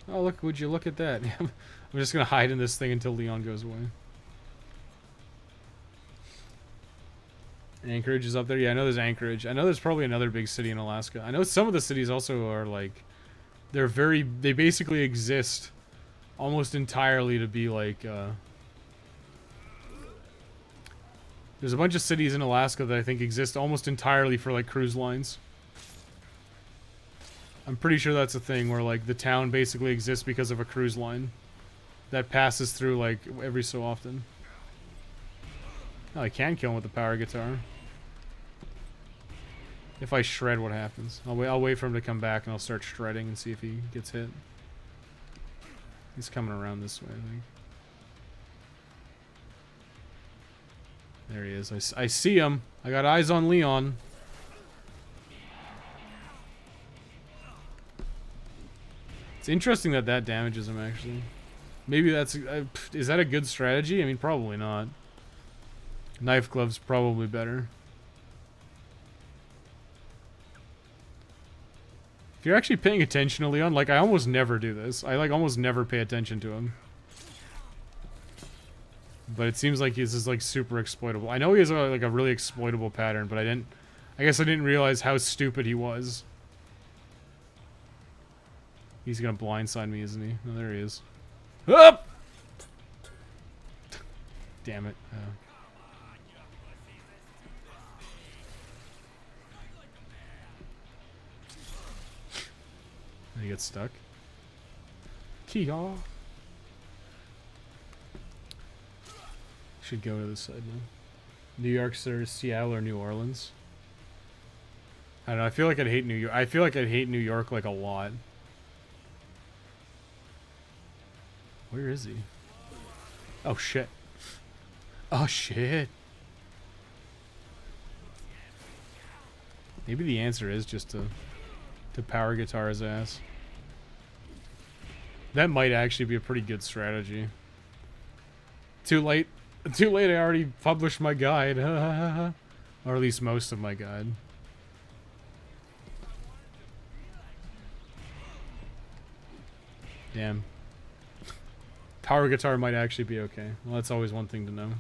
Oh look, would you look at that? I'm just gonna hide in this thing until Leon goes away. Anchorage is up there. Yeah, I know there's Anchorage. I know there's probably another big city in Alaska. I know some of the cities also are like, they basically exist almost entirely to be like, there's a bunch of cities in Alaska that I think exist almost entirely for like cruise lines. I'm pretty sure that's a thing where like the town basically exists because of a cruise line that passes through like every so often. Oh, I can kill him with the power guitar. If I shred, what happens? I'll wait for him to come back and I'll start shredding and see if he gets hit. He's coming around this way, I think. There he is. I see him. I got eyes on Leon. It's interesting that that damages him, actually. Maybe that's... is that a good strategy? I mean, probably not. Knife gloves probably better. If you're actually paying attention to Leon, like, I almost never do this. I, like, almost never pay attention to him. But it seems like he's just, like, super exploitable. I know he has, like, a really exploitable pattern, but I guess I didn't realize how stupid he was. He's gonna blindside me, isn't he? Oh, there he is. Up! Damn it. And he gets stuck. Kee-haw. Should go to this side now. New York, Seattle, or New Orleans. I don't know. I feel like I'd hate New York. I feel like I'd hate New York like a lot. Where is he? Oh shit. Oh shit. Maybe the answer is just to power guitar his ass. That might actually be a pretty good strategy. Too late. Too late, I already published my guide. Or at least most of my guide. Damn. Power guitar might actually be okay. Well, that's always one thing to know.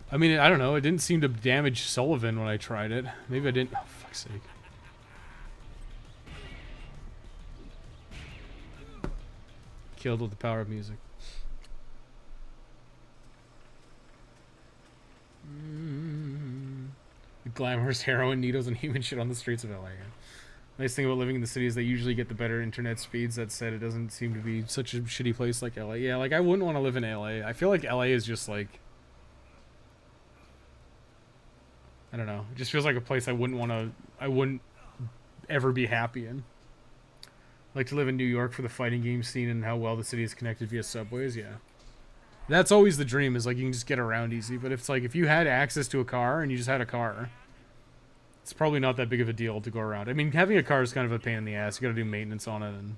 I mean, I don't know. It didn't seem to damage Sullivan when I tried it. Maybe I didn't. Oh, fuck's sake. killed with the power of music. The glamorous heroin, needles, and human shit on the streets of LA. Yeah. Nice thing about living in the city is they usually get the better internet speeds. That said, it doesn't seem to be such a shitty place like LA. Yeah, like I wouldn't want to live in LA. I feel like LA is just like, I don't know. It just feels like a place I wouldn't ever be happy in. Like to live in New York for the fighting game scene and how well the city is connected via subways. Yeah, that's always the dream. Is like you can just get around easy. But if you had access to a car and you just had a car, it's probably not that big of a deal to go around. I mean, having a car is kind of a pain in the ass. You got to do maintenance on it and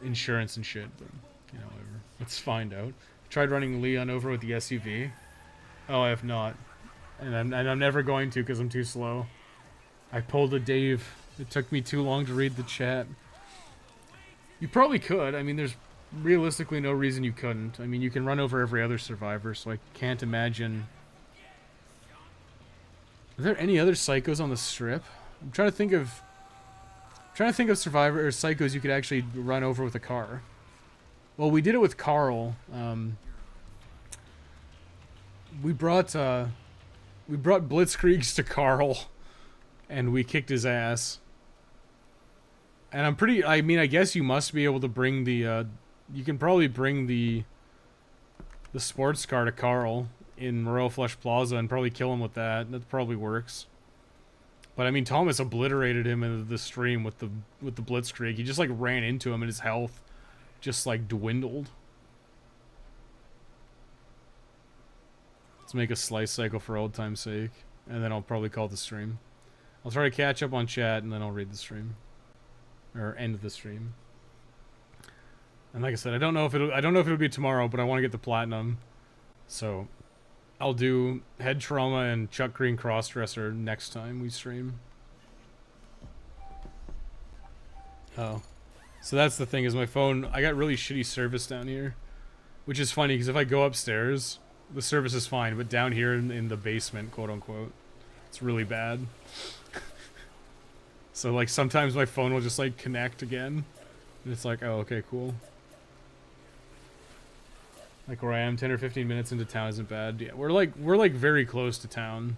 insurance and shit. But you know, whatever. Let's find out. I tried running Leon over with the SUV. Oh, I have not, and I'm never going to because I'm too slow. I pulled a Dave. It took me too long to read the chat. You probably could. I mean, there's realistically no reason you couldn't. I mean, you can run over every other survivor, so I can't imagine. Are there any other psychos on the strip? I'm trying to think of survivor or psychos you could actually run over with a car. Well, we did it with Carl. We brought Blitzkriegs to Carl, and we kicked his ass. And I mean, I guess you must be able to bring the, you can probably bring the sports car to Carl in Royal Flush Plaza and probably kill him with that. That probably works. But I mean, Thomas obliterated him in the stream with the Blitzkrieg. He just like ran into him and his health just like dwindled. Let's make a slice cycle for old time's sake, and then I'll probably call the stream. I'll try to catch up on chat and then I'll read the stream. Or end the stream. And like I said, I don't know if it'll be tomorrow, but I want to get the platinum. So I'll do head trauma and Chuck Green crossdresser next time we stream. Oh. So that's the thing, is my phone, I got really shitty service down here. Which is funny because if I go upstairs, the service is fine, but down here in the basement, quote unquote, it's really bad. So like sometimes my phone will just like connect again, and it's like, oh, okay, cool. Like where I am, 10 or 15 minutes into town isn't bad. Yeah, we're like very close to town.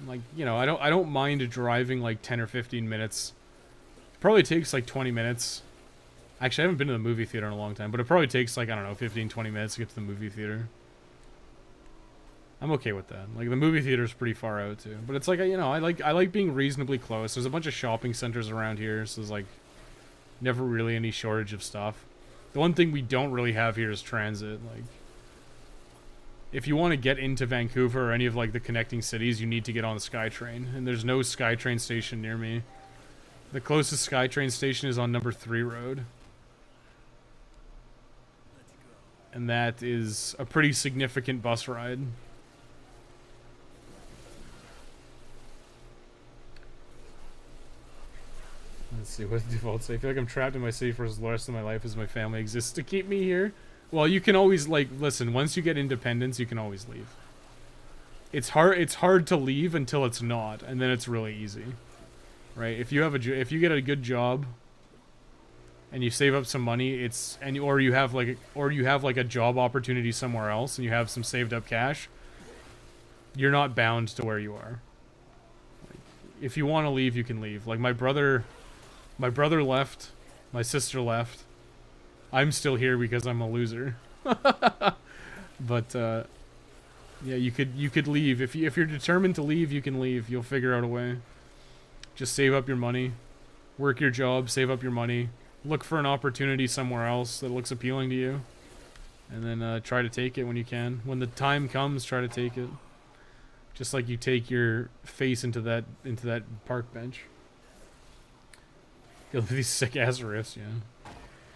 Like, you know, I don't mind driving like 10 or 15 minutes. It probably takes like 20 minutes. Actually, I haven't been to the movie theater in a long time, but it probably takes like, I don't know, 15, 20 minutes to get to the movie theater. I'm okay with that. Like, the movie theater's pretty far out, too. But it's like, you know, I like being reasonably close. There's a bunch of shopping centers around here, so there's, like, never really any shortage of stuff. The one thing we don't really have here is transit. Like, if you want to get into Vancouver or any of, like, the connecting cities, you need to get on the SkyTrain. And there's no SkyTrain station near me. The closest SkyTrain station is on number 3 Road. And that is a pretty significant bus ride. Let's see, what's the default say? I feel like I'm trapped in my city for the rest of my life as my family exists to keep me here. Well, you can always, like, listen, once you get independence, you can always leave. It's hard to leave until it's not, and then it's really easy. Right? If you get a good job and you save up some money, or you have like a job opportunity somewhere else and you have some saved up cash, you're not bound to where you are. Like, if you want to leave, you can leave. Like my brother left, my sister left. I'm still here because I'm a loser. But yeah, you could leave if you're determined to leave. You can leave. You'll figure out a way. Just save up your money, work your job, save up your money, look for an opportunity somewhere else that looks appealing to you, and then try to take it when you can. When the time comes, try to take it. Just like you take your face into that park bench. Go through these sick ass riffs, yeah.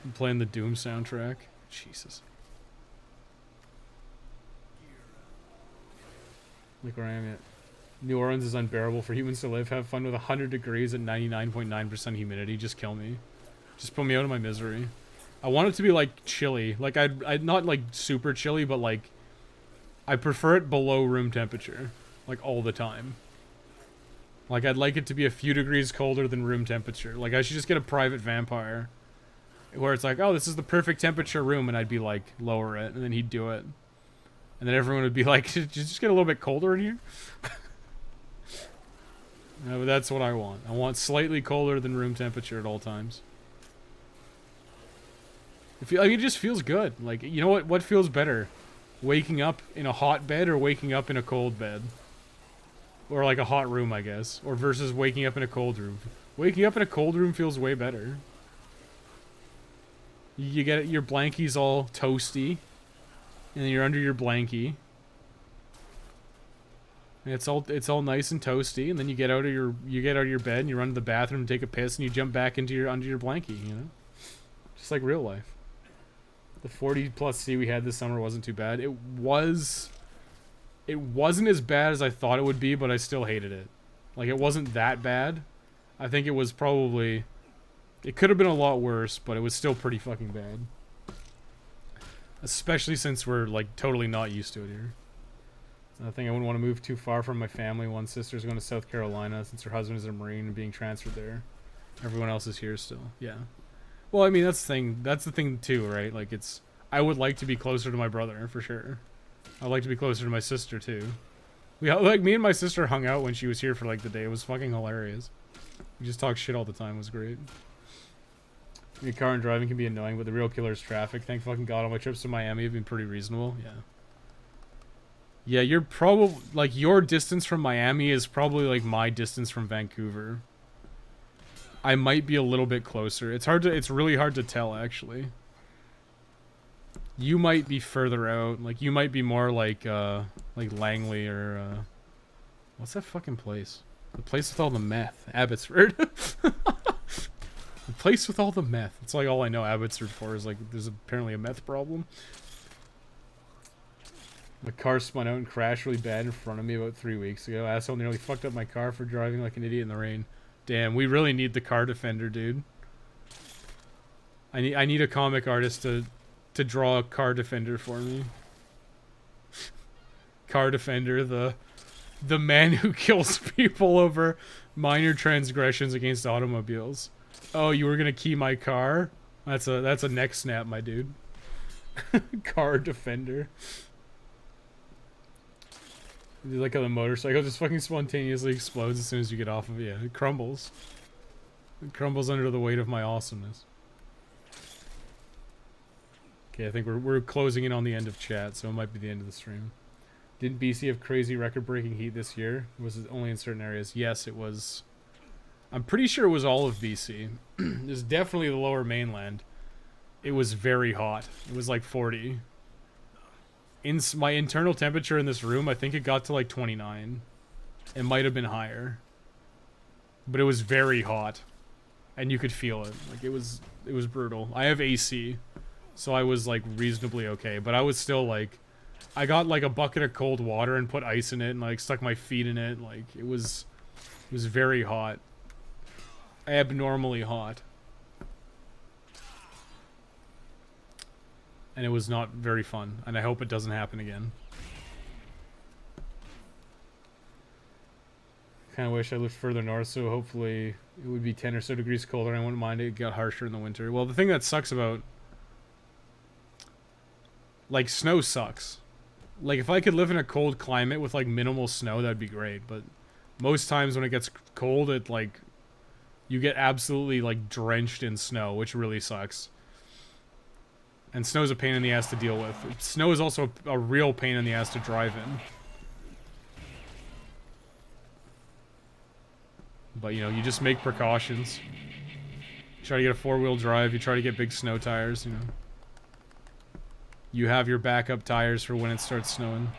I'm playing the Doom soundtrack. Jesus. Look where I am at. New Orleans is unbearable for humans to live. Have fun with 100 degrees at 99.9% humidity. Just kill me. Just put me out of my misery. I want it to be like chilly. Like I'd not like super chilly, but like I prefer it below room temperature. Like all the time. Like, I'd like it to be a few degrees colder than room temperature. Like, I should just get a private vampire. Where it's like, oh, this is the perfect temperature room, and I'd be like, lower it, and then he'd do it. And then everyone would be like, did you just get a little bit colder in here? No, but that's what I want. I want slightly colder than room temperature at all times. It just feels good. Like, you know what feels better? Waking up in a hot bed or waking up in a cold bed? Or like a hot room, I guess. Or versus waking up in a cold room. Waking up in a cold room feels way better. You get your blankie's all toasty, and then you're under your blankie. And it's all nice and toasty, and then you get out of your bed and you run to the bathroom, take a piss, and you jump back into under your blankie. You know, just like real life. The 40+ C we had this summer wasn't too bad. It wasn't as bad as I thought it would be, but I still hated it. Like, it wasn't that bad. I think it was probably. It could have been a lot worse, but it was still pretty fucking bad. Especially since we're, like, totally not used to it here. I think I wouldn't want to move too far from my family. One sister's going to South Carolina since her husband is a Marine and being transferred there. Everyone else is here still. Yeah. Well, I mean, that's the thing. That's the thing, too, right? Like, I would like to be closer to my brother, for sure. I'd like to be closer to my sister, too. Me and my sister hung out when she was here for, like, the day. It was fucking hilarious. We just talked shit all the time. It was great. Your car and driving can be annoying, but the real killer is traffic. Thank fucking God all my trips to Miami have been pretty reasonable. Yeah. Yeah, you're probably, like, your distance from Miami is probably, like, my distance from Vancouver. I might be a little bit closer. It's really hard to tell, actually. You might be further out. Like, you might be more like Langley or, what's that fucking place? The place with all the meth. Abbotsford. The place with all the meth. It's like all I know Abbotsford for is, like, there's apparently a meth problem. My car spun out and crashed really bad in front of me about 3 weeks ago. Asshole nearly fucked up my car for driving like an idiot in the rain. Damn, we really need the car defender, dude. I need a comic artist to draw a car defender for me. Car defender, the man who kills people over minor transgressions against automobiles. Oh, you were gonna key my car? That's a neck snap, my dude. Car defender. Like how the motorcycle just fucking spontaneously explodes as soon as you get off of it. Yeah, it crumbles. It crumbles under the weight of my awesomeness. Okay, I think we're closing in on the end of chat, so it might be the end of the stream. Didn't BC have crazy record-breaking heat this year? Was it only in certain areas? Yes, it was. I'm pretty sure it was all of BC. It was definitely the lower mainland. It was very hot. It was like 40. My internal temperature in this room, I think it got to like 29. It might have been higher. But it was very hot. And you could feel it. Like, it was brutal. I have AC. So I was like reasonably okay. But I was still like, I got like a bucket of cold water and put ice in it and like stuck my feet in it. Like, it was very hot. Abnormally hot. And it was not very fun, and I hope it doesn't happen again. Kind of wish I lived further north, so hopefully it would be 10 or so degrees colder, and I wouldn't mind it got harsher in the winter. Well, the thing that sucks about... Like, snow sucks. Like, if I could live in a cold climate with, like, minimal snow, that'd be great, but most times when it gets cold, it, like... You get absolutely, like, drenched in snow, which really sucks. And snow's a pain in the ass to deal with. Snow is also a real pain in the ass to drive in. But, you know, you just make precautions. You try to get a 4-wheel drive, you try to get big snow tires, you know. You have your backup tires for when it starts snowing.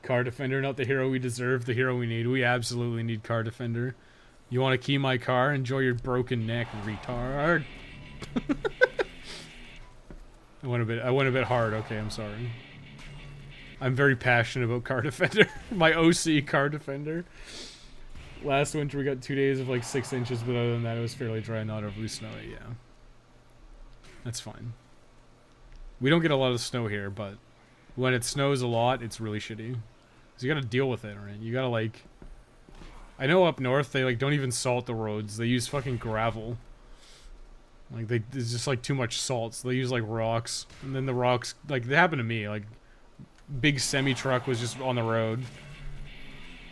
Car defender, not the hero we deserve, the hero we need. We absolutely need car defender. You want to key my car? Enjoy your broken neck, retard. I went a bit hard. Okay, I'm sorry. I'm very passionate about car defender. My OC car defender. Last winter we got 2 days of like 6 inches, but other than that it was fairly dry, not overly snowy. Yeah, that's fine. We don't get a lot of snow here, but When it snows a lot, it's really shitty. So you gotta deal with it, right? You gotta, like... I know up north, they, like, don't even salt the roads. They use fucking gravel. Like, there's just, like, too much salt, so they use, like, rocks. And then the rocks... Like, they happened to me, like... Big semi-truck was just on the road.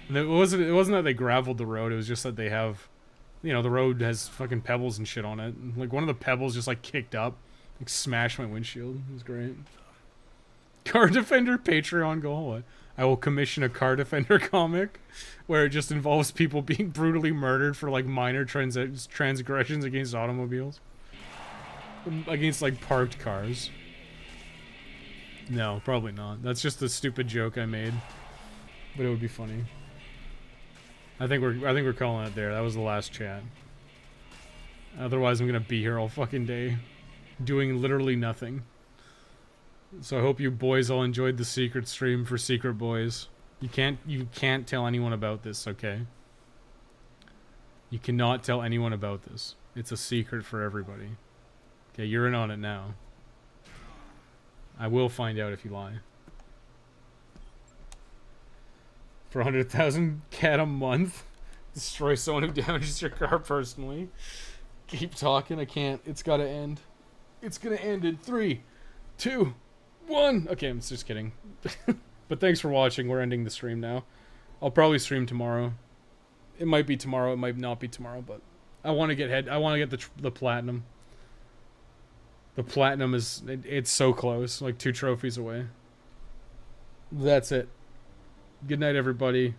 And it wasn't that they graveled the road, it was just that they have... You know, the road has fucking pebbles and shit on it. Like, one of the pebbles just, like, kicked up. Like, smashed my windshield. It was great. Car Defender Patreon goal. I will commission a Car Defender comic where it just involves people being brutally murdered for, like, minor transgressions against automobiles. Against, like, parked cars. No, probably not. That's just a stupid joke I made. But it would be funny. I think we're calling it there. That was the last chat. Otherwise, I'm gonna be here all fucking day, doing literally nothing. So I hope you boys all enjoyed the secret stream for Secret Boys. You can't tell anyone about this, okay? You cannot tell anyone about this. It's a secret for everybody. Okay, you're in on it now. I will find out if you lie. For 100,000 cat a month, destroy someone who damages your car personally. Keep talking, I can't. It's gotta end. It's gonna end in 3, 2, 1. Okay, I'm just kidding. But thanks for watching. We're ending the stream now. I'll probably stream tomorrow. It might be tomorrow, it might not be tomorrow, but I want to get the platinum. The platinum is it's so close, like 2 trophies away. That's it. Good night, everybody.